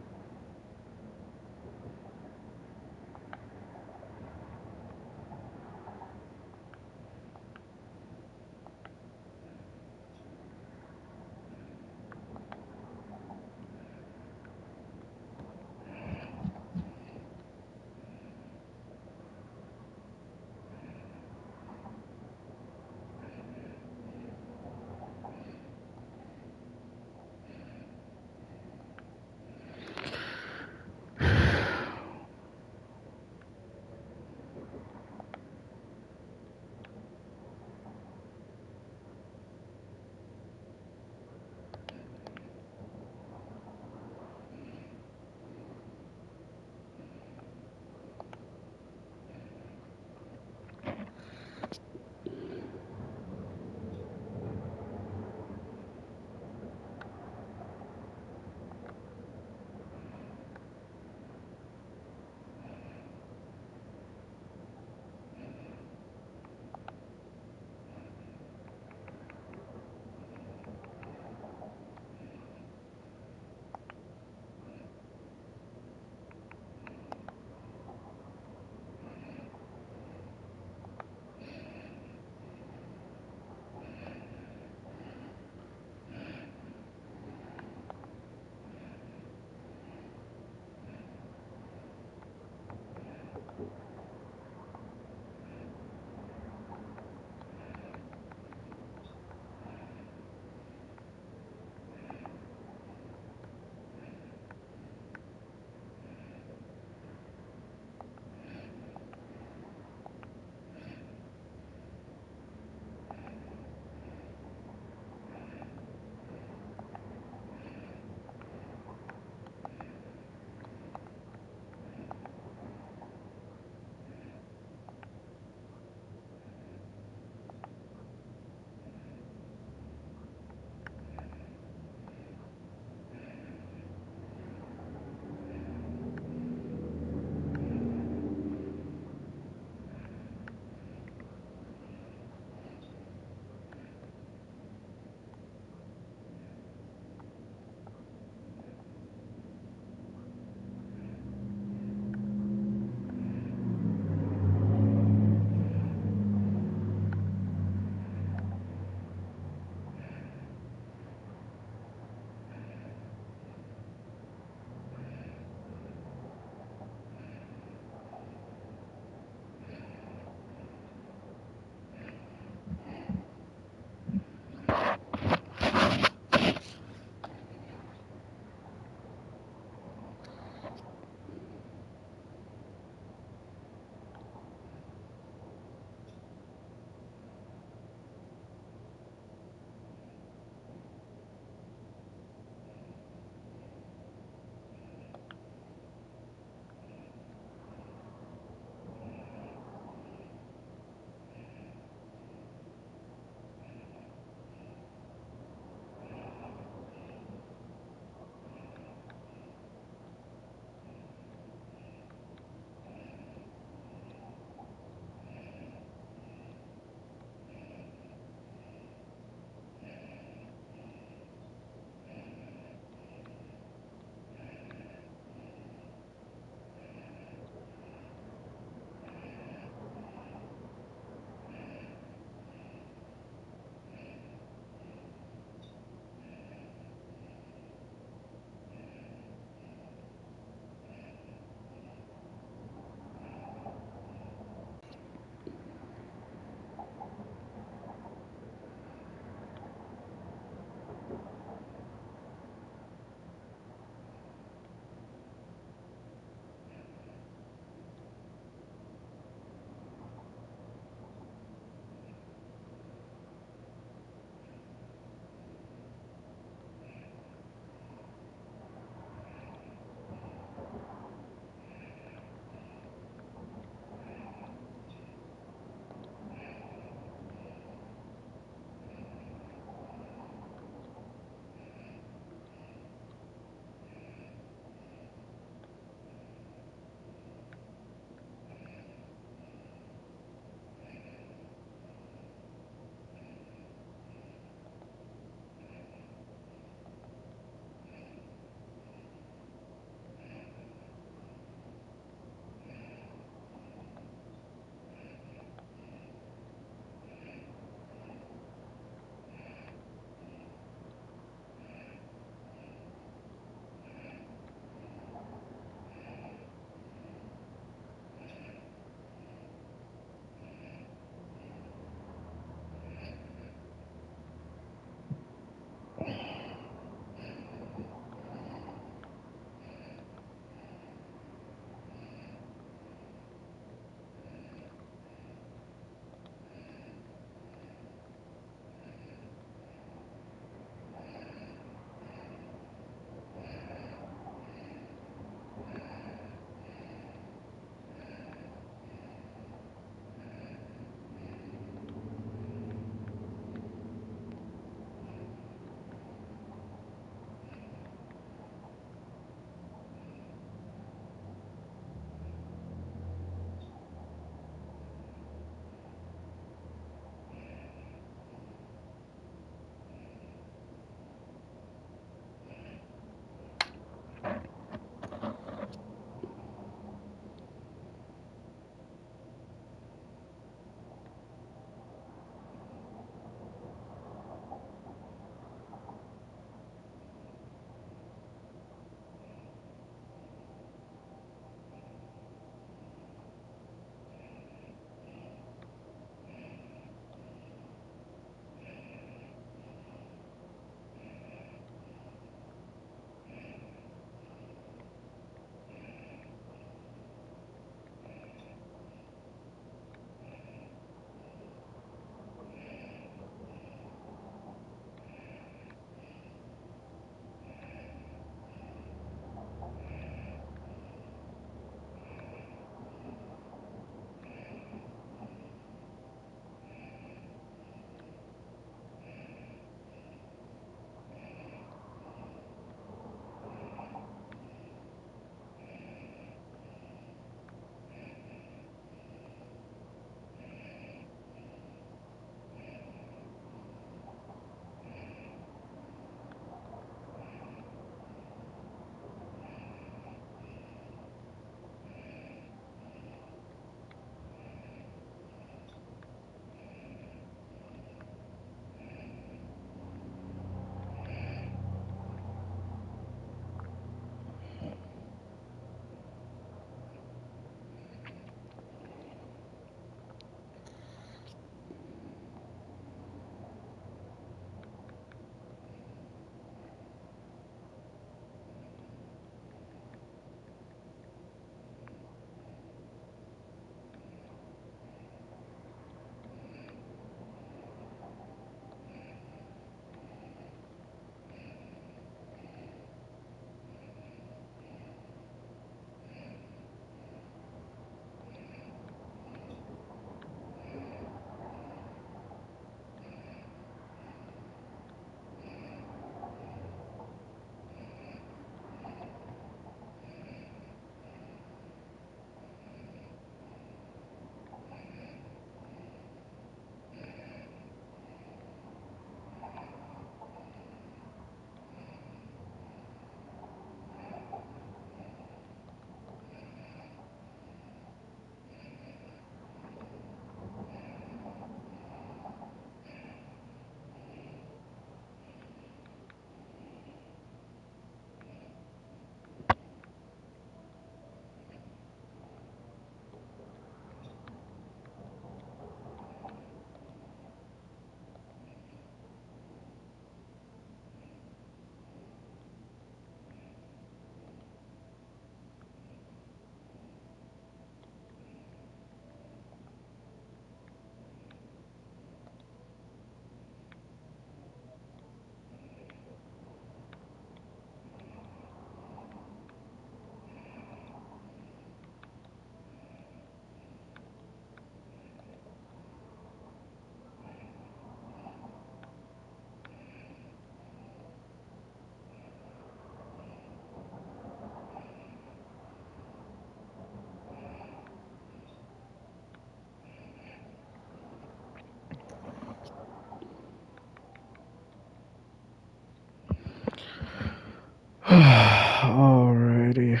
Alrighty.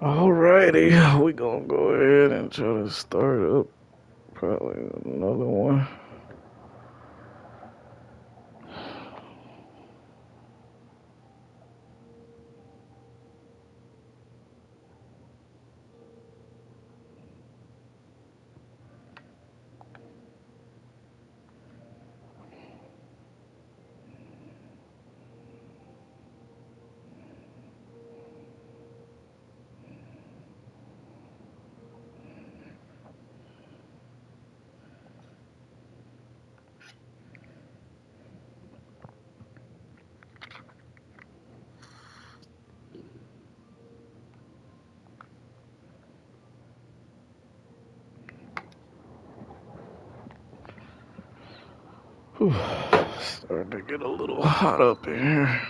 Alrighty, we gonna go ahead and try to start up probably another one. Whew, starting to get a little hot up in here.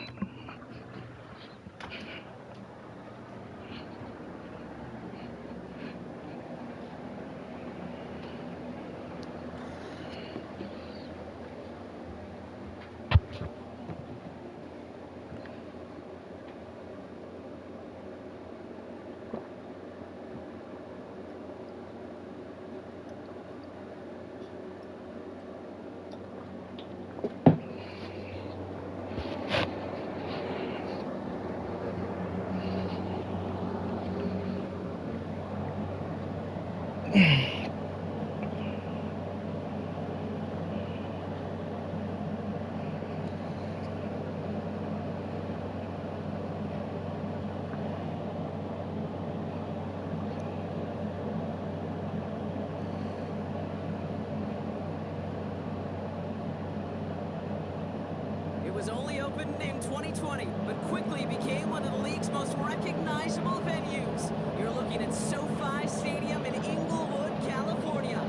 It was only opened in 2020, but quickly became one of the league's most recognizable venues. You're looking at SoFi Stadium in Inglewood, California.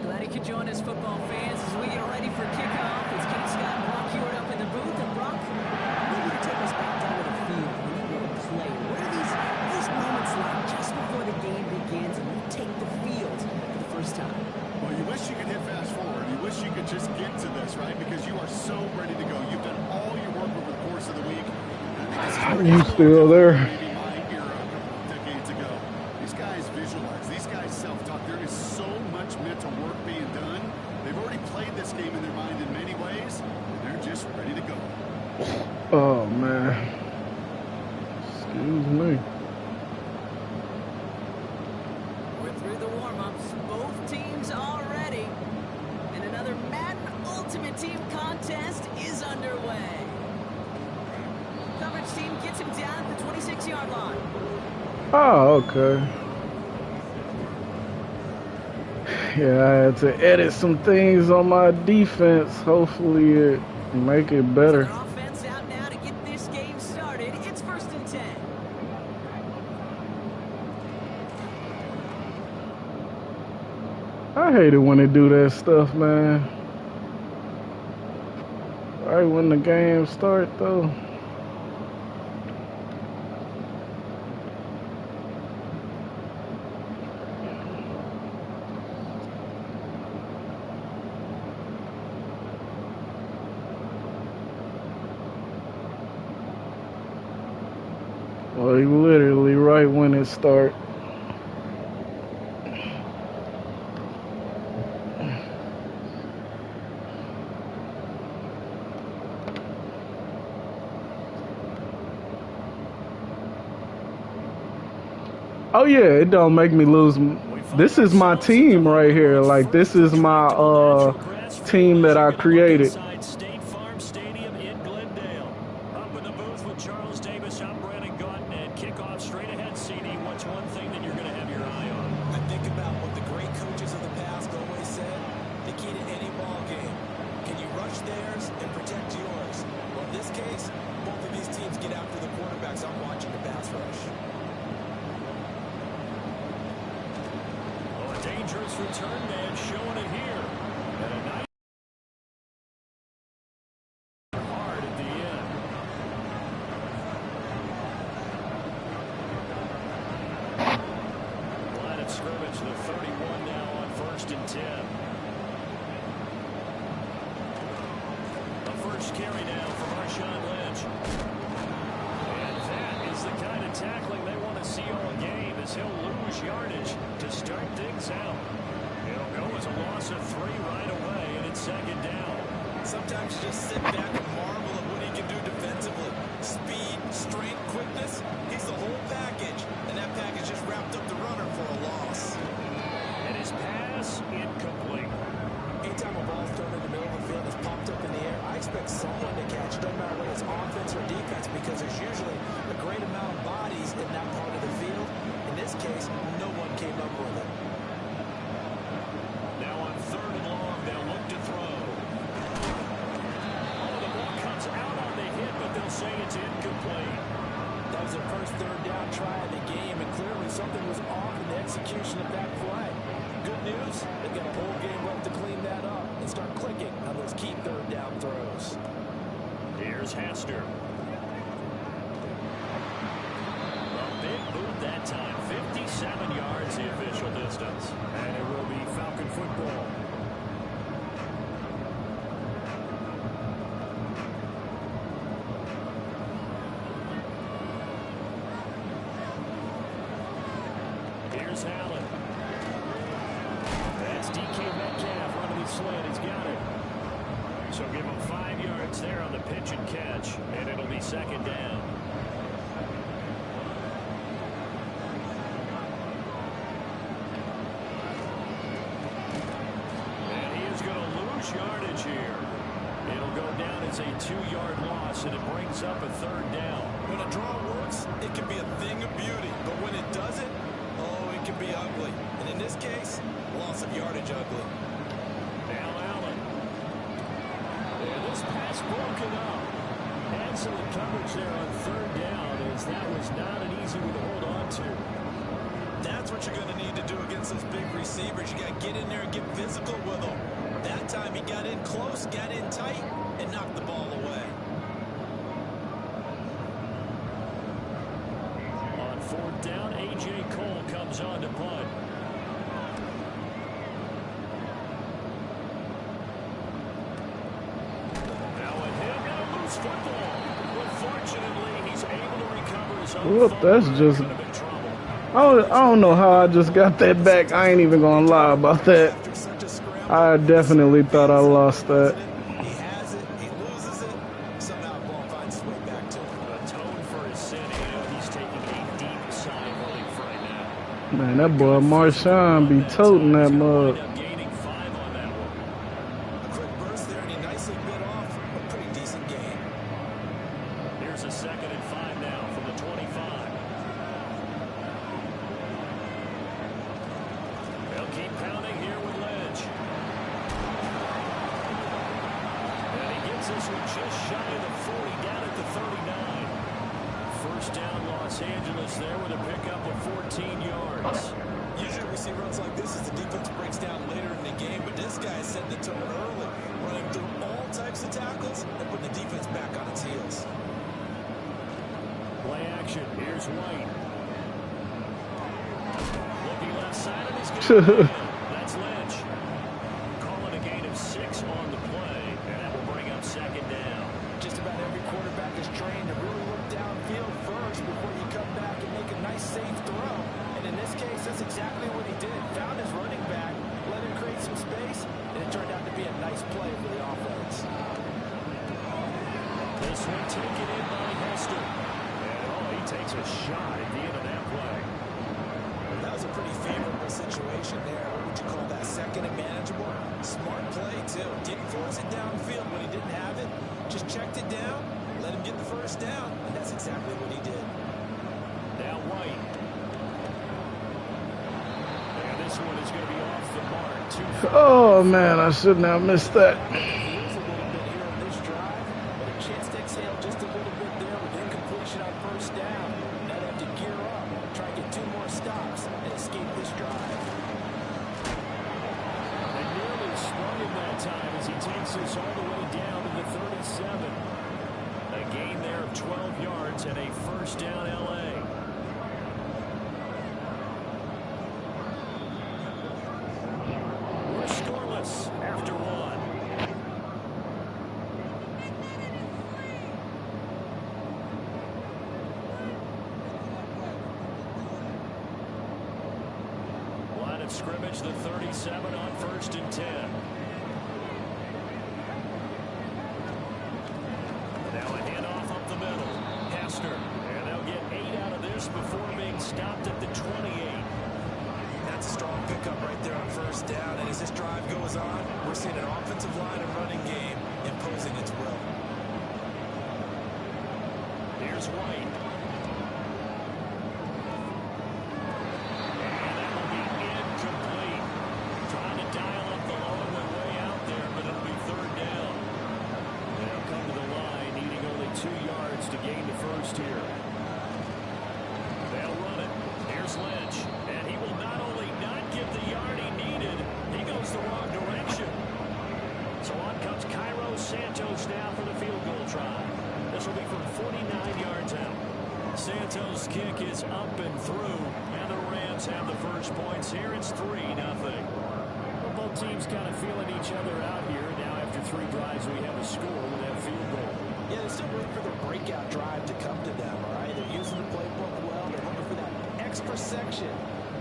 Glad you could join us, football fans, as we get ready for kickoff. It's King Scott and Brock Hewitt up in the booth. And Brock, maybe you take us back down to the field when you were a player. What are these moments like just before the game begins and you take the field for the first time? Well, you wish you could hit fast forward. You wish you could just get to this, right? Because you are so ready to go. You've done all your work over the course of the week. Are you still there? Maybe my era a couple of decades ago. These guys visualize. These guys self-talk. There is so much mental work being done. They've already played this game in their mind in many ways, and they're just ready to go. Oh, man. Excuse me. We're through the warm-ups. Both teams are ready. And another Madden Ultimate Team contest is underway. Coverage team gets him down at the line. Oh, okay. Yeah, I had to edit some things on my defense. Hopefully it make it So better. their offense out now to get this game started. It's 1st and 10. I hate it when they do that stuff, man. Right when the game start, though. Like literally right when it start. Oh yeah, it don't make me lose. This is my team right here. Like this is my team that I created. State Farm Stadium in Glendale. Up in the booth with Charles Davis, I'm Brandon Gaudin, and kickoff straight ahead. CD, what's one thing that you're going to have your eye on? I think about what the great coaches of the past always said. The key to any ball game. Can you rush theirs and protect yours? Well, in this case, both of these teams get after the quarterbacks. I'm watching the pass rush. Oh, a dangerous return man showing it here. And a nice hard at the end. Line of scrimmage, the 31 now on 1st and 10. The first carry now for Marshawn Lynch. And that is the kind of tackling they want to see all game, as he'll lose yardage to start things out. It'll go as a loss of 3 right away, and it's 2nd down. Sometimes you just sit back and marvel at what he can do defensively. Speed, strength, quickness. He's the whole package. And that package just wrapped up the runner for a loss. And his pass incomplete. Anytime a ball's thrown in the middle of the field, it's popped up in the air, I expect someone to catch it, no matter whether it's offense or defense, because there's usually a great amount of bodies in that part of the field. In this case, no one came up with it. Now on 3rd and long, they'll look to throw. Oh, the ball comes out on the hit, but they'll say it's incomplete. That was their first 3rd down try of the game, and clearly something was off in the execution of that play. Good news, they've got a whole game left to clean that up and start clicking on those key 3rd down throws. Here's Hester. A big boot that time, 57 yards the official distance. And it will be Falcon football. Here's Allen. That's DK Metcalf running the slant. He's got it. So give him 5 yards there on the pitch and catch, and it'll be 2nd down. And he is going to lose yardage here. It'll go down as a 2-yard loss, and it brings up a 3rd down. When a draw works, it can be a thing of beauty, but when it doesn't, oh, it can be ugly. And in this case, loss of yardage ugly. Now Allen. And this pass broken up. Excellent coverage there on 3rd down, as that was not an easy one to hold on to. That's what you're going to need to do against those big receivers. You got to get in there and get physical with them. That time he got in close, got in tight, and knocked the ball away. On 4th down, A.J. Cole comes on to punt. Now with him going to lose football. But fortunately, he's able to recover his own. Whoop, that's just. I don't know how I just got that back. I ain't even gonna lie about that. I definitely thought I lost that. He has it, he loses it, somehow the ball finds its way back to him. Atone for his sin, he's taking a deep sigh of relief right now. Man, that boy Marshawn be toting that mug. Gaining 5 on that one. A quick burst there, and he nicely bit off a pretty decent gain. Here's a 2nd and 5 now from the 25. just shy of the 40, down at the 39. First down, Los Angeles there with a pickup of 14 yards. Usually we see runs like this as the defense breaks down later in the game, but this guy is setting the tone early, running through all types of tackles and putting the defense back on its heels. Play action. Here's White. Looking left side of his game. That's Lynch. Calling a gain of 6 on the play, and that will bring up second down. Just about every quarterback is trained to really look downfield first before you come back and make a nice, safe throw. And in this case, that's exactly what he did. Found his running back, let him create some space, and it turned out to be a nice play for the offense. This one taken in by Hester. And he takes a shot at the end of that play. That was a pretty favorable situation there. What would you call that? Second and manageable? Smart play, too. Didn't force it downfield when he didn't have it. Just checked it down, let him get the first down, and that's exactly what he did. Now White. And this one is going to be off the mark. Oh, man, I shouldn't have missed that. A little bit here on this drive, but a chance to exhale just a little bit there with incompletion on first down. Now they have to gear up, try and get 2 more stops, and escape this drive. And nearly sprung him that time as he takes this all the way down to the 37. A gain there of 12 yards and a first down L.A. We're scoreless after 1. Line of scrimmage, the 37 on 1st and 10. Now a handoff up the middle. Hester. And they'll get 8 out of this before being stopped at the 28. That's a strong pickup right there on first down, and as this drive goes on, we're seeing an offensive line and running game imposing its will. Here's White. And that will be incomplete. Trying to dial up the low one way out there, but it'll be 3rd down. They'll come to the line, needing only 2 yards to gain the first here. They'll run it. Here's Lynch. And he will not only not get the yard he needed, he goes the wrong direction. So on comes Cairo Santos now for the field goal try. This will be from 49 yards out. Santos' kick is up and through, and the Rams have the first points here. It's 3-0. Well, both teams kind of feeling each other out here. Now after 3 drives, we have a score with that field goal. Yeah, they're still waiting for the breakout drive to come to them, all right? They're using the playbook well. They're looking for that extra section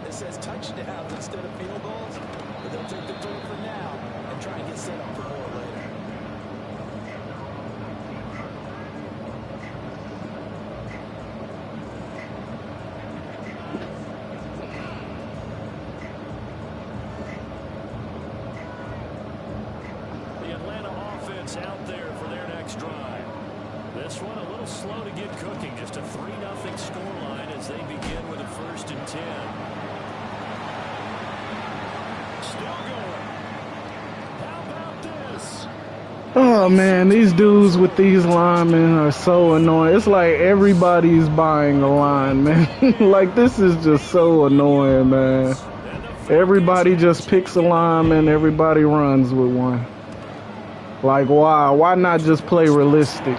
that says touchdowns instead of field goals. But they'll take the 3 for now and try and get set up for more later. The Atlanta offense out there for their next drive. This one a little slow to get cooking. Just a 3-0 scoreline as they begin with a 1st and 10. Still going. How about this? Oh, man, these dudes with these linemen are so annoying. It's like everybody's buying a line, man. Like, this is just so annoying, man. Everybody just picks a lineman, everybody runs with one. Like, why? Why not just play realistic?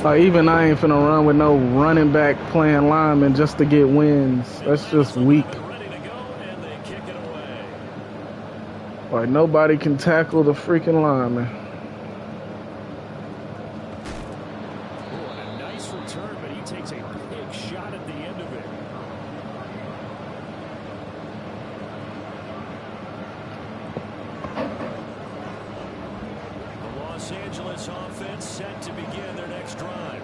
Like, even I ain't finna run with no running back playing lineman just to get wins. That's just weak. Like, nobody can tackle the freaking lineman. Oh, and a nice return, but he takes a big shot at the end of it. The Los Angeles offense set to begin their next drive.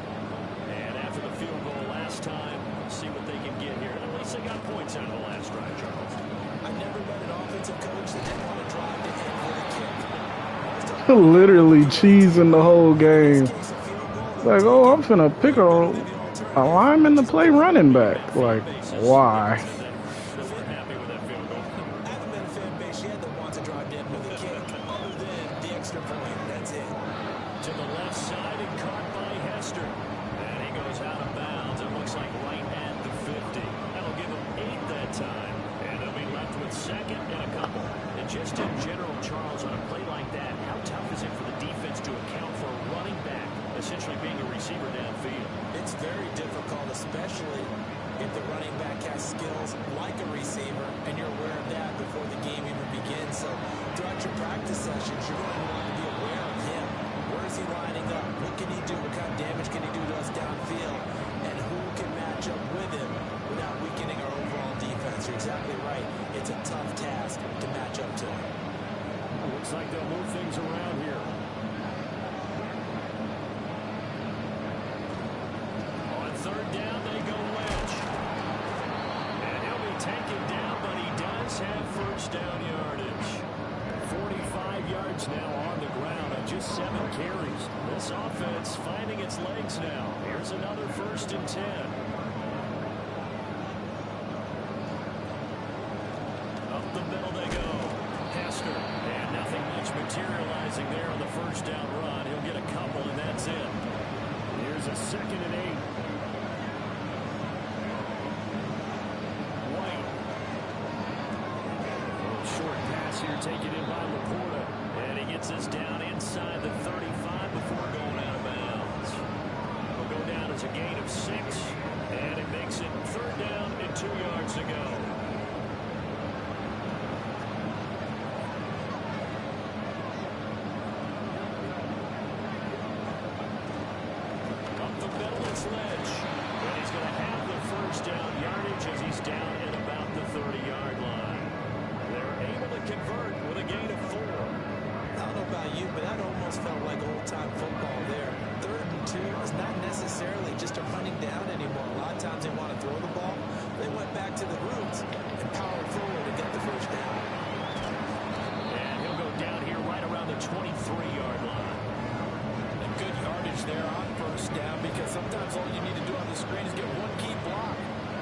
And after the field goal last time, see what they can get here. And at least they got points out of the last drive, Charles. I've never met an offensive coach that didn't want to drive to end with a kick. Literally cheesing the whole game. Like, oh, I'm finna pick a lineman to play running back. Like, why? I haven't been a fan base yet that wants to drive to end with a kick, other than the extra point. That's it. first down yardage. 45 yards now on the ground on just 7 carries. This offense finding its legs now. Here's another 1st and 10. Up the middle they go. Hester. And nothing much materializing there on the 1st down run. He'll get a couple, and that's it. Here's a 2nd and 8. White. Short pass here taken in by Laporta. And he gets us down inside the 35 before going out of bounds. Will go down as a gain of 6. And it makes it 3rd down and 2 yards to go. Up the middle, it's Ledge. And he's going to have the 1st down yardage as he's down at about the 30-yard line. They're able to convert with a gain of 4. I don't know about you, but that almost felt like old-time football there. 3rd and 2 is not necessarily just a running down anymore. A lot of times they want to throw the ball. They went back to the roots and powered forward to get the 1st down. And he'll go down here right around the 23-yard line. And good yardage there on 1st down, because sometimes all you need to do on the screen is get one key block.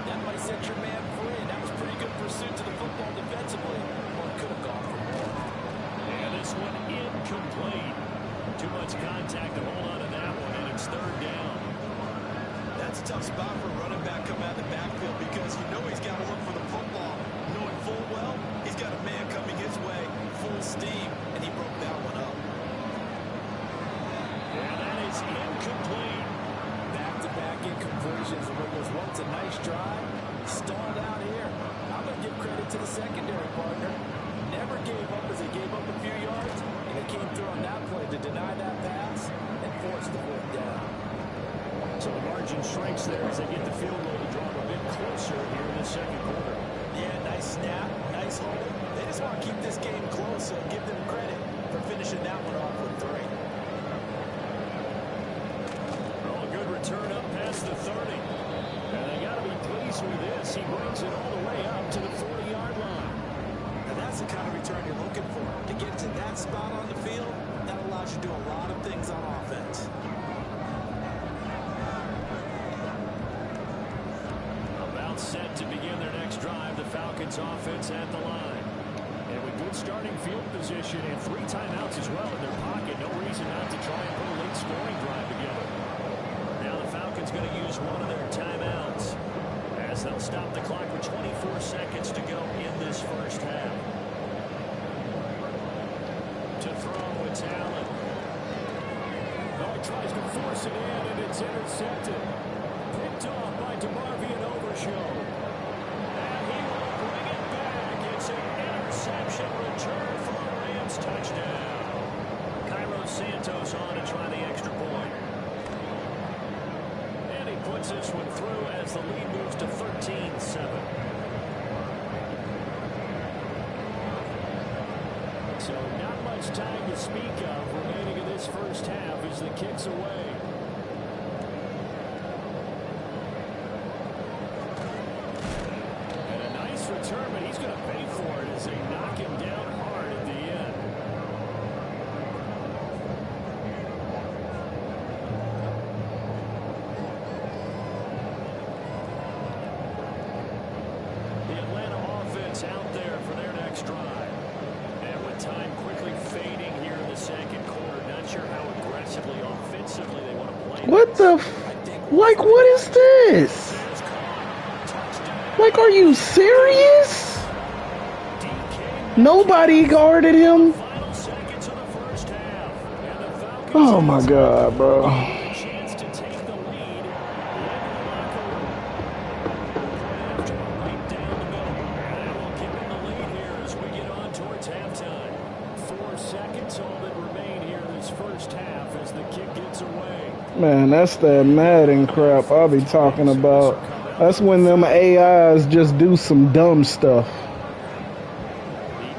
That might set your man free, and that was pretty good pursuit to the football defensively. Or it could have gone for more. And this one incomplete. Too much contact to hold on to that one, and it's 3rd down. That's a tough spot for a running back coming out of the backfield, because you know he's got to look for the football, knowing full well he's got a man coming his way, full steam, and he broke that one up. And that is incomplete. Back-to-back incompletions, and what was once a nice drive, stalled out here. I'm going to give credit to the secondary partner. Never gave up as they gave up a few yards, and they came through on that play to deny that pass and force the 4th down. So the margin shrinks there as they get the field goal to draw them a bit closer here in the 2nd quarter. Yeah, nice snap, nice hold. They just want to keep this game close, so give them credit for finishing that one off with 3. Oh, a good return up past the 30. And they got to be pleased with this. He brings it all the way up to the 40-yard line. And that's the kind of return you're looking for. To get to that spot on the field, that allows you to do a lot of things on offense. About set to begin their next drive, the Falcons offense at the line. And with good starting field position and 3 timeouts as well in their pocket, no reason not to try and put a late scoring drive together. Now the Falcons going to use one of their timeouts as they'll stop the clock with 24 seconds to go in this 1st half. To throw, it's Allen. Oh, he tries to force it in, and it's intercepted. Picked off by DeMarvion Overshow. And he will bring it back. It's an interception return for a Rams touchdown. Cairo Santos on to try the extra point. And he puts this one through as the lead moves to 13-7. So not much time to speak of remaining in this 1st half as the kick's away. And a nice return, but he's going to pay for it as they knock him down hard at the end. The Atlanta offense out there for their next drive. And with time quickly fading here in the 2nd quarter, not sure how aggressively, offensively they want to play. What the like, what is this? Like, are you serious? Nobody guarded him. Final seconds of the 1st half. And the Falcons Oh my God, bro. a chance to take the lead. After right down the middle. And we'll give them the lead here as we get on towards halftime. 4 seconds all that remain here this 1st half as the kick gets away. Man, that's that Madden crap I'll be talking about. That's when them AIs just do some dumb stuff. The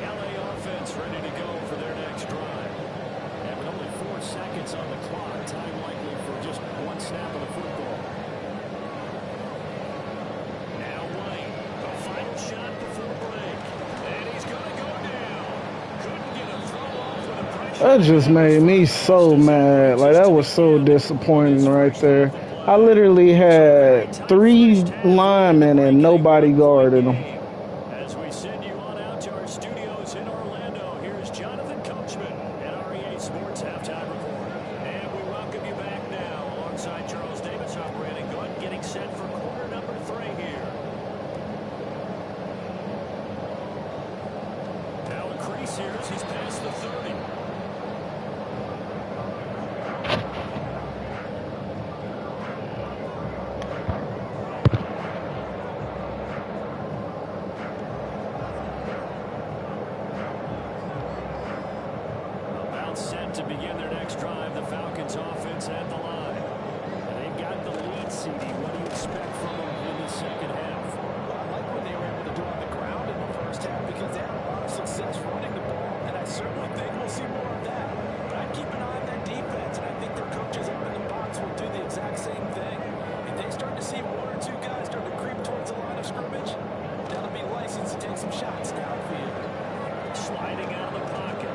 LA offense ready to go for their next drive. And with only 4 seconds on the clock, time likely for just one snap of the football. Now White, a final shot before break. And he's going to go That just made me so mad. Like, that was so disappointing right there. I literally had 3 linemen and nobody guarded them. As we send you on out to our studios in Orlando, here's Jonathan Coachman at REA Sports Halftime Report. And we welcome you back now alongside Charles Davis. I'm Brandon Good, getting set for quarter number 3 here. Now a crease here as he's past the 30. Set to begin their next drive. The Falcons offense at the line. And they've got the lead, CD. What do you expect from them in the second half? Well, I like what they were able to do on the ground in the first half because they had a lot of success running the ball, and I certainly think we'll see more of that. But I'd keep an eye on that defense, and I think their coaches out in the box will do the exact same thing. If they start to see 1 or 2 guys start to creep towards the line of scrimmage, that'll be license to take some shots downfield. Sliding out of the pocket.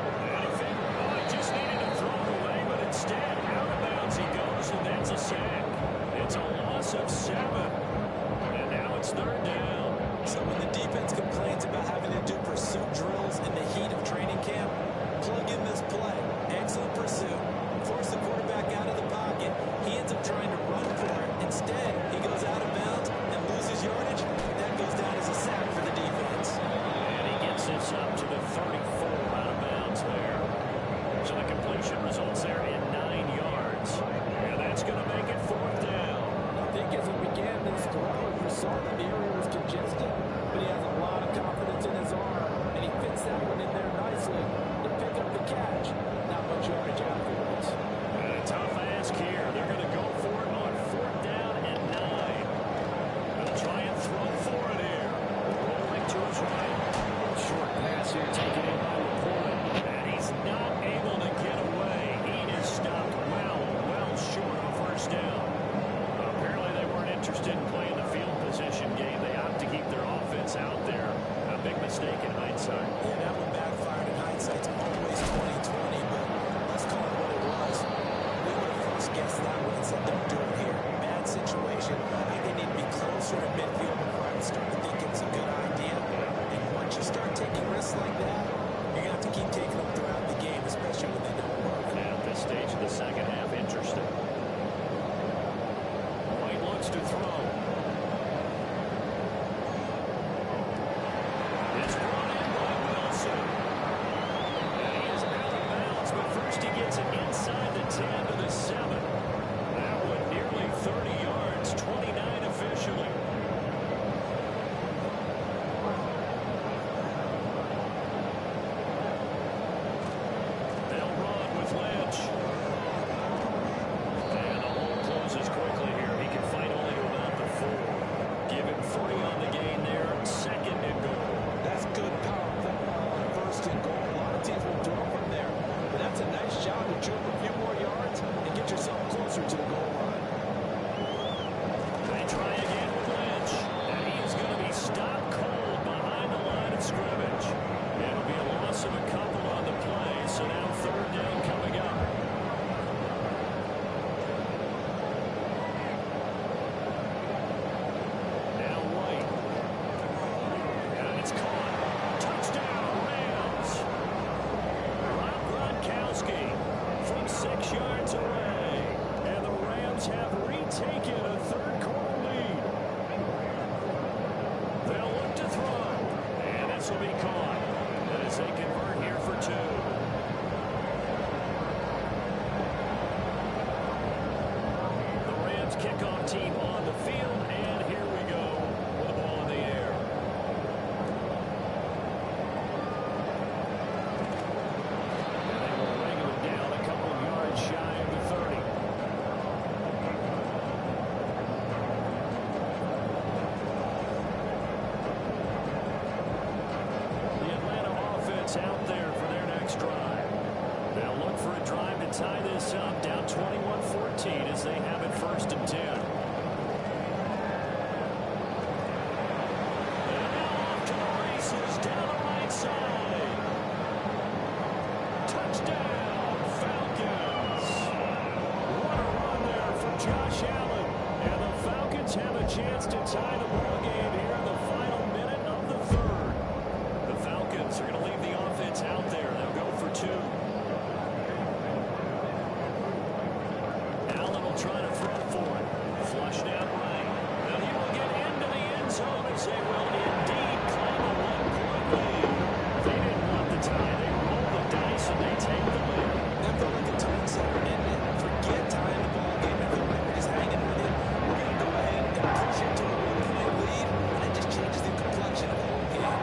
Just needed to throw it away, but instead, out of bounds he goes, and that's a sack. It's a loss of 7. And now it's 3rd down. So when the defense complains about having to do pursuit drills in the heat of training camp, plug in this play. Excellent pursuit. Force the quarterback out of the pocket. He ends up trying to run for it. Instead, he goes out of bounds and loses yardage. That goes down as a sack for the defense. And he gets this up to the 34 out of bounds there. So the completion results there in 9 yards. And that's going to make it 4th down. I think as he began this throw, you saw that the area was congested, but he has a lot of confidence in his arm, and he fits that one in there nicely to pick up the catch. Not much yardage afterwards. And a tough ask here. They're going to go for it on 4th down and 9. They'll try and throw for it here. Rolling to his right. Short pass here taken in by Laporte. And he's not able to get away. He is stopped well short of 1st down. Apparently they weren't interested in playing the field position game. They opt to keep their offense out there. A big mistake in hindsight. Yeah, that one backfired in hindsight. It's always 2020, but let's call it what it was. We would have first guessed that one and said, don't do it here. Bad situation. I think they need to be closer to midfield before I start to think it's a good idea. And once you start taking risks like that, you're going to have to keep taking them throughout the game, especially when they don't work. At this stage of the second half, interesting. White looks to throw. It's brought in by Wilson. And he is out of bounds, but first he gets it inside the 10 to the 7. That one nearly 30 yards, 29 officially. They'll run with Lynch. And the hole closes quickly here. He can fight only to about the 4. Give him 3 on the gain there. 2nd and goal. That's good power football on 1st and goal. A lot of teams will do it from there. But that's a nice job to chew up a few more yards and get yourself closer to the goal line. They try again with Lynch. And he is going to be stopped cold behind the line of scrimmage. It'll be a loss of a couple on the play. So now 3rd down coming up. Now White. And it's caught. Touchdown, Rams. Rob Gronkowski from 6 yards away. And the Rams have retaken a 3rd quarter lead. They'll look to throw. And this will be caught as they convert here for 2. The Rams kickoff team on the field, and here we go with the ball in the air. And they will wrangle it down a couple of yards shy of the 30. The Atlanta offense out there for their next drive. They'll look for a drive to tie this up, down 21-14 as they have it 1st and 10. And now off to the races down the right side. Touchdown! Saints have a chance to tie the ball game here in the final minute of the third. The Falcons are going to leave the offense out there. They'll go for two. Allen will try to throw for it. Flushed out right. And he will get into the end zone as they will indeed claim a one-point lead. They didn't want the tie. They roll the dice and they take the lead. That felt like a time saver, didn't it? Forget tying the ball game. It felt like we're just hanging with it. We're going to go ahead and push it to a one-point lead, and it just changes the complexion of the whole game.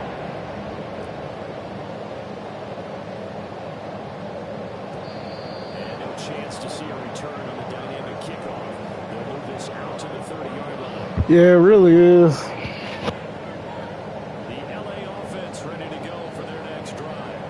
And no chance to see a return on the dynamic kickoff. They'll move this out to the 30-yard line. Yeah, it really is. The LA offense ready to go for their next drive.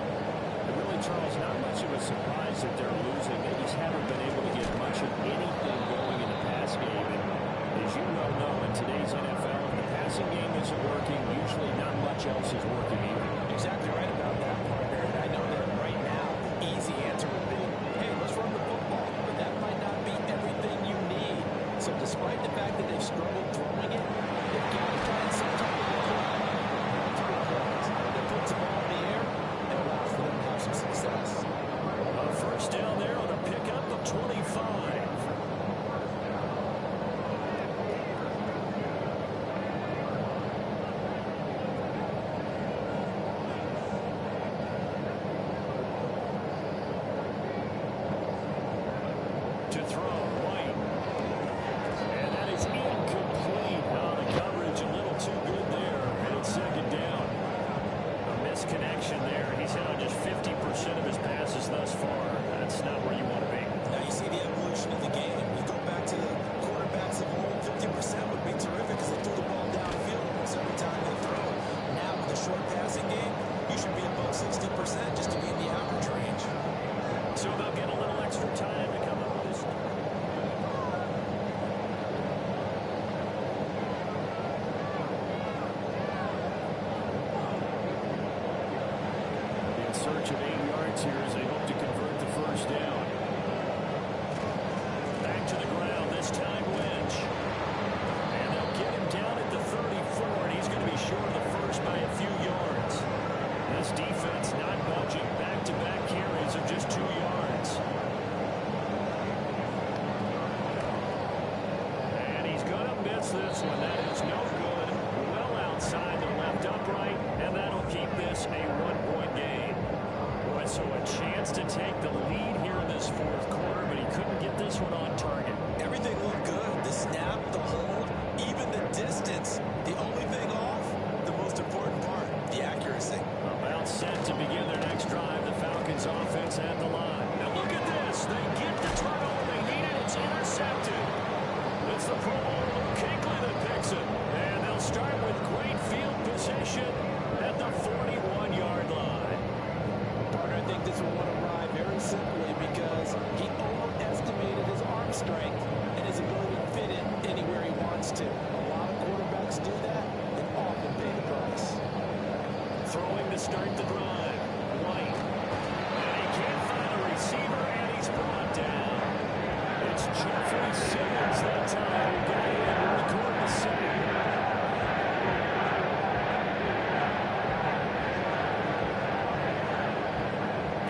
And really, Charles, not much of a surprise that they're losing. They just haven't been able to get much of anything going in the pass game. And as you well know, in today's NFL, if the passing game isn't working, usually not much else is working either. Exactly right about that, partner. And I know that right now, the easy answer would be, hey, let's run the football. But that might not be everything you need. So despite the fact that they've struggled throwing it, they've got to find some type of that puts the ball in the air and allows for them to have some success. A first down there on a pickup of 25. To throw, White. And that is incomplete. Oh, the coverage a little too good there. And it's second down. A misconnection there. He's hit on just 50% of his passes thus far. That's not where you want to be. Now you see the evolution of the game. You go back to the quarterbacks of old, 50% would be terrific because they threw the ball downfield almost every time they throw it. Now with the short passing game, you should be above 60% just to be in the average range. So they'll get a little extra time to come up with this. In search of 8 yards here as they hope to convert the first down. Back to the ground, this time Lynch. And they'll get him down at the 34, and he's going to be short of the first by a few yards. This defense not budging. Back-to-back carries of just 2 yards. And he's going to miss this one. That is no good. Well outside the left upright, and that'll keep this a one-point game. Boy, so a chance to take the lead here in this fourth quarter, but he couldn't get this one on target. Everything looked good. The snap, the hold, even the distance. The only thing off, the most important part, the accuracy. About set to begin their next drive. The Falcons offense at the line. Now look at this. They get the turnover they needed. It's intercepted. It's the Pro Bowler Luke Kuechly that picks it. And they'll start with great field position at the 41-yard line. Partner, I think this one will arrive very simply because he overestimated his arm strength and his ability to fit it anywhere he wants to. A lot of quarterbacks do that and often pay the price. Throwing to start the drive. White. And he can't find a receiver, and he's brought down. It's Jeffrey Simmons that time who got in to record the sack.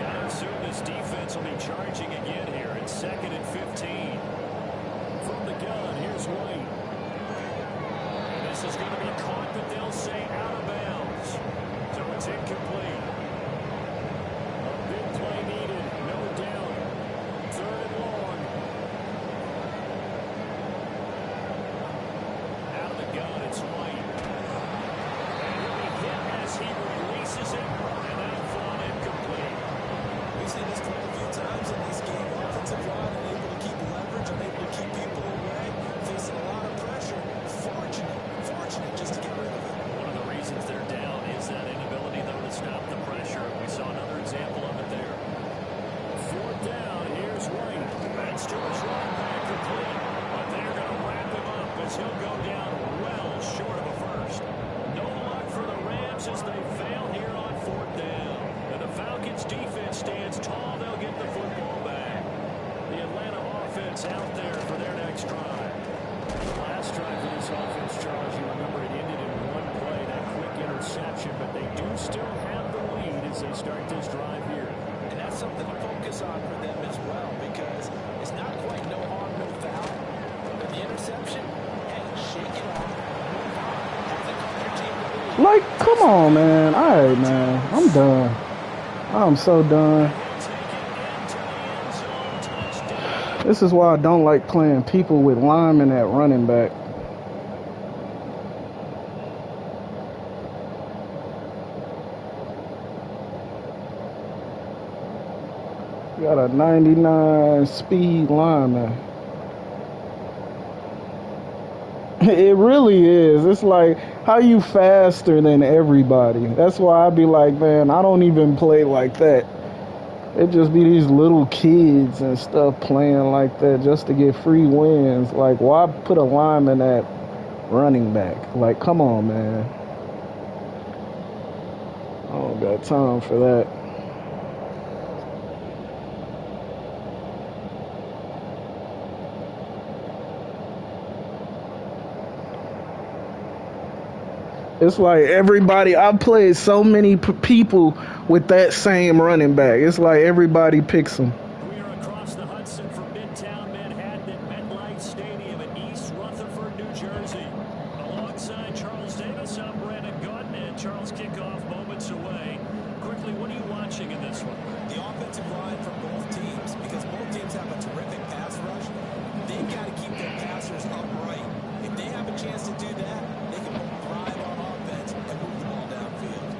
Gotta assume this defense will be charging again here. It's 2nd and 15. From the gun, here's White. And this is going to be caught, but they'll say out of bounds. So it's incomplete. A big play needed, no doubt. 3rd and long. Out of the gun, it's White. And he'll be hit as he releases it, and that'll fall incomplete. We've seen this quite a few times in this game. Offensive line unable to keep leverage, unable to keep people away, facing a lot of pressure. Fortunate just to interception, but they do still have the lead as they start this drive here. And that's something to focus on for them as well, because it's not quite no harm, no foul. But the interception, hey, shake it off, move on. Hasn't cost your team the lead. Like, come on, man. All right, man. I'm done. I'm so done. This is why I don't like playing people with linemen at running back. You got a 99 speed lineman. It really is. It's like, how you faster than everybody? That's why I be like, man, I don't even play like that. It just be these little kids and stuff playing like that just to get free wins. Like, why put a lineman at running back? Like, come on, man. I don't got time for that. It's like everybody, I've played so many people with that same running back. It's like everybody picks them. We are across the Hudson from Midtown Manhattan at MetLife Stadium in East Rutherford, New Jersey. Alongside Charles Davis, I'm Brandon Gordon, and Charles kickoff moments away. Quickly, what are you watching in this one? The offensive line for both teams, because both teams have a terrific pass rush. They've got to keep their passers upright. If they have a chance to do that, they can both thrive on offense and move the ball downfield.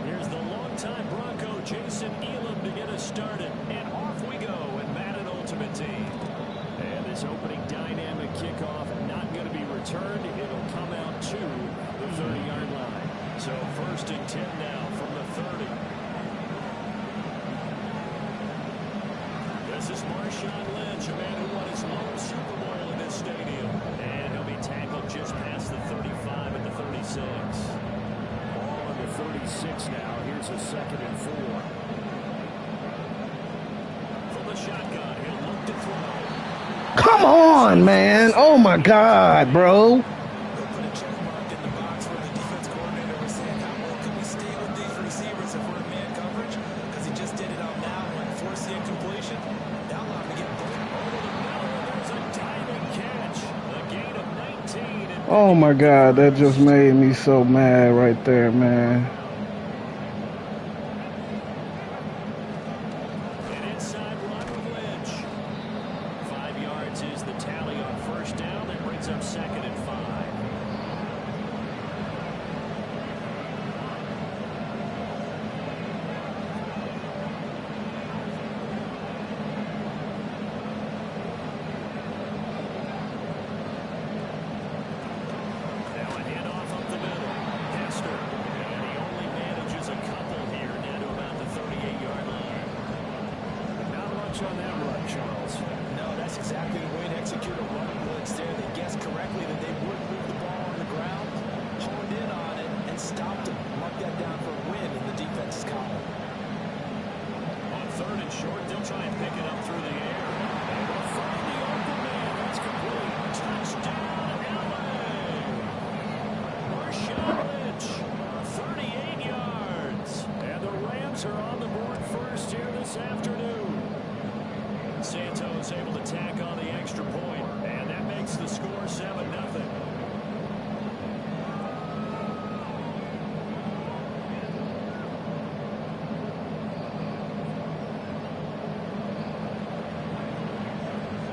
Here's the longtime Bronco, Jason Elam, to get us started. And off we go in Madden Ultimate Team. And this opening dynamic kickoff not going to be returned. It'll come out to the 30-yard line. So 1st and 10 now from the 30. This is Marshawn Lynch, a man who won his lone Super Bowl in this stadium. And he'll be tackled just past the 35 at the 36. Ball on the 36 now. Here's a 2nd and 4. From the shotgun, he'll look to throw. Come on, man. Oh, my God, bro. They'll put a check mark in the box where the defense coordinator was saying, how well can we stay with these receivers if we're in man coverage? Because he just did it on that one. Force the incompletion. Now allow him to get both. There's a diving catch. A gain of 19. And Oh, my God. That just made me so mad right there, man. an inside run with Lynch. 5 yards is the tally on 1st down. That brings up 2nd and 5. Now a handoff up the middle. Hester. And he only manages a couple here, down to about the 38-yard line. Not much on that run, Charles. No, that's exactly the way to execute a run blitz there. They guessed correctly that they would move the ball on the ground, honed in on it, and stopped him. Mark that down for a win in the defense's column. On 3rd and short, they'll try and pick it up through the air. And they'll find the open man. That's complete. Touchdown, LA! Marshawn Lynch, 38 yards. And the Rams are on the board first here this afternoon. Santos able to tack on the extra point, and that makes the score 7-0.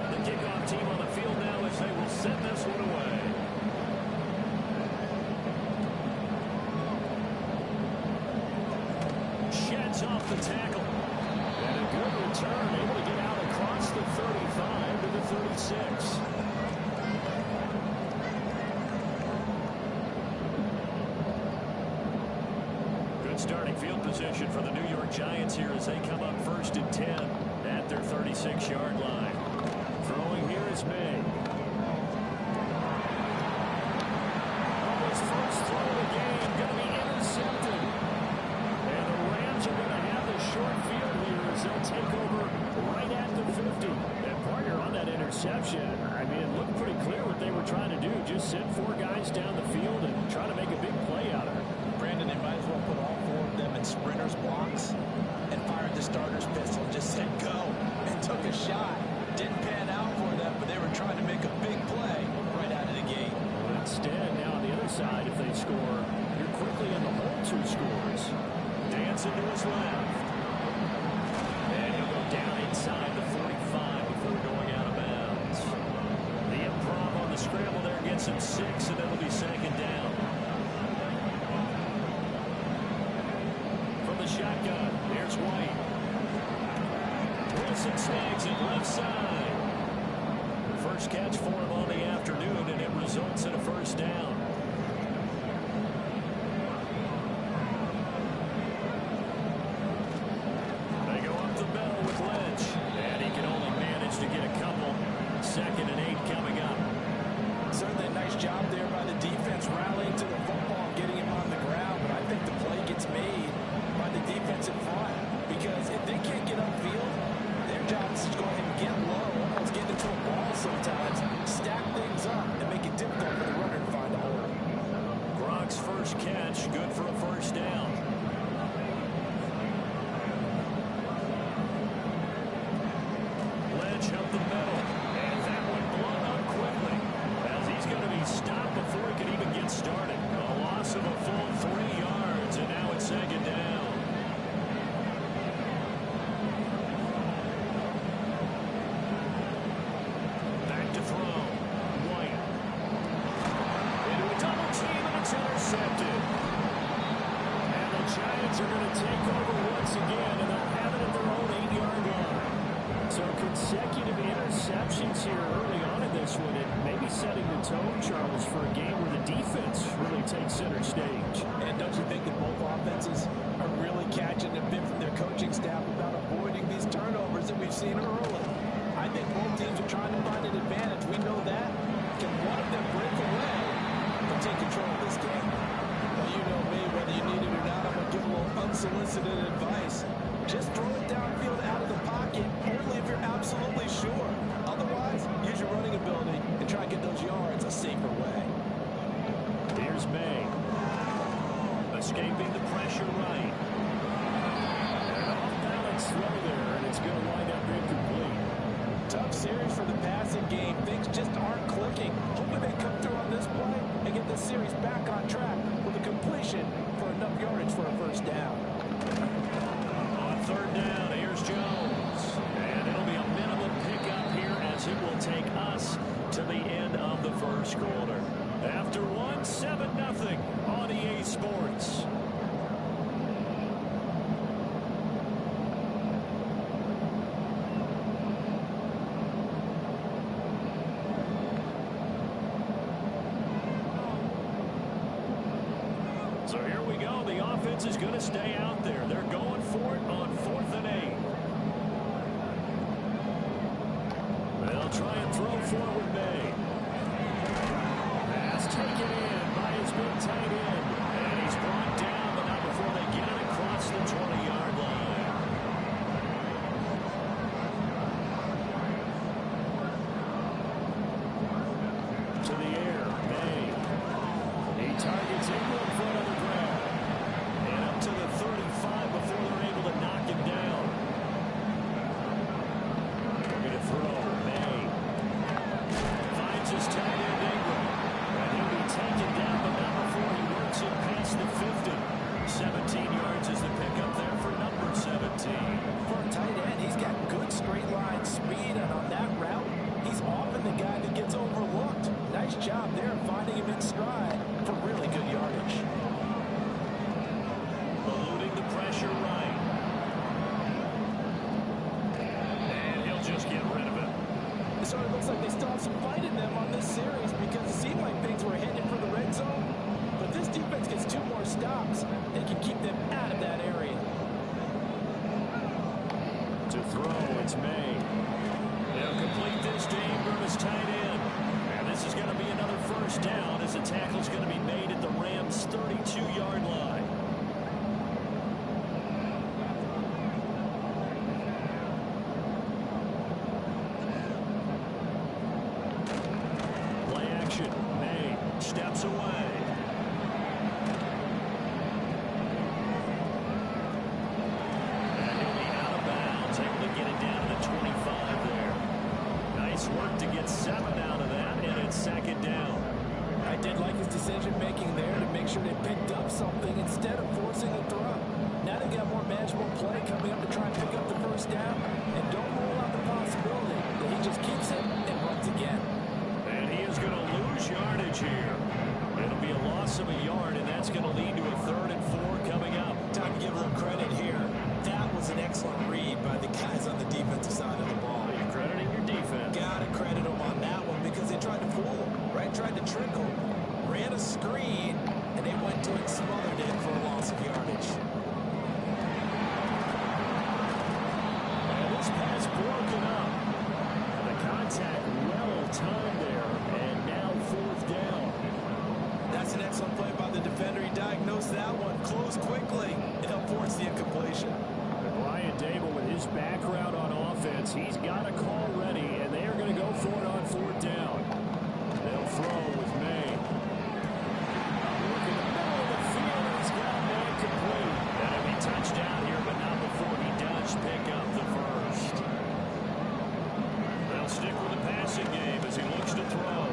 The kickoff team on the field now as they will send this one away. Sheds off the tackle. And a good return, able to get out across the 35 to the 36. Good starting field position for the New York Giants here as they come up 1st and 10 at their 36-yard line. Throwing here is May. His first throw of the game going to be intercepted. And the Rams are going to have the short field here as they'll take over right at the 50. And partner on that interception, I mean, it looked pretty clear what they were trying to do. Just send 4 guys down the field and try to make a big play out of it. throw, put all 4 of them in sprinters blocks, and fired the starter's pistol and just said go, and took a shot. Didn't pan out for them, but they were trying to make a big play right out of the gate. Well, instead, now on the other side, if they score, you're quickly in the hole 2 scores. Dancing to his left. And he'll go down inside the 45 before going out of bounds. The improv on the scramble there gets him 6, and it'll be 2nd down. From the shotgun, here's White. Wilson snags it left side. First catch for him on the afternoon, and it results in a 1st down. They go up the middle with Lynch, and he can only manage to get a couple. 2nd and 8 coming up. Certainly a nice job there by the defense rallying to the football, getting him on the ground, but I think the play gets made by the defense in front, because if they can't get upfield, their job is to go ahead and get low, almost get into a ball sometimes, stack things up, and make it difficult for the runner to find a hole. Gronk's first catch, good for a 1st down. Lynch up the middle, and that one blown up quickly, as he's going to be stopped before he can even get started. A loss of a full 3 yards, and now it's 2nd down. Back to throw. White. Into a double team, and it's intercepted. And the Giants are going to take over once again, and they'll have it at their own 8-yard line. So consecutive interceptions here early on in this one, and maybe setting the tone, Charles, for a game where the defense really takes center stage. And don't you think that both offenses are really catching a bit from their coaching staff about avoiding these turnovers that we've seen early? I think both teams are trying to find an advantage. We know that. Can one of them break away and take control of this game? Well, you know me, whether you need it or not, I'm going to give a little unsolicited advice. Just throw it downfield out of the pocket, only if you're absolutely sure. Otherwise, use your running ability and try and get those yards a safer way. Here's May. Escaping the pressure right. An off-balance throw there, and it's going to wind up incomplete. Tough series for the passing game. Things just aren't clicking. Hoping they come through on this play and get the series back on track with a completion for enough yardage for a 1st down. On 3rd down, here's Jones. And it'll be a minimum pickup here as it will take us to the end of the 1st quarter. After 1, 7-0 on EA Sports. So here we go. The offense is going to stay out there. They're going for it on 4th and 8. They'll try and throw forward May. Pass taken in by his big tight end. And he's brought down, but not before they get it across the 20-yard line. To the air, May. He targets Ingram for another grab. And up to the 35 before they're able to knock him down. Looking to throw, May. Finds his tight end, Ingram. And he'll be taken down, but not before he works it past the 50. 17 yards is the pickup there for number 17. For a tight end, he's got good straight line speed, and on that route, he's often the guy that gets overlooked. Nice job there finding him in stride for really good yardage. Eluding the pressure right. And he'll just get rid of it. It sort of looks like they still have some fight in them on this series because it seemed like things were headed for the red zone. But this defense gets 2 more stops, they can keep them out of that area. To throw, it's May. They'll complete this to Ingram as tight end. And this is going to be another 1st down as the tackle's going decision-making there to make sure they picked up something instead of forcing a throw. Now they got more manageable play coming up to try and pick up the first down, and don't rule out the possibility that he just keeps it and runs again. And he is going to lose yardage here. It'll be a loss of a yard, and that's going to lead to a 3rd and 4 coming up. Time to give a little credit here. That was an excellent read by the guys on the defensive side of the ball. You're crediting your defense. Got to credit them on that one because they tried to fool him, right? Tried to trick him, ran a screen, and they went to it, smothered it for a loss of yardage. And this pass broken up. And the contact well timed there, and now 4th down. That's an excellent play by the defender. He diagnosed that one, closed quickly, and helped force the incompletion. And Brian Dable, with his background on offense, he's got a call ready, and they are going to go for it on 4th down. They'll throw with May. Look in the middle of the field, and he's got man complete. That'll be touchdown here, but not before he does pick up the first. They'll stick with the passing game as he looks to throw.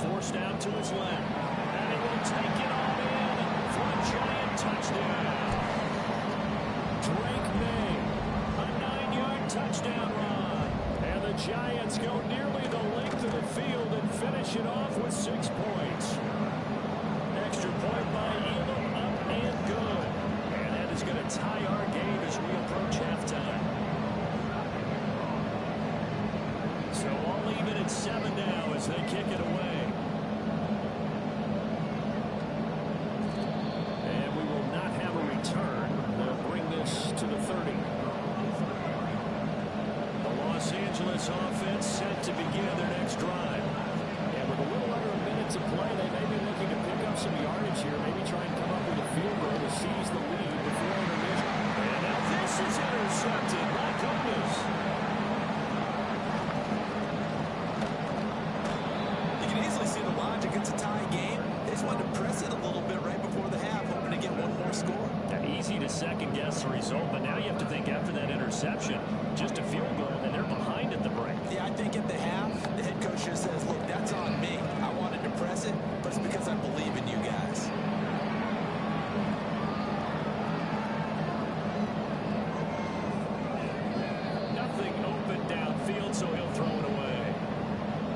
Forced out to his left. And he will take it all in for a giant touchdown. Drake May, a 9-yard touchdown run. And the Giants go nearly the length of the field and finish it off with 6 points. Extra point by Elam, up and good. And that is going to tie our game as we approach halftime. So all even at 7 now as they kick it away. And we will not have a return. They'll bring this to the 30. The Los Angeles offense set to begin their next drive. And with a little under a minute to play, they may be looking to pick up some yardage here, maybe try and come up with a field goal to seize the lead before intermission. And now this is intercepted by Gomez. You can easily see the logic. It's a tie game. They just wanted to press it a little bit right before the half, hoping to get one more score. Easy to second-guess the result, but now you have to think after that interception, just a field goal, and they're behind at the break. Yeah, I think at the half, the head coach just says, look, that's on me. I wanted to press it, but it's because I believe in you guys. Nothing open downfield, so he'll throw it away.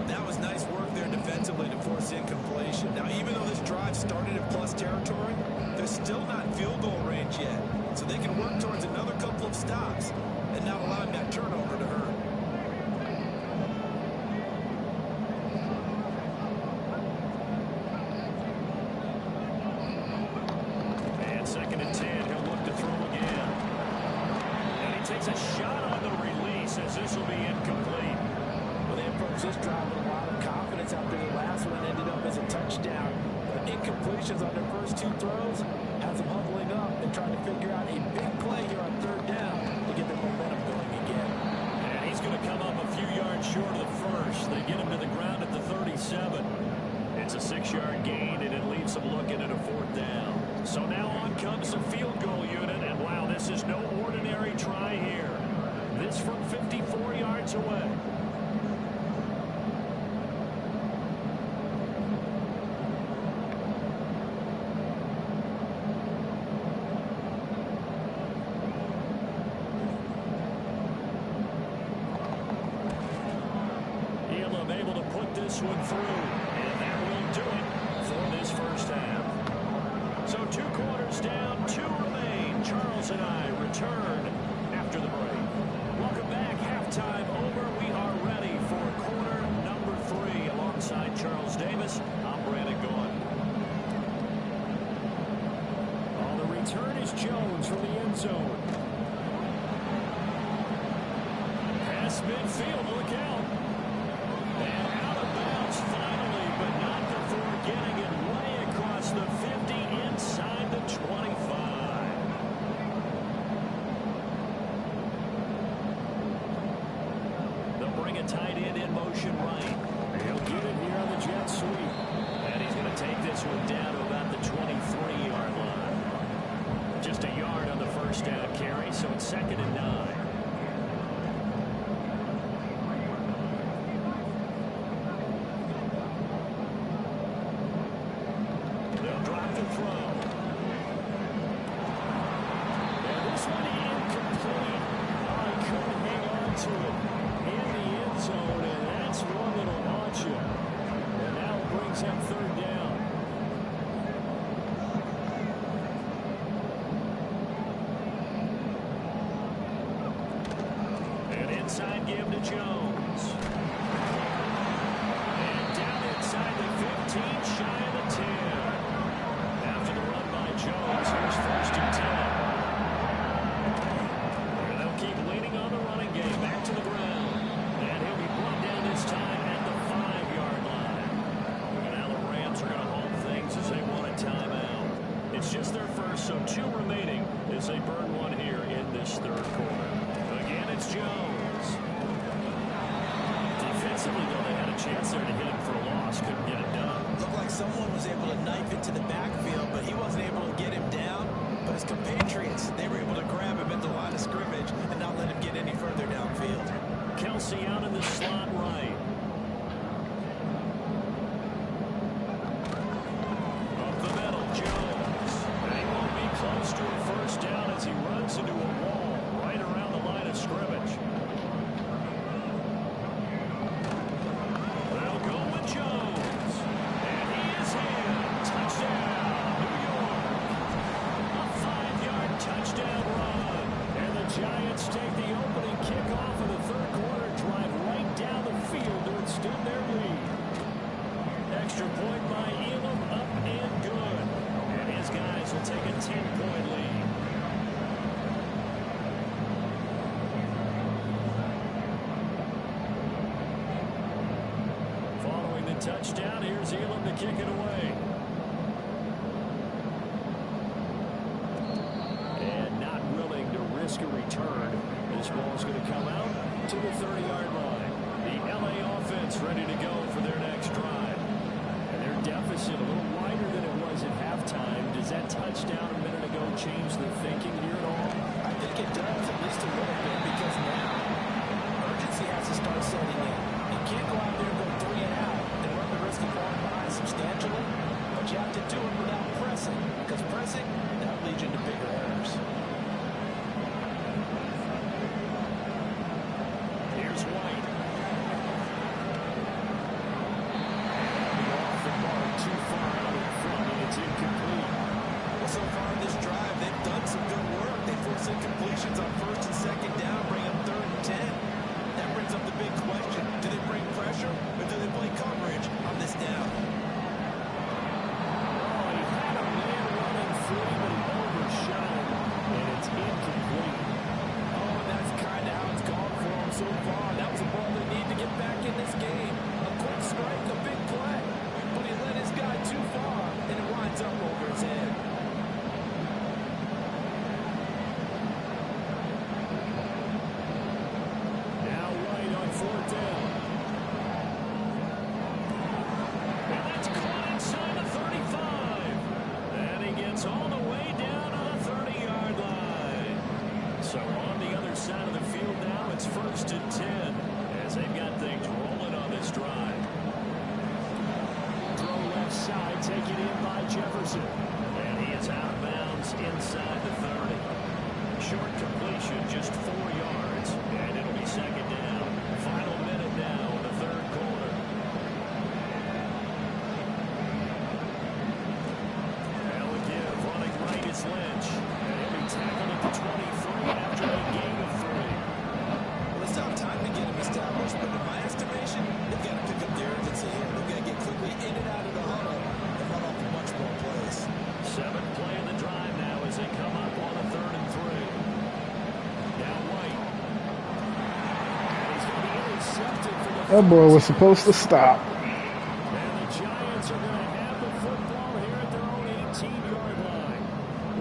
That was nice work there defensively to force incompletion. Now, even though this drive started in plus territory, they're still not in field goal range yet. So they can work towards another couple of stops and not allowing that turnover to hurt. And 2nd and 10, he'll look to throw again. And he takes a shot on the release as this will be incomplete. Well, they approached this drive with a lot of confidence after the last one ended up as a touchdown. But incompletions on their first 2 throws has them huddling up and trying to figure out a big play here on 3rd down to get their momentum going again. And he's going to come up a few yards short of the first. They get him to the ground at the 37. It's a 6-yard gain, and it leaves them looking at a 4th down. So now on comes the field goal unit, and wow, this is no ordinary try here. This from 54 yards away. Elam able to put this one through, and that will do it for this first half. So 2 quarters down, 2 remain. Charles and I return after the break. Welcome back. Halftime over. We are ready for quarter number 3. Alongside Charles Davis, I'm Brandon Gaughan. On the return is Jones from the end zone. Pass midfield. Look out. And out of bounds finally, but not before getting it way across the 50 inside the 25. They'll bring a tight end in motion right. He'll get it here on the jet sweep. And he's going to take this one down to about the 23-yard line. Just a yard on the first down carry, so it's 2nd and 9. to throw. And this one incomplete. Oh, he couldn't hang on to it in the end zone, and that's one that'll launch you. And now it brings up third down. And inside give to Jones. And down inside the 15, shy of the 10. After the run by Jones, here's first and 10. And they'll keep leaning on the running game. Back to the ground. And he'll be brought down this time at the 5-yard line. And now the Rams are going to hold things as they want a timeout. It's just their first, so 2 remaining as they burn one here in this third quarter. Again, it's Jones. Defensively, though, they had a chance there to hit him for a loss. Couldn't get it done. Looked like someone was able to knife it to the backfield, but he wasn't able to get him down. But his compatriots, they were able to grab him at the line of scrimmage and not let him get any further downfield. Kelsey out in the slot right. Up the middle, Jones. They won't be close to a first down as he runs into a wall right around the line of scrimmage. They'll go with Jones. And he is in. Touchdown, New York. A 5-yard touchdown run. And the Giants take the opening kickoff of the third quarter, drive right down the field to extend their lead. Extra point by Elam, up and good. And his guys will take a 10-point lead. Following the touchdown, here's Elam to kick it away. And not willing to risk a return. This ball's going to come out to the 30-yard line. The LA offense ready to go for their next drive. And their deficit a little wider than it was at halftime. Does that touchdown a minute ago change the thinking here at all? I think it does, at least a little bit, because now urgency has to start setting in. You can't go out there and go 3 and out and run the risk of falling behind substantially, but you have to do it without pressing, because pressing, that leads you to bigger errors. Here's White. Off the mark, too far out in front, and it's incomplete. Well, so far in this drive, they've done some good work. They force incompletions on first and second down, bring up third and 10. That brings up the big question. Do they bring pressure, or do they play coverage on this down? Oh, he had a man running free, but he overshot him, and it's incomplete. Oh, that's kind of how it's gone for them so far. That was a ball they need to get back in this game. A quick strike, a big play. But he led his guy too far, and it winds up over his head. Now White on fourth down. And that's caught inside the 35. And he gets all the way down to the 30-yard line. So on the other side of the field now, it's first and 10 as they've got things rolling on this drive. Throw left side, taken in by Jefferson. And he is out of bounds inside the 30. Short completion, just 4 yards, and it'll be second down. Final minute now in the third quarter. Now again, running right is Lynch. And he'll be tackled at the 23 after a gain of 3. Well, it's not time to get him established, but in my estimation, they've got to pick up the urgency here. They've got to get quickly in and out of the huddle and run off a bunch more plays. 7th play of the drive now as they come up on a 3rd and 3. Now White. And he's going to be intercepted for the That boy was supposed to stop. And the Giants are going to have the football here at their own 18-yard line.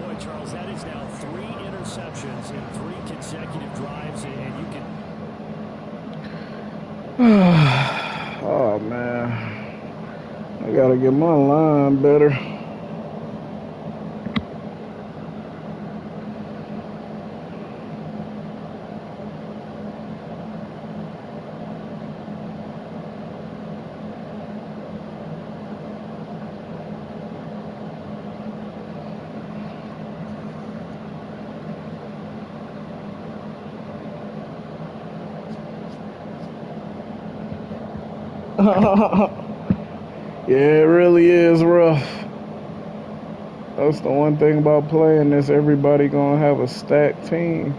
Boy, Charles, that is now 3 interceptions in 3 consecutive drives, and you can... Oh, man. I got to get my line better. Yeah, it really is rough. That's the one thing about playing this. Everybody gonna have a stacked team.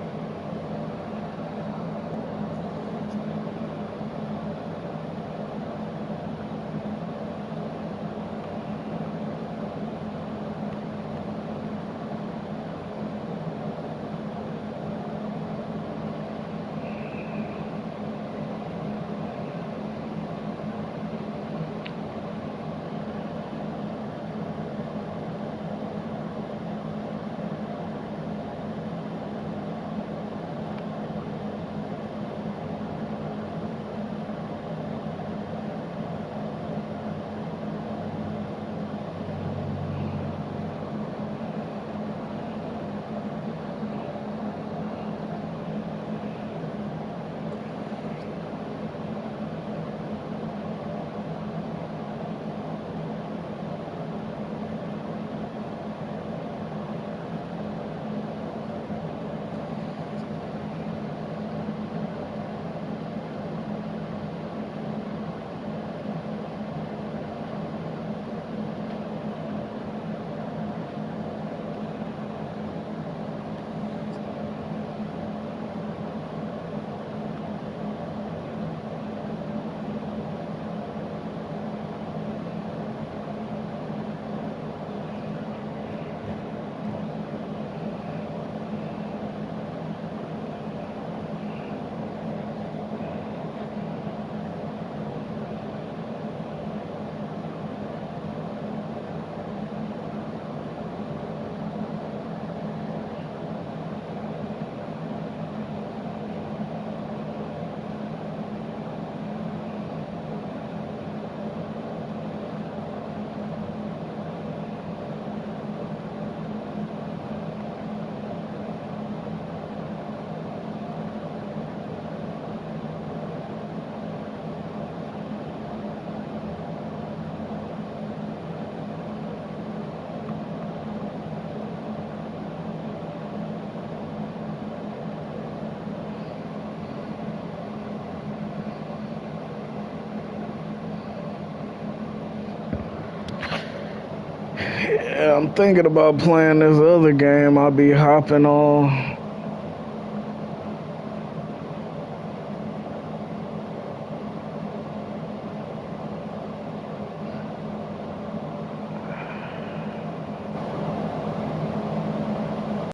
Yeah, I'm thinking about playing this other game I'll be hopping on.